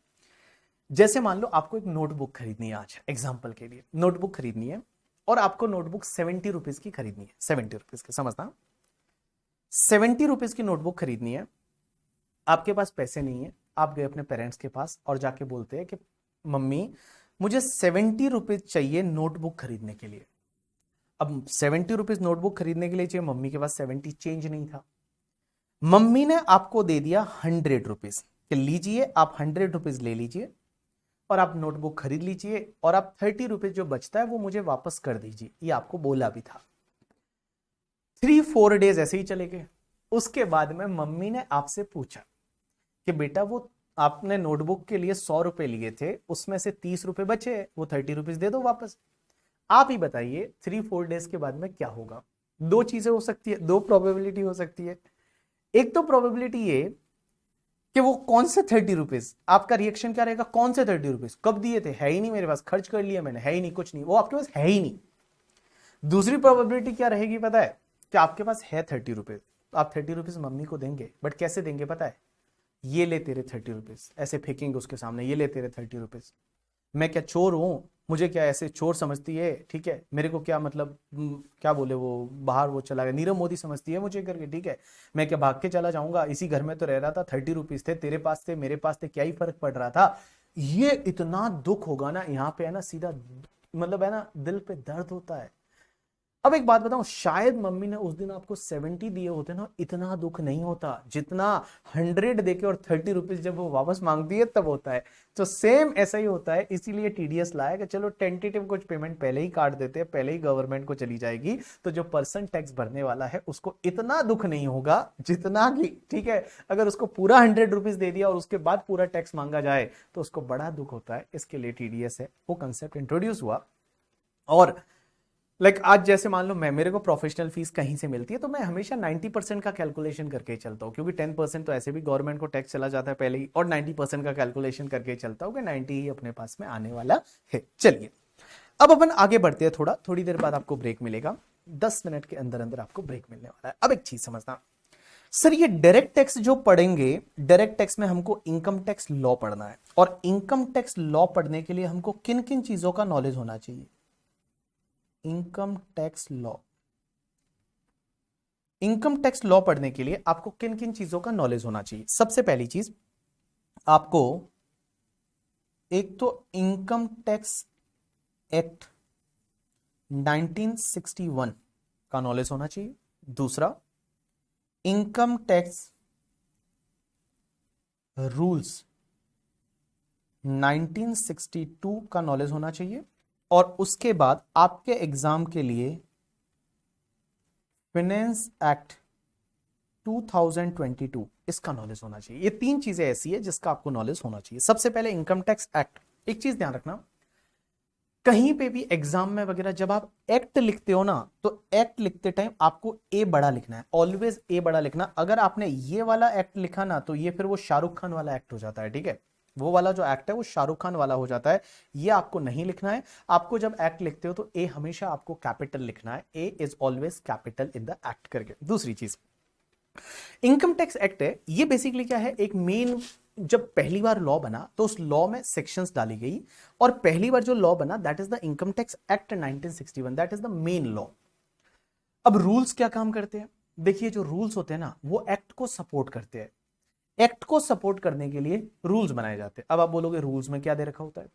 जैसे मान लो आपको एक नोटबुक खरीदनी है, आज एग्जाम्पल के लिए नोटबुक खरीदनी है, और आपको नोटबुक 70 रुपीज की खरीदनी है, 70 रुपीज की, समझना, 70 रुपीज की नोटबुक खरीदनी है। आपके पास पैसे नहीं है, आप गए अपने पेरेंट्स के पास और जाके बोलते हैं कि मम्मी मुझे 70 रुपीज चाहिए नोटबुक खरीदने के लिए। अब 70 रुपीज नोटबुक खरीदने के लिए चाहिए, मम्मी के पास 70 चेंज नहीं था। मम्मी ने आपको दे दिया 100 रुपीज कि लीजिए आप 100 रुपीज ले लीजिए और आप नोटबुक खरीद लीजिए, और आप 30 रुपीज जो बचता है वो मुझे वापस कर दीजिए, ये आपको बोला भी था। 3-4 डेज ऐसे ही चले गए। उसके बाद में मम्मी ने आपसे पूछा कि बेटा वो आपने नोटबुक के लिए 100 रुपए लिए थे, उसमें से 30 रुपए बचे, वो 30 रुपीज दे दो वापस। आप ही बताइए 3-4 डेज के बाद में क्या होगा? दो चीजें हो सकती है, दो प्रोबेबिलिटी हो सकती है। एक तो प्रोबेबिलिटी ये कि वो कौन से 30 रुपीज, आपका रिएक्शन क्या रहेगा, कौन से 30 रुपीज, कब दिए थे, है ही नहीं मेरे पास, खर्च कर लिया मैंने, है ही नहीं, कुछ नहीं, वो आपके पास है ही नहीं। दूसरी प्रोबेबिलिटी क्या रहेगी पता है, कि आपके पास है 30 रुपीज, तो आप 30 रुपीज मम्मी को देंगे, बट कैसे देंगे पता है, ये ले तेरे 30 रुपीज, ऐसे फेंकेंगे उसके सामने, ये ले तेरे 30 रुपीज। मैं क्या चोर हूं, मुझे क्या ऐसे चोर समझती है, ठीक है, मेरे को क्या मतलब क्या बोले वो, बाहर वो चला गया, नीरव मोदी समझती है मुझे करके, ठीक है। मैं क्या भाग के चला जाऊंगा, इसी घर में तो रह रहा था, 30 रुपीज थे, तेरे पास थे मेरे पास थे, क्या ही फर्क पड़ रहा था। ये इतना दुख होगा ना यहाँ पे, है ना, सीधा मतलब है ना दिल पे दर्द होता है। अब एक बात बताऊं, शायद मम्मी ने उस दिन आपको 70 दिए होते ना, इतना दुख नहीं होता जितना 100 देके और 30 रुपीज जब वो वापस मांगती है तब होता है। तो सेम ऐसा ही होता है, इसीलिए टीडीएस लाया कि चलो टेंटेटिव कुछ पेमेंट पहले ही काट देते हैं, पहले ही गवर्नमेंट को चली जाएगी, तो जो पर्सन टैक्स भरने वाला है उसको इतना दुख नहीं होगा जितना कि, ठीक है, अगर उसको पूरा 100 रुपीज दे दिया और उसके बाद पूरा टैक्स मांगा जाए तो उसको बड़ा दुख होता है। इसके लिए टीडीएस है, वो कंसेप्ट इंट्रोड्यूस हुआ। और आज जैसे मान लो मैं, मेरे को प्रोफेशनल फीस कहीं से मिलती है तो मैं हमेशा 90% का कैलकुलेशन करके ही चलता हूँ, क्योंकि 10% तो ऐसे भी गवर्नमेंट को टैक्स चला जाता है पहले ही, और 90% का कैलकुलेशन करके ही चलता हूँ कि 90 ही अपने पास में आने वाला है। चलिए अब अपन आगे बढ़ते हैं, थोड़ी देर बाद आपको ब्रेक मिलेगा, 10 मिनट के अंदर अंदर आपको ब्रेक मिलने वाला है। अब एक चीज समझना सर, ये डायरेक्ट टैक्स जो पढ़ेंगे, डायरेक्ट टैक्स में हमको इनकम टैक्स लॉ पढ़ना है, और इनकम टैक्स लॉ पढ़ने के लिए हमको किन किन चीजों का नॉलेज होना चाहिए। Income tax law, income tax law पढ़ने के लिए आपको किन किन चीजों का नॉलेज होना चाहिए। सबसे पहली चीज, आपको एक तो इनकम टैक्स एक्ट 1961 का नॉलेज होना चाहिए। दूसरा, इनकम टैक्स रूल्स 1962 का नॉलेज होना चाहिए। और उसके बाद आपके एग्जाम के लिए फाइनेंस एक्ट 2022 इसका नॉलेज होना चाहिए। ये तीन चीजें ऐसी है जिसका आपको नॉलेज होना चाहिए। सबसे पहले इनकम टैक्स एक्ट। एक चीज ध्यान रखना, कहीं पे भी एग्जाम में वगैरह जब आप एक्ट लिखते हो ना, तो एक्ट लिखते टाइम आपको ए बड़ा लिखना है, ऑलवेज ए बड़ा लिखना। अगर आपने ये वाला एक्ट लिखा ना, तो ये फिर वो शाहरुख खान वाला एक्ट हो जाता है, ठीक है, वो वाला जो एक्ट है वो शाहरुख खान वाला हो जाता है। ये आपको नहीं लिखना है। आपको जब एक्ट लिखते हो तो ए हमेशा आपको कैपिटल लिखना है, A is always capital in the act करके। दूसरी चीज, इनकम टैक्स एक्ट है, ये बेसिकली क्या है, एक मेन, जब पहली बार लॉ बना तो उस लॉ में सेक्शंस डाली गई, और पहली बार जो लॉ बना that is the income tax act 1961, that is the main law. अब रूल्स क्या काम करते हैं, देखिए जो रूल्स होते हैं ना वो एक्ट को सपोर्ट करते हैं। एक्ट को सपोर्ट करने के लिए रूल्स बनाए जाते हैं। अब आप बोलोगे रूल्स में क्या दे रखा होता है,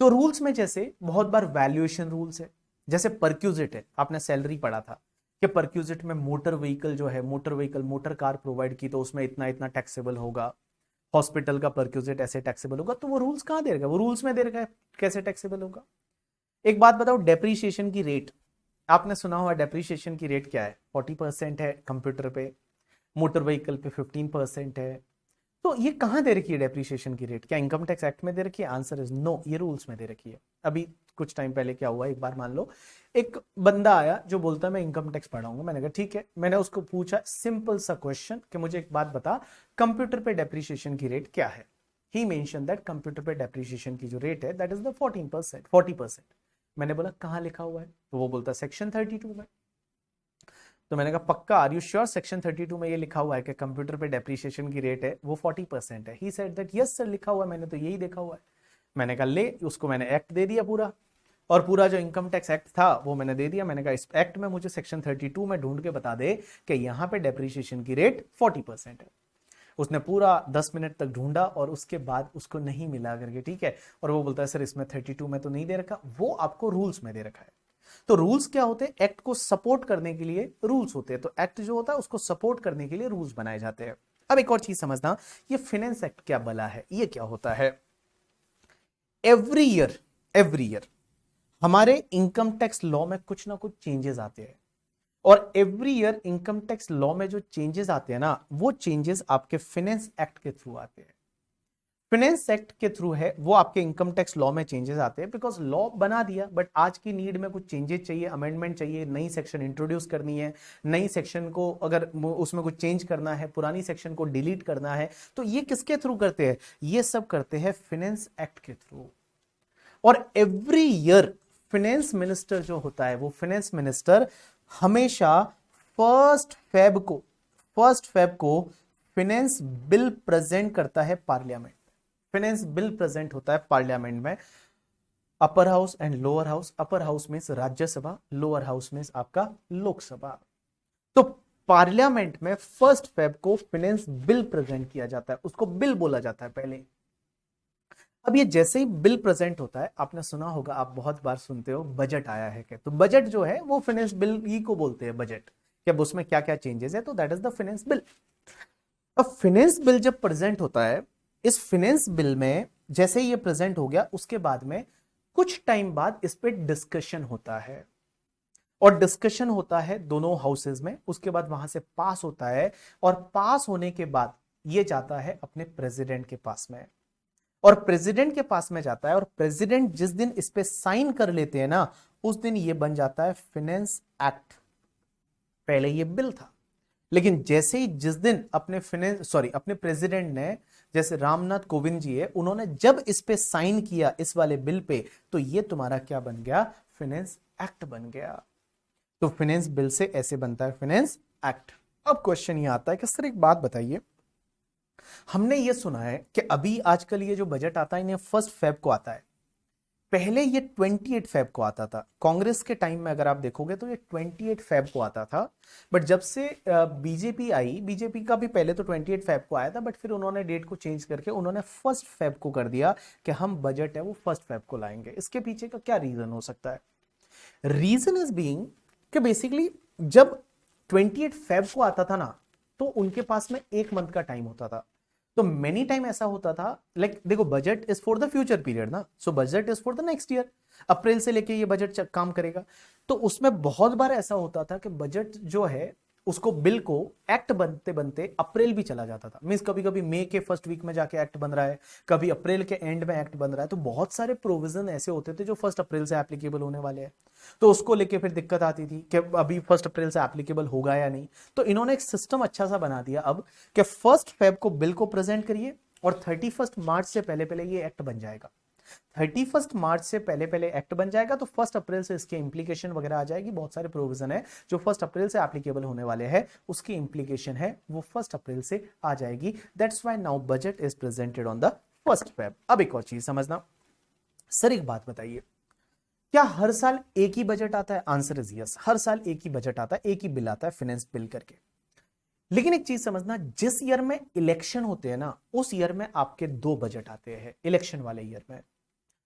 तो रूल्स में जैसे बहुत बार वैल्यूएशन रूल्स है, जैसे परक्यूजिट है, आपने सैलरी पढ़ा था कि परक्यूजिट में मोटर व्हीकल जो है, motor vehicle, motor car provide की तो उसमें इतना इतना टैक्सेबल होगा, हॉस्पिटल का परक्यूजिट ऐसे टैक्सेबल होगा। तो वो रूल्स कहां दे रखा है, वो रूल्स में दे रखा है कैसे टैक्सेबल होगा। एक बात बताओ, डेप्रीशिएशन की रेट, आपने सुना हुआ डेप्रीशिएशन की रेट क्या है, 40% है कंप्यूटर पे, मोटर व्हीकल पे 15% है। तो ये कहां दे रखी है डेप्रीशिएशन की रेट, क्या इनकम टैक्स एक्ट में दे रखी है? आंसर इज नो, ये रूल्स में दे रखी है। अभी कुछ टाइम पहले क्या हुआ, एक बार मान लो एक बंदा आया जो बोलता है मैं इनकम टैक्स पढ़ाऊंगा। मैंने कहा ठीक है, मैंने उसको पूछा सिंपल सा क्वेश्चन कि मुझे एक बात बता, कंप्यूटर पे डेप्रीशिएशन की रेट क्या है। ही मेंशन दैट कंप्यूटर पे डेप्रीशिएशन की जो रेट है दैट इज द 14%, 40%। मैंने बोला कहां लिखा हुआ है, तो वो बोलता सेक्शन 32 में। तो मैंने कहा पक्का, आर यू श्योर सेक्शन 32 में ये लिखा हुआ है कि कंप्यूटर पे डेप्रीशिएशन की रेट है वो 40% है। He said that yes sir लिखा हुआ है, मैंने तो यही देखा हुआ है। मैंने कहा ले, उसको मैंने एक्ट दे दिया पूरा, और पूरा जो इनकम टैक्स एक्ट था वो मैंने दे दिया। मैंने कहा इस एक्ट में मुझे सेक्शन 32 में ढूंढ के बता दे कि यहाँ पे डेप्रीशिएशन की रेट 40% है। उसने पूरा 10 मिनट तक ढूंढा और उसके बाद उसको नहीं मिला करके, ठीक है, और वो बोलता है सर इसमें 32 में तो नहीं दे रखा, वो आपको रूल्स में दे रखा है। तो रूल्स क्या होते हैं, एक्ट को सपोर्ट करने के लिए रूल्स होते हैं। तो एक्ट जो होता है उसको सपोर्ट करने के लिए रूल्स बनाए जाते हैं। अब एक और चीज समझना, ये फाइनेंस एक्ट क्या बला है, ये क्या होता है। एवरी ईयर हमारे इनकम टैक्स लॉ में कुछ ना कुछ चेंजेस आते हैं, और every year income tax law में जो चेंजेस आते हैं ना, वो चेंजेस आपके फाइनेंस एक्ट के थ्रू आते हैं। फाइनेंस एक्ट के थ्रू है वो आपके इनकम टैक्स लॉ में चेंजेस आते हैं, बिकॉज लॉ बना दिया बट आज की नीड में कुछ चेंजेस चाहिए, अमेंडमेंट चाहिए, नई सेक्शन इंट्रोड्यूस करनी है, नई सेक्शन को अगर उसमें कुछ चेंज करना है, पुरानी सेक्शन को डिलीट करना है, तो ये किसके थ्रू करते हैं, ये सब करते हैं फाइनेंस एक्ट के थ्रू। और एवरी ईयर फाइनेंस मिनिस्टर जो होता है, वो फाइनेंस मिनिस्टर हमेशा फर्स्ट फेब को फाइनेंस बिल प्रेजेंट करता है पार्लियामेंट। फाइनेंस बिल प्रेजेंट होता है पार्लियामेंट में, upper house and lower house. Upper house में राज्यसभा, लोअर हाउस में आपका लोकसभा। तो पार्लियामेंट में 1 फेब को फाइनेंस बिल प्रेजेंट किया जाता है, उसको बिल बोला जाता है पहले। अब ये जैसे ही बिल प्रेजेंट होता है, आपने सुना होगा, आप बहुत बार सुनते हो बजट आया है क्या, तो बजट जो है वो फिनेंस बिल ही को बोलते हैं बजट, कि अब उसमें क्या क्या चेंजेस है, तो that is the finance bill. अब फिनेंस बिल जब प्रेजेंट होता है, इस फिनेंस बिल में जैसे ही ये प्रेजेंट हो गया, उसके बाद में कुछ टाइम बाद इस पे डिस्कशन होता है, और डिस्कशन होता है दोनों हाउसेज में, उसके बाद वहां से पास होता है, और पास होने के बाद ये जाता है अपने प्रेसिडेंट के पास में, और प्रेसिडेंट के पास में जाता है, और प्रेसिडेंट जिस दिन इस पे साइन कर लेते हैं ना, उस दिन ये बन जाता है फिनेंस एक्ट। पहले ये बिल था, लेकिन जैसे ही जिस दिन अपने प्रेसिडेंट ने, जैसे रामनाथ कोविंद जी है, उन्होंने जब इस पे साइन किया इस वाले बिल पे, तो ये तुम्हारा क्या बन गया, फिनेंस एक्ट बन गया। तो फिनेंस बिल से ऐसे बनता है फिनेंस एक्ट। अब क्वेश्चन ये आता है कि सर एक बात बताइए, हमने ये सुना है कि अभी आजकल ये जो बजट आता है इन्हें 1 फेब को आता है, पहले ये 28 फेब को आता था। कांग्रेस के टाइम में अगर आप देखोगे तो ये 28 फेब को आता था, बट जब से बीजेपी आई, बीजेपी का भी पहले तो 28 फेब को आया था, बट फिर उन्होंने डेट को चेंज करके उन्होंने 1 फेब को कर दिया कि हम बजट है वो 1 फेब को लाएंगे। इसके पीछे का क्या रीजन हो सकता है? रीजन इज बीइंग कि बेसिकली जब 28 फेब को आता था ना, तो उनके पास में 1 मंथ का टाइम होता था। तो मेनी टाइम ऐसा होता था, लाइक देखो budget is for the future period ना, सो budget is for the next year, April से लेके ये बजट काम करेगा। तो उसमें बहुत बार ऐसा होता था कि बजट जो है उसको बिल को एक्ट बनते बनते अप्रैल भी चला जाता था। मींस कभी कभी मई के फर्स्ट वीक में जाके एक्ट बन रहा है, कभी अप्रैल के एंड में एक्ट बन रहा है। तो बहुत सारे प्रोविजन ऐसे होते थे जो 1 अप्रैल से एप्लीकेबल होने वाले हैं, तो उसको लेके फिर दिक्कत आती थी कि अभी 1 अप्रैल से एप्लीकेबल होगा या नहीं। तो इन्होंने एक सिस्टम अच्छा सा बना दिया अब कि 1 फेब को बिल को प्रेजेंट करिए, और 31 मार्च से पहले पहले ये एक्ट बन जाएगा। 31 मार्च से पहले पहले एक्ट बन जाएगा, तो 1 अप्रैल से इसके इंप्लीकेशन वगैरह आ जाएगी। बहुत सारे प्रोविजन है जो 1 अप्रैल से एप्लीकेबल होने वाले हैं, उसकी इंप्लीकेशन है वो 1 अप्रैल से आ जाएगी। That's why now budget is presented on the 1 Feb. अब एक और चीज समझना, सर एक बात बताइए, क्या हर साल एक ही बजट आता है? आंसर इज यस, हर साल एक ही बजट आता है, एक ही बिल आता है फिनेंस बिल करके। लेकिन एक चीज समझना, जिस ईयर में इलेक्शन होते हैं ना, उस ईयर में आपके 2 बजट आते हैं। इलेक्शन वाले ईयर में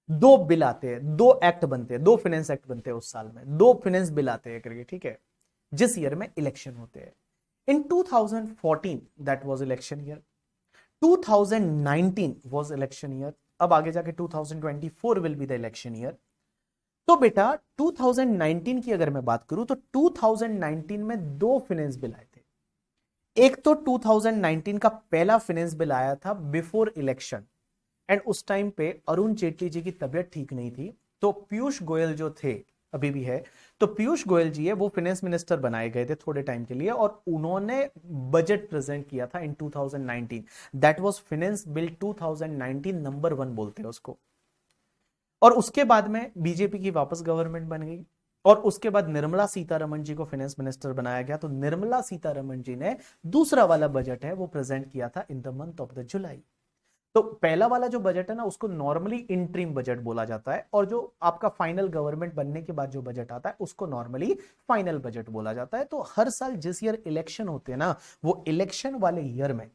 2 बिल आते हैं, 2 एक्ट बनते हैं, 2 फिनेंस एक्ट बनते हैं उस साल में, 2 फिनेंस बिल आते हैं करके, ठीक है, जिस ईयर में इलेक्शन होते हैं। इन 2014 that was election year, 2019 was election year, अब आगे जाके 2024 will be the election year. तो बेटा 2019 की अगर मैं बात करूं, तो 2019 में 2 फिनेंस बिल आए थे। एक तो 2019 का पहला फिनेंस बिल आया था बिफोर इलेक्शन, एंड उस टाइम पे अरुण जेटली जी की तबीयत ठीक नहीं थी, तो पीयूष गोयल जो थे, अभी भी है, तो पीयूष गोयल जी है वो फाइनेंस मिनिस्टर बनाए गए थे थोड़े टाइम के लिए, और उन्होंने बजट प्रेजेंट किया था इन 2019। That was finance bill 2019 number 1 बोलते हैं उसको। और उसके बाद में बीजेपी की वापस गवर्नमेंट बन गई, और उसके बाद निर्मला सीतारमण जी को फाइनेंस मिनिस्टर बनाया गया। तो निर्मला सीतारमण जी ने दूसरा वाला बजट है वो प्रेजेंट किया था in the month of the जुलाई। तो पहला वाला जो बजट है ना, उसको नॉर्मली इंट्रीम बजट बोला जाता है, और जो आपका फाइनल गवर्नमेंट बनने के बाद जो बजट आता है उसको नॉर्मली फाइनल बजट बोला जाता है। तो हर साल जिस ईयर इलेक्शन होते हैं ना, वो इलेक्शन वाले ईयर में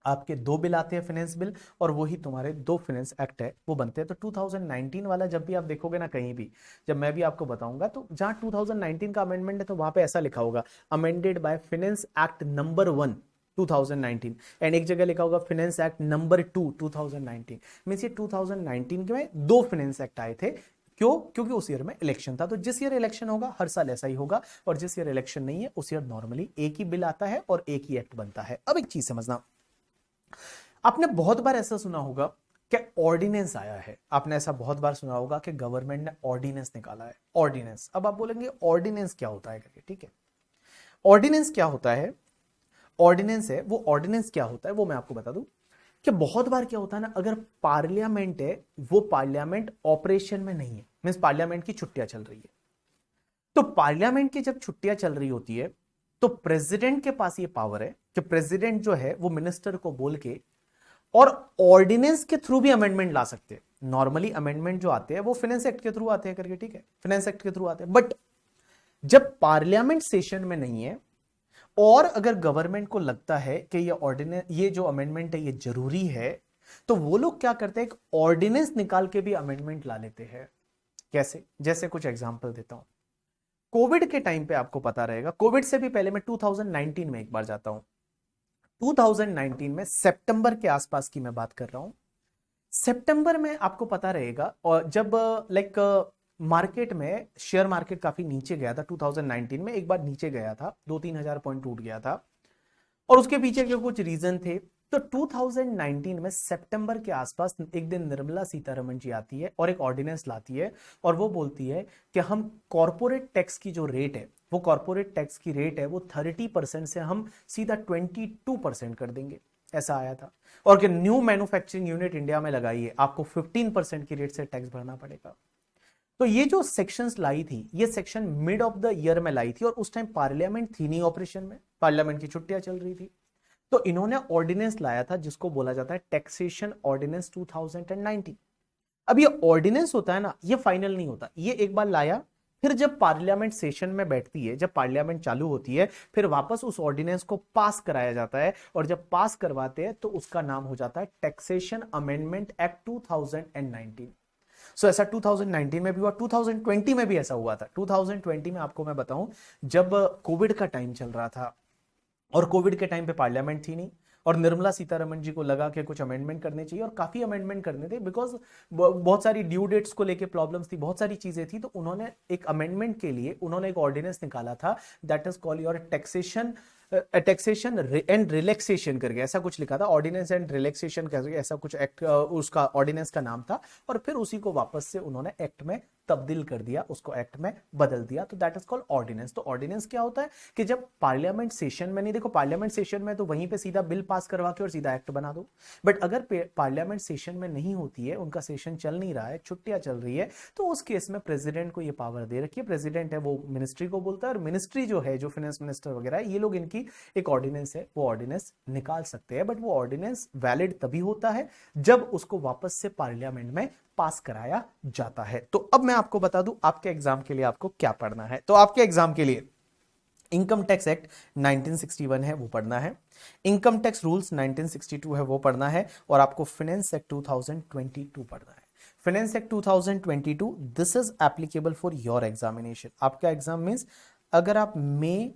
आपके 2 बिल आते हैं फिनेंस बिल, और वही तुम्हारे 2 फिनेंस एक्ट है वो बनते हैं। तो 2019 वाला जब भी आप देखोगे ना कहीं भी, जब मैं भी आपको बताऊंगा, तो जहां 2019 का अमेंडमेंट है तो वहां पे ऐसा लिखा होगा amended bye finance act number 1 2019, and एक जगह लिखा होगा फिनेंस एक्ट नंबर 2 2019। मींस ये 2019 में 2 फिनेंस एक्ट आए थे। क्यों? क्योंकि उस ईयर में इलेक्शन था। तो जिस ईयर इलेक्शन होगा हर साल ऐसा ही होगा, और जिस ईयर इलेक्शन नहीं है उस ईयर नॉर्मली एक ही बिल आता है और एक ही एक्ट बनता है। अब एक चीज समझना, आपने बहुत बार ऐसा सुना होगा कि ऑर्डिनेंस आया है। आपने ऐसा बहुत बार सुना होगा कि गवर्नमेंट ने ऑर्डिनेंस निकाला है। ऑर्डिनेंस, अब आप बोलेंगे ऑर्डिनेंस क्या होता है करके, ठीक है। ऑर्डिनेंस क्या होता है? ऑर्डिनेंस है वो, ऑर्डिनेंस क्या होता है वो मैं आपको बता दूं कि बहुत बार क्या होता है ना, अगर पार्लियामेंट है वो पार्लियामेंट ऑपरेशन में नहीं है, मींस पार्लियामेंट की छुट्टियां चल रही है, तो पार्लियामेंट की जब छुट्टियां चल रही होती है तो प्रेसिडेंट के पास ये पावर है कि प्रेसिडेंट जो है वो मिनिस्टर को बोल के और ऑर्डिनेंस के थ्रू भी अमेंडमेंट ला सकते हैं। नॉर्मली अमेंडमेंट जो आते हैं वो फाइनेंस एक्ट के थ्रू आते हैं करके, ठीक है, फाइनेंस एक्ट के थ्रू आते हैं। बट जब पार्लियामेंट सेशन में नहीं है, और अगर गवर्नमेंट को लगता है कि ये ऑर्डिनेंस, ये जो अमेंडमेंट है ये जरूरी है, तो वो लोग क्या करते हैं, एक ऑर्डिनेंस निकाल के भी अमेंडमेंट ला लेते हैं। कैसे, जैसे कुछ एग्जांपल देता हूं। कोविड के टाइम पे आपको पता रहेगा, कोविड से भी पहले मैं 2019 में एक बार जाता हूं। 2019 में सितंबर के आसपास की मैं बात कर रहा हूं। सितंबर में आपको पता रहेगा, और जब लाइक मार्केट में शेयर मार्केट काफी नीचे गया था, 2019 में एक बार नीचे गया था, 2-3 हजार पॉइंट टूट गया था, और उसके पीछे के कुछ रीजन थे। तो 2019 में सितंबर के आसपास एक दिन निर्मला सीतारमण जी आती है और एक ऑर्डिनेंस लाती है, और वो बोलती है कि हम कॉर्पोरेट टैक्स की जो रेट है, वो कॉर्पोरेट टैक्स की रेट है वो 30% से हम सीधा 22% कर देंगे। ऐसा आया था। और कि न्यू मैन्युफैक्चरिंग यूनिट इंडिया में लगाइए, आपको 15% की रेट से टैक्स भरना पड़ेगा। तो ये जो सेक्शंस लाई थी, ये section mid of the year में लाई थी, और उस टाइम पार्लियामेंट थी नहीं ऑपरेशन में, पार्लियामेंट की छुट्टियां चल रही थी। तो इन्होंने ऑर्डिनेंस लाया था जिसको बोला जाता है टैक्सेशन ऑर्डिनेंस 2019। अब ये ऑर्डिनेंस होता है ना, ये फाइनल नहीं होता, ये एक बार लाया, फिर जब पार्लियामेंट सेशन में बैठती है, जब पार्लियामेंट चालू होती है, फिर वापस उस ऑर्डिनेंस को पास कराया जाता है, और जब पास करवाते हैं तो उसका नाम हो जाता है टैक्सेशन अमेंडमेंट एक्ट 2019। सो ऐसा 2019 में भी हुआ, 2020 में भी ऐसा हुआ था। 2020 में आपको मैं बताऊं, जब कोविड का टाइम चल रहा था, और कोविड के टाइम पे पार्लियामेंट थी नहीं, और निर्मला सीतारमण जी को लगा कि कुछ अमेंडमेंट करने चाहिए, और काफी अमेंडमेंट करने थे, बिकॉज बहुत सारी ड्यू डेट्स को लेके प्रॉब्लम्स थी, बहुत सारी चीजें थी। तो उन्होंने एक अमेंडमेंट के लिए उन्होंने एक ऑर्डिनेंस निकाला था, that is called your taxation and relaxation करके ऐसा कुछ लिखा था, ऑर्डिनेंस एंड रिलैक्सेशन करके ऐसा कुछ एक्ट उसका ऑर्डिनेंस का नाम था। और फिर उसी को वापस से उन्होंने एक्ट में तब्दील कर दिया, उसको एक्ट में बदल दिया, तो दैट इज कॉल्ड ऑर्डिनेंस। तो ऑर्डिनेंस क्या होता है कि जब पार्लियामेंट सेशन में नहीं, देखो पार्लियामेंट सेशन में तो वहीं पे सीधा बिल पास करवा के और सीधा एक्ट बना दो, बट अगर पार्लियामेंट सेशन में नहीं होती है, उनका सेशन चल नहीं रहा है, छुट्टियां चल रही है, तो उस केस में प्रेसिडेंट को ये पावर दे रखी है। प्रेसिडेंट है वो मिनिस्ट्री को बोलता है, और मिनिस्ट्री जो है, जो फाइनेंस मिनिस्टर वगैरह है, ये लोग इनकी एक ऑर्डिनेंस है, वो ऑर्डिनेंस निकाल सकते हैं, बट वो ऑर्डिनेंस वैलिड तभी होता है जब उसको वापस से पार्लियामेंट में पास कराया जाता है। तो अब मैं आपको बता दूं आपके एग्जाम के लिए आपको क्या पढ़ना है। तो आपके एग्जाम के लिए इनकम टैक्स एक्ट 1961 है वो पढ़ना है, इनकम टैक्स रूल्स 1962 है वो पढ़ना है, और आपको फाइनेंस एक्ट 2022 पढ़ना है। Finance act 2022 this is applicable for your examination. आपका एग्जाम मींस अगर आप मई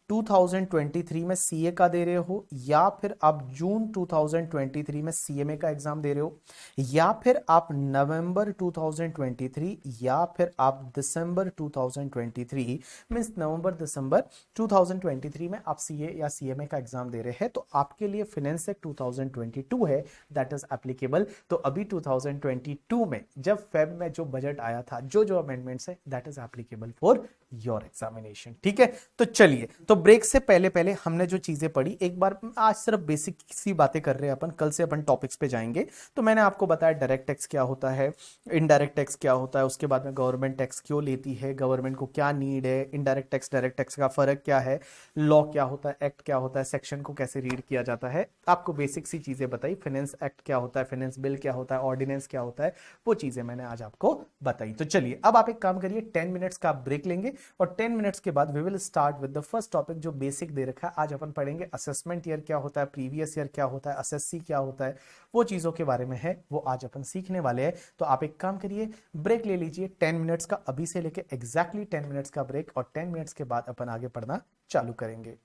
2023 में सीए का दे रहे हो, या फिर आप जून 2023 में सीएमए का एग्जाम दे रहे हो, या फिर आप नवंबर 2023, या फिर आप दिसंबर 2023 मींस नवंबर दिसंबर 2023 में आप सीए या सीएमए का एग्जाम दे रहे हैं, तो आपके लिए फाइनेंस एक्ट 2022 है, दैट इज एप्लीकेबल। तो अभी 2022 में जब फेब में जो बजट आया था, जो जो अमेंडमेंट्स है, that is applicable for your examination. ठीक है, तो चलिए, तो ब्रेक से पहले पहले हमने जो चीजें पढ़ी एक बार, आज सिर्फ बेसिक सी बातें कर रहे हैं अपन, कल से अपन टॉपिक्स पे जाएंगे। तो मैंने आपको बताया डायरेक्ट टैक्स क्या होता है, इनडायरेक्ट टैक्स क्या होता है, उसके बाद में गवर्नमेंट टैक्स क्यों लेती है, गवर्नमेंट को क्या नीड है, इनडायरेक्ट टैक्स डायरेक्ट टैक्स का फर्क क्या है, लॉ क्या होता है, एक्ट क्या होता है, सेक्शन को कैसे रीड किया जाता है, आपको बेसिक सी चीजें बताई। फाइनेंस एक्ट क्या होता है, फाइनेंस बिल क्या होता है, ऑर्डिनेंस क्या होता है, वो चीजें मैंने आज आपको बताई। तो चलिए अब आप एक काम करिए, 10 मिनट्स का ब्रेक लेंगे, और 10 मिनट्स के बाद we will start with the first topic जो बेसिक दे रखा है। आज अपन पढ़ेंगे असेसमेंट ईयर क्या होता है, प्रीवियस ईयर क्या होता है, एसएससी क्या होता है, वो चीजों के बारे में है, वो आज अपन सीखने वाले हैं। तो आप एक काम करिए, ब्रेक ले लीजिए 10 मिनट्स का, अभी से लेके एग्जैक्टली 10 मिनट्स का ब्रेक, और 10 मिनट्स के बाद अपन आगे पढ़ना चालू करेंगे।